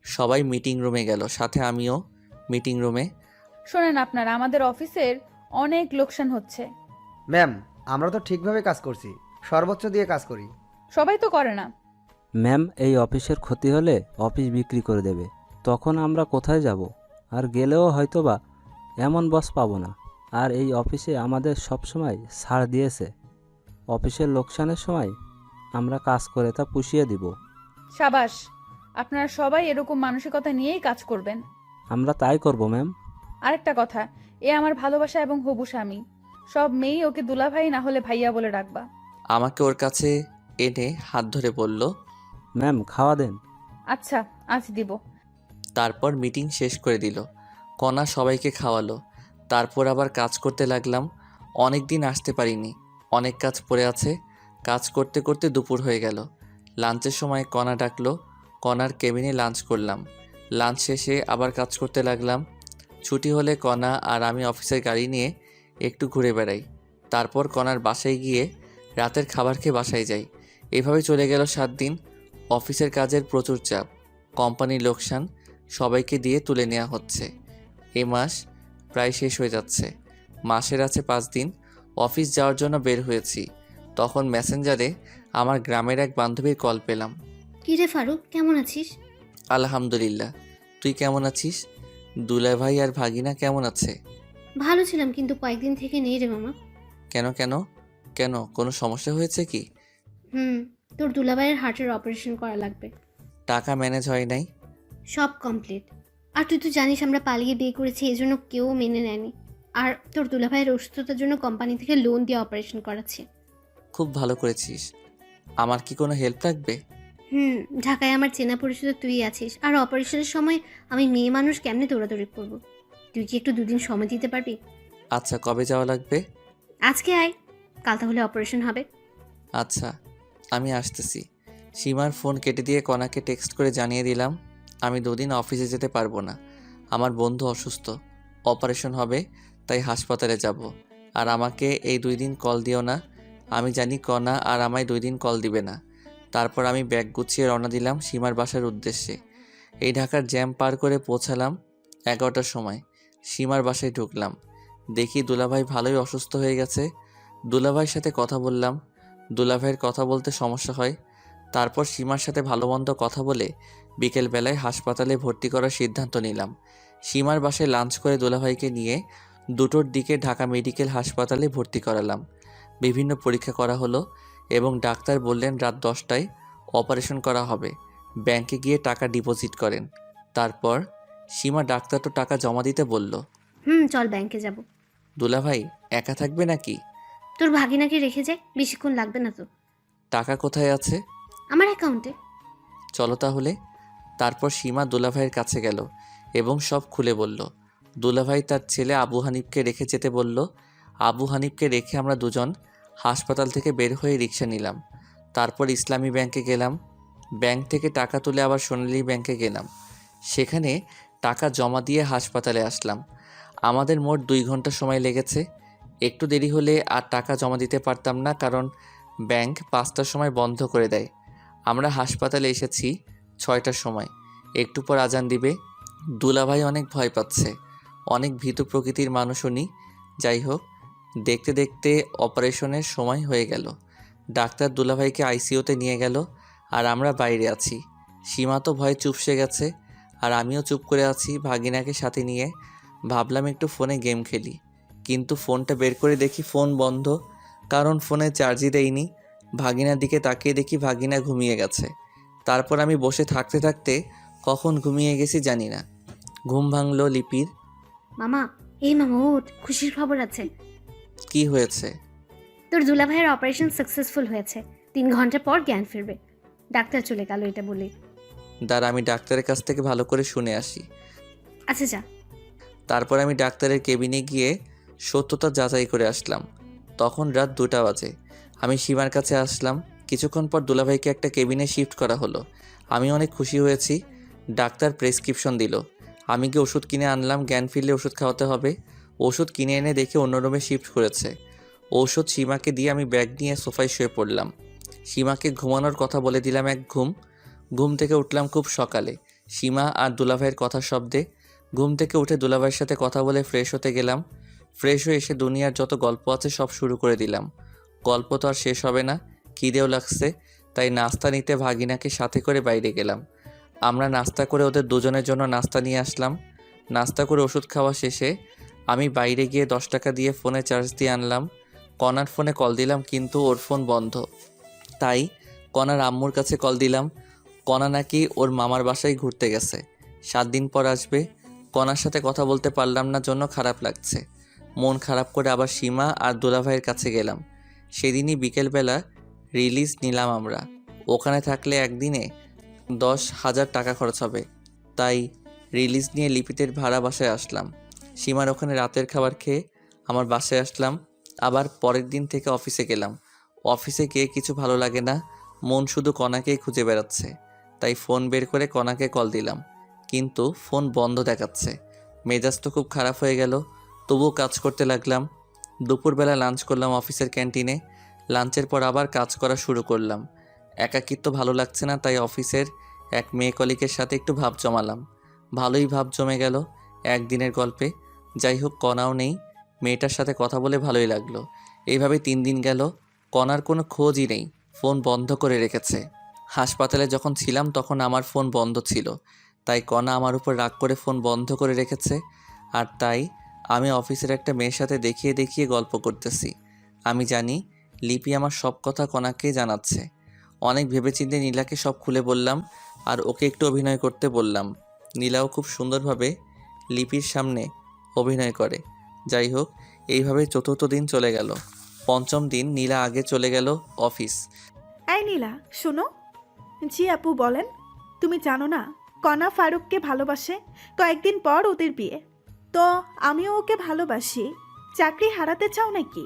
সবাই মিটিং রুমে গেল, সাথে আমিও মিটিং রুমে। শোনেন, আপনারা আমাদের অফিসের অনেক লোকসান হচ্ছে। ম্যাম, আমরা তো ঠিকভাবে কাজ করছি, সর্বোচ্চ দিয়ে কাজ করি। সবাই তো করে না। ম্যাম, এই অফিসের ক্ষতি হলে অফিস বিক্রি করে দেবে, তখন আমরা কোথায় যাব? আর গেলেও হয়তোবা এমন বস পাবো না। আর এই অফিসে আমাদের সব সময় ছাড় দিয়েছে। অফিসের লোকসানের সময় আমরা কাজ করে তা পুষিয়ে দিব। সাবাস, আপনারা সবাই এরকম মানসিকতা নিয়েই কাজ করবেন। আমরা তাই করব ম্যাম। আরেকটা কথা, এ আমার ভালোবাসা এবং হবু স্বামী। সব মেয়েই ওকে দুলাভাই না হলে ভাইয়া বলে ডাকবা। আমাকে ওর কাছে এনে হাত ধরে বলল। ম্যাম খাওয়া দেন। আচ্ছা, আজ দিব। তারপর মিটিং শেষ করে দিল। কণা সবাইকে খাওয়ালো। তারপর আবার কাজ করতে লাগলাম। অনেক দিন আসতে পারিনি, অনেক কাজ পড়ে আছে। কাজ করতে করতে দুপুর হয়ে গেল। লাঞ্চের সময় কণা ডাকলো। কণার কেবিনে লাঞ্চ করলাম। লাঞ্চ শেষে আবার কাজ করতে লাগলাম। ছুটি হলে কণা আর আমি অফিসের গাড়ি নিয়ে একটু ঘুরে বেড়াই। তারপর কণার বাসায় গিয়ে রাতের খাবার খেয়ে বাসায় যাই। এভাবে চলে গেল 7 দিন। অফিসের কাজের প্রচুর চাপ, কোম্পানির লোকসান, সবাইকে দিয়ে তুলে নেওয়া হচ্ছে। এ মাস প্রায় শেষ হয়ে যাচ্ছে। মাসের আছে 5 দিন। অফিস যাওয়ার জন্য বের হয়েছি, তখন মেসেঞ্জারে আমার গ্রামের এক বান্ধবীর কল পেলাম। কি রে ফারুক, কেমন আছিস? আলহামদুলিল্লাহ, তুই কেমন আছিস? দুলাভাই আর ভাগিনা কেমন আছে? ভালো ছিলাম, কিন্তু কয়েকদিন থেকে নেই রে মামা। কেন কেন কেন কোনো সমস্যা হয়েছে কি? তোর দুলাভাইয়ের হার্টের অপারেশন করা লাগবে। টাকা ম্যানেজ হয় নাই? সব কমপ্লিট। আর তুই তো জানিস আমরা পালিয়ে বিয়ে করেছি, এই জন্য কেউ মেনে নেয়নি। আর তোর দুলাভাইয়ের অসুস্থতার জন্য কোম্পানি থেকে লোন দিয়ে অপারেশন করাচ্ছে। খুব ভালো করেছিস। আমার কি কোনো হেল্প লাগবে? ঢাকায় আমার চেনা পরিচিত তুই আছিস, আর অপারেশনের সময় আমি মেয়ে মানুষ কেমনে দৌড়াদৌড়ি করব। তুই কি একটু 2 দিন সময় দিতে পারবি? আচ্ছা, কবে যাওয়া লাগবে? আজকে আয়, কাল তাহলে অপারেশন হবে। আচ্ছা, আমি আসতেছি। সীমার ফোন কেটে দিয়ে কণাকে টেক্সট করে জানিয়ে দিলাম আমি 2 দিন অফিসে যেতে পারবো না। আমার বন্ধু অসুস্থ, অপারেশন হবে, তাই হাসপাতালে যাব। আর আমাকে এই 2 দিন কল দিও না। আমি জানি কণা আর আমায় 2 দিন কল দিবে না। তারপর আমি ব্যাগ গুছিয়ে রওনা দিলাম সীমার বাসার উদ্দেশ্যে। এই ঢাকার জ্যাম পার করে পৌঁছালাম 11টার সময়। সীমার বাসায় ঢুকলাম, দেখি দুলাভাই ভালোই অসুস্থ হয়ে গেছে। দুলাভাইয়ের সাথে কথা বললাম। দুলাভাইয়ের কথা বলতে সমস্যা হয়। তারপর সীমার সাথে ভালো মন্দ কথা বলে বিকেলবেলায় হাসপাতালে ভর্তি করার সিদ্ধান্ত নিলাম। সীমার বাসায় লাঞ্চ করে দুলাভাইকে নিয়ে 2টোর দিকে ঢাকা মেডিকেল হাসপাতালে ভর্তি করালাম। বিভিন্ন পরীক্ষা করা হলো এবং ডাক্তার বললেন রাত 10টায় অপারেশন করা হবে। ব্যাংকে গিয়ে টাকা ডিপোজিট করেন। তারপর সীমা ডাক্তার তো টাকা জমা দিতে বলল। চল ব্যাংকে যাব। দুলাভাই একা থাকবে নাকি? তোর ভাগিনাকে রেখে যাই, বেশিক্ষণ লাগবে না তো। টাকা কোথায় আছে? আমার অ্যাকাউন্টে। চলো তাহলে। তারপর সীমা দুলাভাইয়ের কাছে গেল এবং সব খুলে বলল। দুলাভাই তার ছেলে আবু হানিফকে রেখে যেতে বলল। আবু হানিফকে রেখে আমরা দুজন হাসপাতাল থেকে বের হয়ে রিক্সা নিলাম। তারপর ইসলামী ব্যাংকে গেলাম। ব্যাংক থেকে টাকা তুলে আবার সোনালী ব্যাংকে গেলাম। সেখানে টাকা জমা দিয়ে হাসপাতালে আসলাম। আমাদের মোট 2 ঘন্টা সময় লেগেছে। একটু দেরি হলে আর টাকা জমা দিতে পারতাম না, কারণ ব্যাংক 5টার সময় বন্ধ করে দেয়। আমরা হাসপাতালে এসেছি 6টার সময়। একটু পর আজান দিবে। দুলাভাই অনেক ভয় পাচ্ছে, অনেক ভীতু প্রকৃতির মানুষ উনি। যাই হোক, দেখতে দেখতে অপারেশনের সময় হয়ে গেল। ডাক্তার দুলাভাইকে আইসিইউতে নিয়ে গেল আর আমরা বাইরে আছি। সীমা তো ভয়ে চুপসে গেছে আর আমিও চুপ করে আছি ভাগিনাকে সাথে নিয়ে। ভাবলাম একটু ফোনে গেম খেলি, কিন্তু ফোনটা বের করে দেখি ফোন বন্ধ, কারণ ফোনে চার্জই দেইনি। ভাগিনার দিকে তাকিয়ে দেখি ভাগিনা ঘুমিয়ে গেছে। তারপর আমি বসে থাকতে থাকতে কখন ঘুমিয়ে গেছি জানি না। ঘুম ভাঙলো লিপির। মামা, এই মামা ওঠ, খুশির খবর আছে। কি হয়েছে? তোর দুলাভাইয়ের অপারেশন সাকসেসফুল হয়েছে। 3 ঘন্টা পর জ্ঞান ফিরবে। ডাক্তার চলে গেল এটা বলে। দাঁড়া, আমি ডাক্তারের কাছ থেকে ভালো করে শুনে আসি। আচ্ছা যা। তারপর আমি ডাক্তারের কেবিনে গিয়ে সত্যতা যাচাই করে আসলাম। তখন রাত 2টা বাজে। আমি সীমার কাছে আসলাম। কিছুক্ষণ পর দুলাভাইকে একটা কেবিনে শিফট করা হলো। আমি অনেক খুশি হয়েছি। ডাক্তার প্রেসক্রিপশন দিল। আমি গিয়ে ওষুধ কিনে আনলাম। জ্ঞান ফিরলে ওষুধ খাওয়াতে হবে। ওষুধ কিনে এনে দেখে অন্য রুমে শিফট করেছে। ঔষধ সীমাকে দিয়ে আমি ব্যাগ নিয়ে সোফায় শুয়ে পড়লাম। সীমাকে ঘুমানোর কথা বলে দিলাম এক ঘুম। ঘুম থেকে উঠলাম খুব সকালে, সীমা আর দুলাভাইয়ের কথার শব্দে। ঘুম থেকে উঠে দুলাভাইয়ের সাথে কথা বলে ফ্রেশ হতে গেলাম। ফ্রেশ হয়ে এসে দুনিয়ার যত গল্প আছে সব শুরু করে দিলাম। গল্প তো আর শেষ হবে না, খিদেও লাগছে, তাই নাস্তা নিতে ভাগিনাকে সাথে করে বাইরে গেলাম। আমরা নাস্তা করে ওদের দুজনের জন্য নাস্তা নিয়ে আসলাম। নাস্তা করে ওষুধ খাওয়া শেষে আমি বাইরে গিয়ে 10 টাকা দিয়ে ফোনে চার্জ দিয়ে আনলাম। কণার ফোনে কল দিলাম, কিন্তু ওর ফোন বন্ধ। তাই কণার আম্মুর কাছে কল দিলাম। কণা নাকি ওর মামার বাসায় ঘুরতে গেছে, 7 দিন পর আসবে। কণার সাথে কথা বলতে পারলাম না জন্য খারাপ লাগছে। মন খারাপ করে আবার সীমা আর দুলাভাইয়ের কাছে গেলাম। সেদিনই বিকেলবেলা রিলিজ নিলাম আমরা। ওখানে থাকলে একদিনে 10,000 টাকা খরচ হবে, তাই রিলিজ নিয়ে লিপিতের ভাড়া বাসায় আসলাম। সীমার ওখানে রাতের খাবার খেয়ে আমার বাসায় আসলাম। আবার পরের দিন থেকে অফিসে গেলাম। অফিসে গিয়ে কিছু ভালো লাগে না, মন শুধু কণাকেই খুঁজে বেড়াচ্ছে। তাই ফোন বের করে কণাকে কল দিলাম, কিন্তু ফোন বন্ধ দেখাচ্ছে। মেজাজ তো খুব খারাপ হয়ে গেল, তবুও কাজ করতে লাগলাম। দুপুরবেলা লাঞ্চ করলাম অফিসের ক্যান্টিনে। লাঞ্চের পর আবার কাজ করা শুরু করলাম। একাকিত্ব ভালো লাগছে না, তাই অফিসের এক মেয়ে কলিগের সাথে একটু ভাব জমালাম। ভালোই ভাব জমে গেল একদিনের গল্পে। যাই হোক, কণাও নেই, মেয়েটার সাথে কথা বলে ভালোই লাগলো। এইভাবে 3 দিন গেল, কণার কোনো খোঁজই নেই, ফোন বন্ধ করে রেখেছে। হাসপাতালে যখন ছিলাম তখন আমার ফোন বন্ধ ছিল, তাই কণা আমার উপর রাগ করে ফোন বন্ধ করে রেখেছে। আর তাই আমি অফিসের একটা মেয়ের সাথে দেখিয়ে দেখিয়ে গল্প করতেছি। আমি জানি লিপি আমার সব কথা কণাকে জানাচ্ছে। অনেক ভেবেচিন্তে নীলাকে সব খুলে বললাম, আর ওকে একটু অভিনয় করতে বললাম। নীলাও খুব সুন্দরভাবে লিপির সামনে অভিনয় করে। যাই হোক, এইভাবে 4র্থ দিন চলে গেল। 5ম দিন নীলা আগে চলে গেল অফিস। এই নীলা, শোনো। জি আপু বলেন। তুমি জানো না কণা ফারুককে ভালোবাসে? কয়েকদিন পর ওদের বিয়ে। তো আমিও ওকে ভালোবাসি। চাকরি হারাতে চাও নাকি?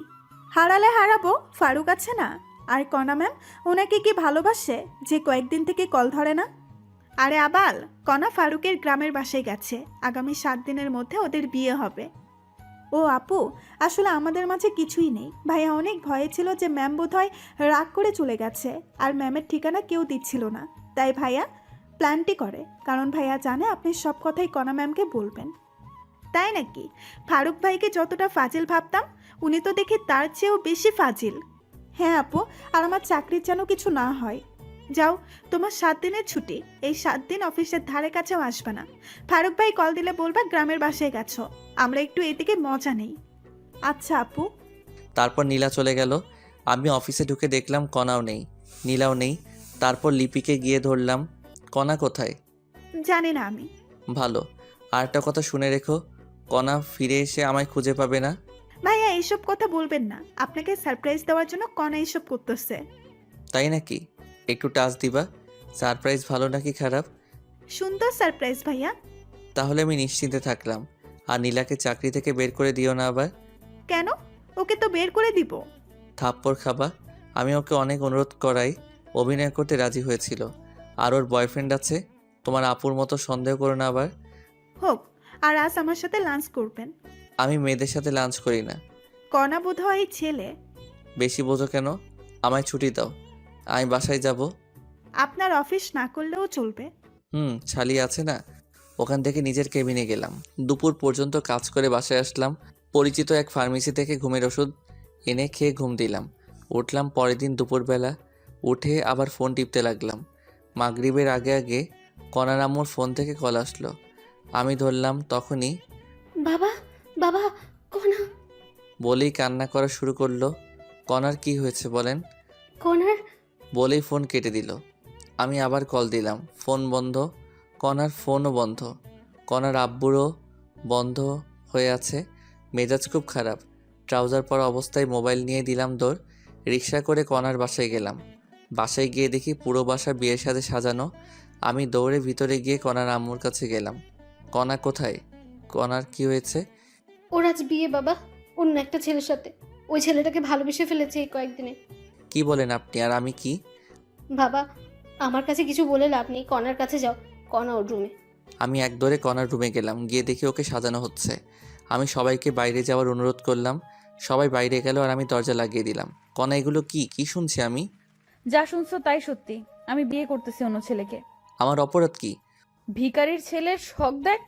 হারালে হারাবো, ফারুক আছে না। আর কণা ম্যাম ওনাকে কি ভালোবাসে যে কয়েকদিন থেকে কল ধরে না? আরে আবাল, কণা ফারুকের গ্রামের বাসায় গেছে। আগামী 7 দিনের মধ্যে ওদের বিয়ে হবে। ও আপু, আসলে আমাদের মাঝে কিছুই নেই। ভাইয়া অনেক ভয়ে ছিল যে ম্যাম বোধহয় রাগ করে চলে গেছে, আর ম্যামের ঠিকানা কেউ দিচ্ছিল না। তাই ভাইয়া প্ল্যানটি করে, কারণ ভাইয়া জানে আপনি সব কথাই কণা ম্যামকে বলবেন। তাই নাকি? ফারুক ভাইকে যতটা ফাজিল ভাবতাম, উনি তো দেখি তার চেয়েও বেশি ফাজিল। হ্যাঁ আপু, আর আমার চাকরির যেন কিছু না হয়। যাও, তোমার 7 দিনের ছুটি। এই 7 দিন অফিসের ধারে কাছেও আসবে না। ফারুক ভাই কল দিলে বলবা গ্রামের বাসায় গেছো, আমরা একটু এদিকে মজা নেই। আচ্ছা আপু। তারপর নীলা চলে গেল। আমি অফিসে ঢুকে দেখলাম কণাও নেই, নীলাও নেই। তারপর লিপিকে গিয়ে ধরলাম। কণা কোথায়? জানি না আমি। ভালো। আর একটা কথা শুনে রেখো, কণা ফিরে এসে আমায় খুঁজে পাবে না। ভাইয়া এইসব কথা বলবেন না। আপনাকে সারপ্রাইজ দেওয়ার জন্য কণা এইসব করতেছে। তাই নাকি? একটু টাচ দিবা। সারপ্রাইজ ভালো নাকি খারাপ? সুন্দর সারপ্রাইজ ভাইয়া। তাহলে আমি নিশ্চিন্তে থাকলাম। আর নীলাকে চাকরি থেকে বের করে দিও না আবার। কেন? ওকে তো বের করে দিব। থাপ্পড় খাবা। আমি ওকে অনেক অনুরোধ করাই অভিনয় করতে রাজি হয়েছিল। আর ওর বয়ফ্রেন্ড আছে। তোমার আপুর মতো সন্দেহ করো না আবার। হোক, আর আজ আমার সাথে লাঞ্চ করবেন। আমি মেয়েদের সাথে লাঞ্চ করি না। কণা বোধহয় ছেলে। বেশি বোঝো কেন? আমায় ছুটি দাও, আমি বাসায় যাব। আপনার অফিস না করলেও চলবে। ছালি আছে না, ওখান থেকে নিজের কেবিনে গেলাম। দুপুর পর্যন্ত কাজ করে বাসায় আসলাম। পরিচিত এক ফার্মেসি থেকে ঘুমের ওষুধ এনে খেয়ে ঘুম দিলাম। উঠলাম পরের দিন দুপুরবেলা। উঠে আবার ফোন টিপতে লাগলাম। মাগরিবের আগে আগে কণার আম্মুর ফোন থেকে কল আসলো। আমি ধরলাম, তখনই বাবা, বাবা, কণা, বলেই কান্না করা শুরু করলো। কণার কি হয়েছে বলেন? কণার। বলেই ফোন কেটে দিল। আমি আবার কল দিলাম, ফোন বন্ধ। কণার ফোনও বন্ধ। কণার আব্বুরও বন্ধ হয়ে আছে। মেজাজ খুব খারাপ। ট্রাউজার পরা অবস্থায় মোবাইল নিয়ে দিলাম দৌড়। রিক্সা করে কণার বাসায় গেলাম। বাসায় গিয়ে দেখি পুরো বাসা বিয়ের সাথে সাজানো। আমি দৌড়ে ভিতরে গিয়ে কণার আম্মুর কাছে গেলাম। কণা কোথায়? কণার কি হয়েছে? ওর আজ বিয়ে বাবা, অন্য একটা ছেলের সাথে। ওই ছেলেটাকে ভালোবেসে ফেলেছে এই কয়েকদিনে। কি বলেন আপনি? আর আমি কি? বাবা, আমার কাছে কিছু বলে লাভ নেই, কণার কাছে যাও। কণা ওর রুমে। আমি এক দৌড়ে কণার রুমে গেলাম। গিয়ে দেখি ওকে সাজানো হচ্ছে। আমি সবাইকে বাইরে যাওয়ার অনুরোধ করলাম। সবাই বাইরে গেল আর আমি দরজা লাগিয়ে দিলাম। কণা, এগুলো কি কি শুনছি আমি? যা শুনছো তাই সত্যি। আমি বিয়ে করতেছি অন্য ছেলেকে। আমার অপরাধ কি? ভিখারির ছেলের শখ দেখ।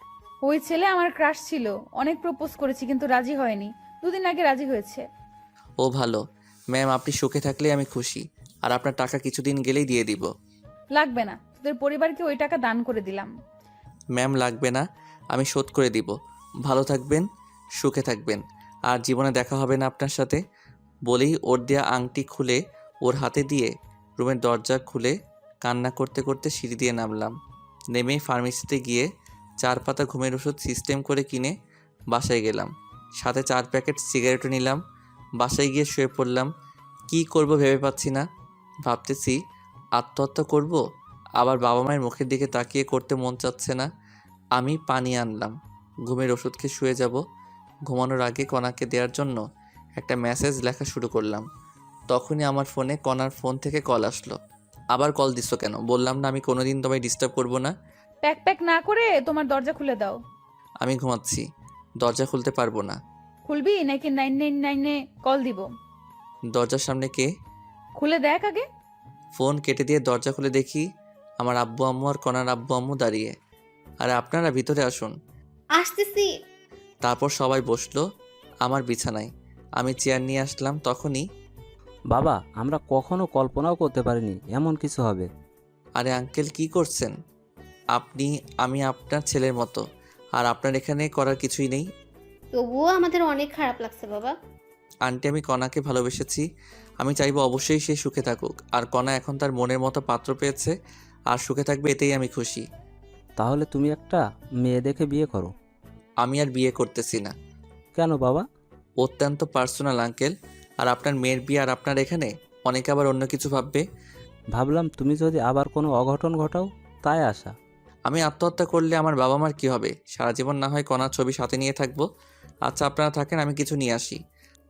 ওই ছেলে আমার ক্রাশ ছিল, অনেক প্রপোজ করেছি কিন্তু রাজি হয়নি। 2 দিন আগে রাজি হয়েছে। ও ভালো। ম্যাম, আপনি সুখে থাকলে আমি খুশি। আর আপনার টাকা কিছুদিন গেলেই দিয়ে দিব। লাগবে না, তোদের পরিবারকে ওই টাকা দান করে দিলাম। ম্যাম, লাগবে না, আমি শোধ করে দিব। ভালো থাকবেন, সুখে থাকবেন, আর জীবনে দেখা হবে না আপনার সাথে। বলেই ওর দেয়া আংটি খুলে ওর হাতে দিয়ে রুমের দরজা খুলে কান্না করতে করতে সিঁড়ি দিয়ে নামলাম। নেমেই ফার্মেসিতে গিয়ে 4 পাতা ঘুমের ওষুধ সিস্টেম করে কিনে বাসায় গেলাম। সাথে 4 প্যাকেট সিগারেটও নিলাম। বাসায় গিয়ে শুয়ে পড়লাম। কি করব ভেবে পাচ্ছি না। ভাবতেছি আত্মহত্যা করব, আবার বাবা মায়ের মুখের দিকে তাকিয়ে করতে মন চাচ্ছে না। আমি পানি আনলাম, ঘুমের ওষুধ খেয়ে শুয়ে যাব। ঘুমানোর আগে কণাকে দেওয়ার জন্য একটা মেসেজ লেখা শুরু করলাম। তখনই আমার ফোনে কণার ফোন থেকে কল আসলো। আবার কল দিছো কেন? বললাম না আমি কোনোদিন তোমায় ডিস্টার্ব করব না। প্যাক প্যাক না করে তোমার দরজা খুলে দাও। আমি ঘুমাচ্ছি, দরজা খুলতে পারবো না। খুলবি নাকি 999-এ কল দিব? দরজার সামনে কে? খুলে দেখ আগে। ফোন কেটে দিয়ে দরজা খুলে দেখি আমার আব্বু আম্মু আর কণার আব্বু আম্মু দাঁড়িয়ে। আরে আপনারা ভিতরে আসুন। আসতেছি। তারপর সবাই বসলো আমার বিছানায়। আমি চেয়ার নিয়ে আসলাম। তখনই বাবা, আমরা কখনো কল্পনাও করতে পারিনি এমন কিছু হবে। আরে আঙ্কেল কি করছেন আপনি? আমি আপনার ছেলের মতো, আর আপনার এখানে করার কিছুই নেই। তবুও আমাদের অনেক খারাপ লাগছে বাবা। আন্টি, আমি কণাকে ভালোবেসেছি। আমি চাইবো অবশ্যই সে সুখে থাকুক। আর কণা এখন তার মনের মতো পাত্র পেয়েছে আর সুখে থাকবে, এতেই আমি খুশি। তাহলে তুমি একটা মেয়ে দেখে বিয়ে করো। আমি আর বিয়ে করতেছি না। কেন বাবা? অত্যন্ত পার্সোনাল আঙ্কেল। আর আপনার মেয়ের বিয়ে আর আপনার এখানে অনেকে আবার অন্য কিছু ভাববে। ভাবলাম তুমি যদি আবার কোনো অঘটন ঘটাও, তাই আশা। আমি আত্মহত্যা করলে আমার বাবা মার কি হবে? সারা জীবন না হয় কণার ছবি সাথে নিয়ে থাকবো। আচ্ছা আপনারা থাকেন, আমি কিছু নিয়ে আসি।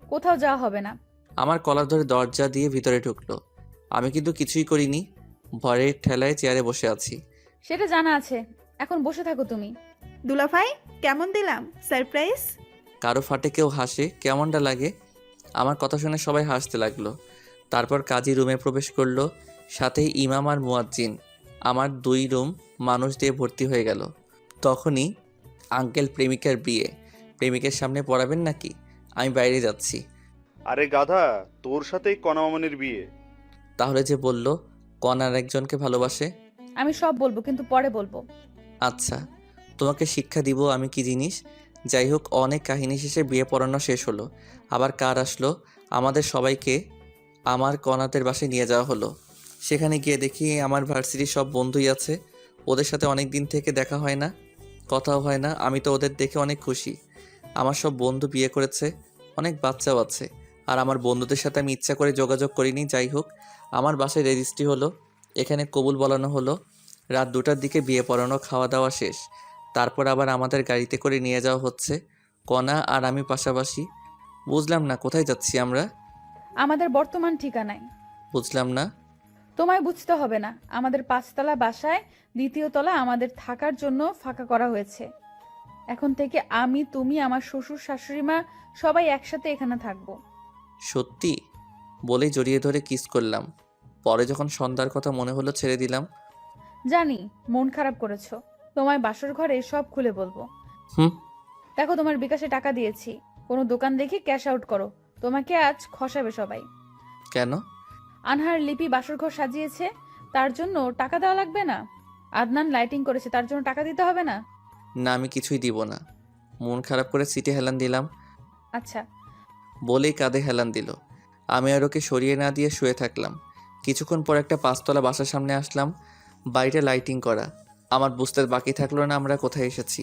কোথাও যাওয়া হবে না। আমার কলার ধরে দরজা দিয়ে ভিতরে ঢুকলো। আমি কিন্তু কিছুই করিনি, ভয়ের ঠেলায় চেয়ারে বসে আছি। সেটা জানা আছে, এখন বসে থাকো তুমি। দুলাভাই, কেমন দিলাম সারপ্রাইজ? কারো ফাটে কেউ হাসে, কেমনটা লাগে? আমার কথা শুনে সবাই হাসতে লাগলো। তারপর কাজী রুমে প্রবেশ করলো, সাথে ইমাম আর মুয়াজ্জিন। আমার 2 রুম মানুষ দিয়ে ভর্তি হয়ে গেল। তখনই আঙ্কেল, প্রেমিকার বিয়ে, প্রেমিকের সামনে পড়াবেন নাকি? আমি বাইরে যাচ্ছি। আরে গাধা, তোর সাথেই কণা মামনির বিয়ে। তাহলে যে বলল কণার একজনকে ভালোবাসে। আমি সব বলবো, কিন্তু পরে বলবো। আচ্ছা, তোমাকে শিক্ষা দিব আমি কি জিনিস। যাই হোক, অনেক কাহিনী শেষে বিয়ে পড়ানো শেষ হলো। আবার কার আসলো, আমাদের সবাইকে আমার কণাদের বাসায় নিয়ে যাওয়া হলো। সেখানে গিয়ে দেখি আমার ভার্সিটির সব বন্ধুই আছে। ওদের সাথে অনেক দিন থেকে দেখা হয় না, কথাও হয় না। আমি তো ওদের দেখে অনেক খুশি। আমার সব বন্ধু বিয়ে করেছে, অনেক বাচ্চাও আছে। আর আমার বন্ধুদের সাথে আমি ইচ্ছা করে যোগাযোগ করিনি। যাই হোক, আমার বাসায় রেজিস্ট্রি হলো, এখানে কবুল বলানো হলো। রাত 2টার দিকে বিয়ে পড়ানো, খাওয়া দাওয়া শেষ। তারপর আবার আমাদের গাড়িতে করে নিয়ে যাওয়া হচ্ছে, কণা আর আমি পাশাপাশি। বুঝলাম না কোথায় যাচ্ছি আমরা। আমাদের বর্তমান ঠিকানায়। বুঝলাম না। তোমায় বুঝতে হবে না। আমাদের 5তলা বাসায় 2য় তলা আমাদের থাকার জন্য ফাঁকা করা হয়েছে। এখন থেকে আমি, তুমি, আমার শ্বশুর শাশুড়ি মা সবাই একসাথে এখানে থাকবো। সত্যি? বলেই জড়িয়ে ধরে কিস করলাম। পরে যখন সন্ধ্যার কথা মনে হলো ছেড়ে দিলাম। জানি মন খারাপ করেছো, তোমায় বাসর ঘরে সব খুলে বলবো। হুম। দেখো, তোমার বিকাশে টাকা দিয়েছি, কোনো দোকান দেখে ক্যাশ আউট করো। তোমাকে আজ খসাবে সবাই। কেন? আনহার লিপি বাসর ঘর সাজিয়েছে, তার জন্য টাকা দেওয়া লাগবে না? আদনান লাইটিং করেছে, তার জন্য টাকা দিতে হবে না? না, আমি কিছুই দিব না। মন খারাপ করে সিটে হেলান দিলাম। আচ্ছা। বলেই কাঁধে হেলান দিল। আমি আর ওকে সরিয়ে না দিয়ে শুয়ে থাকলাম। কিছুক্ষণ পর একটা 5তলা বাসার সামনে আসলাম, বাইরে লাইটিং করা। আমার বুঝতে বাকি থাকলো না আমরা কোথায় এসেছি।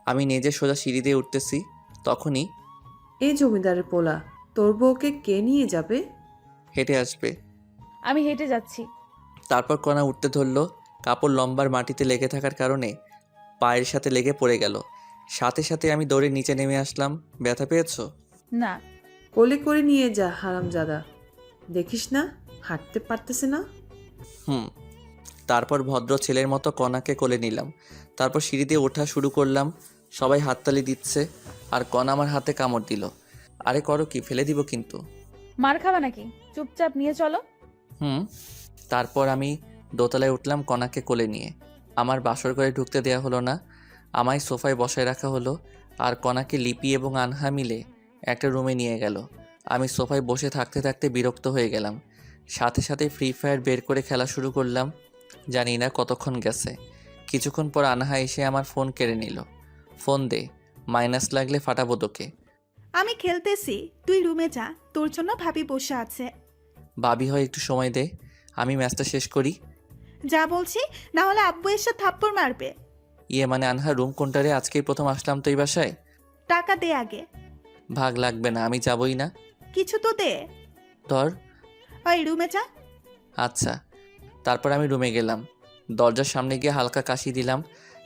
আমি নিজে সোজা সিঁড়ি দিয়ে উঠতেছি, তখনই এই জমিদারের পোলা, তোর বউকে কে নিয়ে যাবে? হেঁটে আসবে। আমি হেঁটে যাচ্ছি। তারপর কণা উঠতে ধরলো। কাপড় লম্বার মাটিতে লেগে থাকার কারণে পায়ের সাথে লেগে পড়ে গেল। সাথে সাথে আমি দৌড়ে নিচে নেমে আসলাম। ব্যথা পেয়েছো? না। কোলে করে নিয়ে যা হারামজাদা, দেখিস না হাঁটতে পারতেছে না। হুম। তারপর ভদ্র ছেলের মতো কণাকে কোলে নিলাম। তারপর সিঁড়ি দিয়ে ওঠা শুরু করলাম। সবাই হাততালি দিচ্ছে আর কণা আমার হাতে কামড় দিল। আরে করো কি, ফেলে দিব কিন্তু। মার খাবা নাকি? চুপচাপ নিয়ে চলো। হুম। তারপর আমি দোতলায় উঠলাম কণাকে কোলে নিয়ে। আমার বাসর ঘরে ঢুকতে দেয়া হলো না, আমায় সোফায় বসায় রাখা হলো। আর কণাকে লিপি এবং আনহা মিলে একটা রুমে নিয়ে গেল। আমি সোফায় বসে থাকতে থাকতে বিরক্ত হয়ে গেলাম। সাথে সাথে ফ্রি ফায়ার বের করে খেলা শুরু করলাম। জানি না কতক্ষণ গেছে। কিছুক্ষণ পর আনহা এসে আমার ফোন কেড়ে নিল। ফোন দে, মাইনাস লাগলে ফাটাবো তোকে। আমি খেলতেছি, তুই রুমে যা, তোর জন্য ভাবি বসে আছে। ভাবি হয় একটু সময় দে, আমি ম্যাচটা শেষ করি। যা বলছি, না হলে আব্বু এসে থাপ্পড় মারবে। ইয়ে মানে আনহা রুম কোনটারে? আজকেই প্রথম আসলাম তো এই বাসায়। টাকা দে আগে। ভাগ লাগবে না, আমি যাবই না। কিছু তো দে। ধর। ওই রুমে যা। আচ্ছা। তারপর আমি রুমে গেলাম, দরজার সামনে গিয়ে হালকা কাশি দিলাম,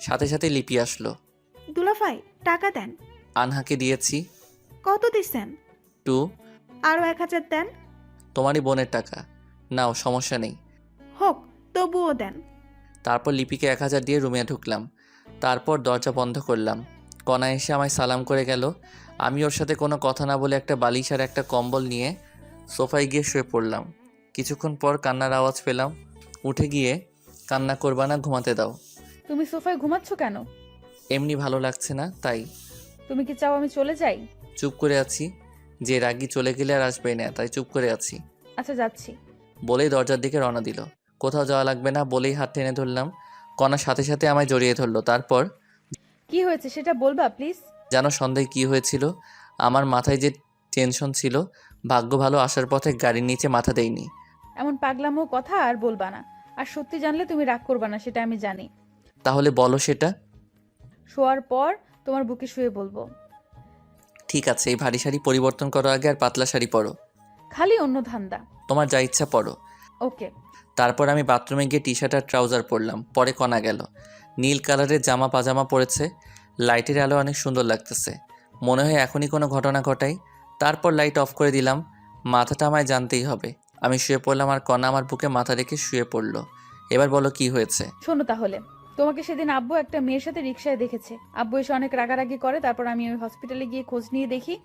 সাথে সাথে লিপি আসলো। দুলাভাই টাকা দেন। আনহাকে দিয়েছি। কত দিছেন? 2। আরো 1000 দেন। তোমারই বোনের টাকা, নাও, সমস্যা নেই। হোক, তবুও দেন। তারপর লিপিকে 1000 দিয়ে রুমে ঢুকলাম, তারপর দরজা বন্ধ করলাম। কণা এসে আমায় সালাম করে গেল। আমি ওর সাথে কোনো কথা না বলে একটা বালিশ আর একটা কম্বল নিয়ে সোফায় গিয়ে শুয়ে পড়লাম। কিছুক্ষণ পর কান্নার আওয়াজ পেলাম। উঠে গিয়ে, কান্না করবা না, ঘুমাতে দাও। তুমি সোফায় ঘুমাচ্ছ কেন? এমনি ভালো লাগছে না তাই। তুমি কি চাও আমি চলে যাই? চুপ করে আছি, যে রাগী চলে গেলে আর আসবে না, তাই চুপ করে আছি। আচ্ছা যাচ্ছি। বলেই দরজার দিকে রওনা দিল। কোথাও যাওয়া লাগবে না বলেই হাত টেনে ধরলাম। কণার সাথে সাথে আমায় জড়িয়ে ধরলো। তারপর কি হয়েছে সেটা বলবা প্লিজ? জানো সন্ধ্যায় কী হয়েছিল? আমার মাথায় যে টেনশন ছিল, ভাগ্য ভালো আসার পথে গাড়ির নিচে মাথা দেয়নি। এমন পাগলামো কথা আর বলবা না। আর সত্যি জানলে তুমি রাগ করবা না, সেটা আমি জানি। তাহলে বলো সেটা। শোয়ার পর তোমার বুকে শুয়ে বলবো। ঠিক আছে, এই ভারী শাড়ি পরিবর্তন করো আগে, আর পাতলা শাড়ি পরো। খালি অন্য ধান্দা। তোমার যা ইচ্ছা পরো। ওকে। তারপর আমি বাথরুমে গিয়ে টি শার্ট আর ট্রাউজার পরলাম। পরে কণা গেল। নীল কালারের জামা পাজামা পরেছে, লাইটের আলো অনেক সুন্দর লাগতেছে। মনে হয় এখনই কোনো ঘটনা ঘটাই। তারপর লাইট অফ করে দিলাম। মাথাটা আমায় জানতেই হবে। আমি শুয়ে পড়লাম আর কণা আমার বুকে মাথা রেখে শুয়ে পড়লো। এবার বলো কি হয়েছে। শোনো তাহলে, তোমাকে সেদিন আব্বু একটা মেয়ের সাথে রিক্সায় দেখেছে। আব্বু এসে অনেক রাগারাগি করে। তারপর আমি ওই হসপিটালে গিয়ে খোঁজ নিয়ে দেখি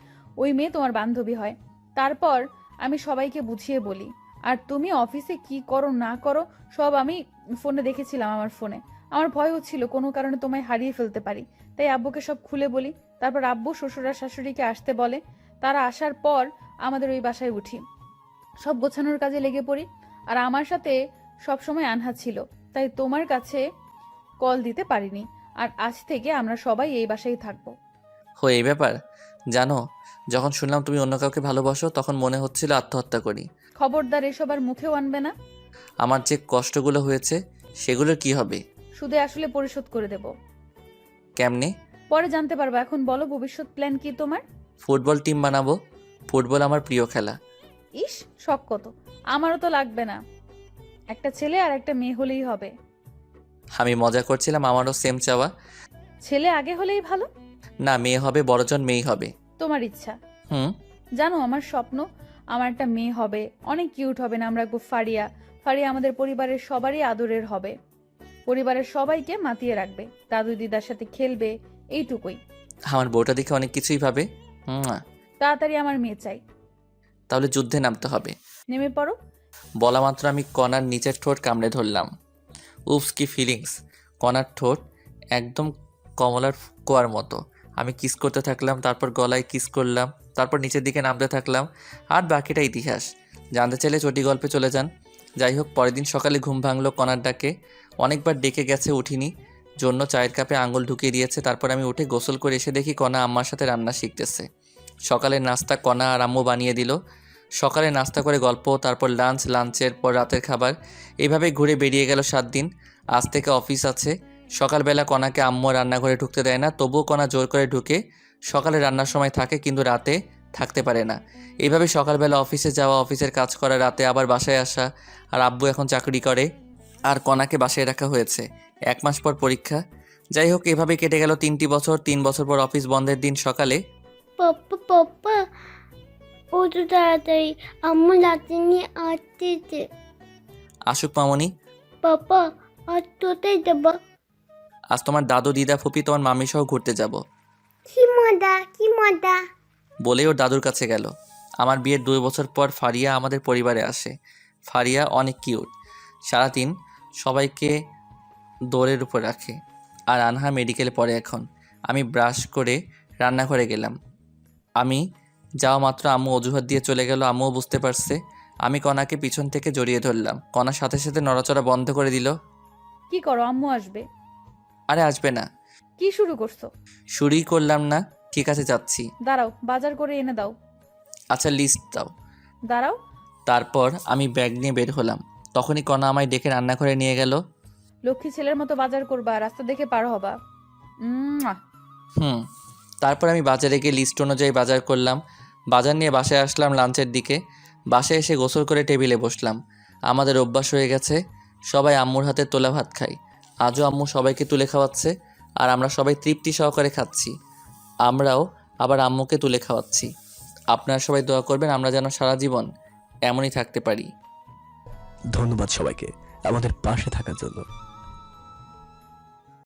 ওই মেয়ে তোমার বান্ধবী হয়। তারপর আমি সবাইকে বুঝিয়ে বলি। আর তুমি অফিসে কি করো না করো সব আমি ফোনে দেখেছিলাম। আমার ফোনে আমার ভয় হচ্ছিল কোনো কারণে তোমায় হারিয়ে ফেলতে পারি, তাই আব্বুকে সব খুলে বলি। তারপর আব্বু শ্বশুর আর শাশুড়িকে আসতে বলে। তারা আসার পর আমাদের ওই বাসায় উঠি, সব গোছানোর কাজে লেগে পড়ি। আর আমার সাথে সব সময় আনহা ছিল, তাই তোমার কাছে কল দিতে পারিনি। আর আজ থেকে আমরা সবাই এই বাসায় থাকবো। এই ব্যাপার। জানো, যখন শুনলাম তুমি অন্য কাউকে ভালোবাসো তখন মনে হচ্ছিল আত্মহত্যা করি। খবরদার এসব আর মুখেও আনবে না। আমার যে কষ্টগুলো হয়েছে সেগুলোর কি হবে? সুদে আসলে পরিশোধ করে দেব। কেমনে? পরে জানতে পারবো। এখন বলো ভবিষ্যৎ প্ল্যান কি তোমার? ফুটবল টিম বানাবো। ফুটবল আমার প্রিয় খেলা। ইস, শখ কত! আমারও তো লাগবে না, একটা ছেলে আর একটা মেয়ে হলেই হবে। আমি মজা করছিলাম, আমারও সেম চাওয়া। ছেলে আগে হলেই ভালো। না, মেয়ে হবে, বড়জন মেয়ে হবে। তোমার ইচ্ছা। হুম। জানো আমার স্বপ্ন, আমার একটা মেয়ে হবে, অনেক কিউট হবে, নাম রাখবো ফারিয়া। ফারিয়া আমাদের পরিবারের সবারই আদরের হবে, পরিবারের সবাইকে মাতিয়ে রাখবে, দাদু দিদার সাথে খেলবে, এইটুকুই। আমার বউটা দেখে অনেক কিছুই ভাবে। হুম। তাড়াতাড়ি আমার মেয়ে চাই। তাহলে যুদ্ধে নামতে হবে। নেমে পড়ো। বলা মাত্র আমি কণার নিচের ঠোঁট কামড়ে ধরলাম। উফস, কি ফিলিংস! কণার ঠোঁট একদম কমলার কোয়ার মতো। আমি কিস করতে থাকলাম, তারপর গলায় কিস করলাম, তারপর নিচের দিকে নামতে থাকলাম। আর বাকিটা ইতিহাস। জানতে চাইলে চটি গল্পে চলে যান। যাই হোক, পরের দিন সকালে ঘুম ভাঙলো কণার ডাকে। অনেকবার ডেকে গেছে, উঠিনি, জন্য চায়ের কাপে আঙুল ঢুকিয়ে দিয়েছে। তারপর আমি উঠে গোসল করে এসে দেখি কণা আম্মার সাথে রান্না শিখতেছে। সকালের নাস্তা কণা আর আম্মু বানিয়ে দিল। সকালে নাস্তা করে গল্প, তারপর লাঞ্চ, লাঞ্চের পর রাতের খাবার। এইভাবে ঘুরে বেরিয়ে গেল 7 দিন। আজ থেকে অফিস আছে। সকালবেলা কণাকে আম্মু রান্নাঘরে ঢুকতে দেয় না, তবুও কণা জোর করে ঢুকে। সকালে রান্নার সময় থাকে কিন্তু রাতে থাকতে পারে না। এইভাবে সকালবেলা অফিসে যাওয়া, অফিসের কাজ করা, রাতে আবার বাসায় আসা। আর আব্বু এখন চাকরি করে আর কণাকে বাসায় রাখা হয়েছে। 1 মাস পর পরীক্ষা। যাই হোক, এভাবে কেটে গেল 3টি বছর। 3 বছর পর অফিস বন্ধের দিন সকালে। পাপ্পা পাপ্পা, ও তো তাড়াতাড়ি, আম্মু রাতে নিয়ে আসতেছে। আসুক মামনি। পাপ্পা আজ কোথায় যাবো? আজ তোমার দাদু, দিদা, ফুপি, তোমার মামি সহ ঘুরতে যাব। কি মজা, কি মজা। বলেই ওর দাদুর কাছে গেল। আমার বিয়ের 2 বছর পর ফারিয়া আমাদের পরিবারে আসে। ফারিয়া অনেক কিউট, সারাদিন সবাইকে দৌড়ের উপর রাখে। আর আনহা মেডিকেলে পড়ে এখন। আমি ব্রাশ করে রান্নাঘরে গেলাম। আমি যাওয়া মাত্র আম্মু অজুহাত দিয়ে চলে গেল। আম্মুও বুঝতে পারছে। আমি কণাকে পিছন থেকে জড়িয়ে ধরলাম। কণার সাথে সাথে নড়াচড়া বন্ধ করে দিল। কি করো? আম্মু আসবে। আরে আসবে না। কি শুরু করছো? শুরুই করলাম না। ঠিক আছে, যাচ্ছি। দাঁড়াও, বাজার করে এনে দাও। আচ্ছা, লিস্ট দাও। দাঁড়াও। তারপর আমি ব্যাগ নিয়ে বের হলাম। তখনই কণা আমায় ডেকে রান্নাঘরে নিয়ে গেল। লক্ষ্মী ছেলের মতো বাজার করবা, রাস্তা দেখে পার হবা। হুম। তারপর আমি বাজারে গিয়ে লিস্ট অনুযায়ী বাজার করলাম। বাজার নিয়ে বাসায় আসলাম লাঞ্চের দিকে। বাসায় এসে গোসল করে টেবিলে বসলাম। আমাদের অভ্যাস হয়ে গেছে সবাই আম্মুর হাতে তোলা ভাত খাই। আজও আম্মু সবাইকে তুলে খাওয়াচ্ছে আর আমরা সবাই তৃপ্তি সহকারে খাচ্ছি। আমরাও আবার আম্মুকে তুলে খাওয়াচ্ছি। আপনারা সবাই দোয়া করবেন আমরা যেন সারা জীবন এমনই থাকতে পারি। ধন্যবাদ সবাইকে আমাদের পাশে থাকার জন্য।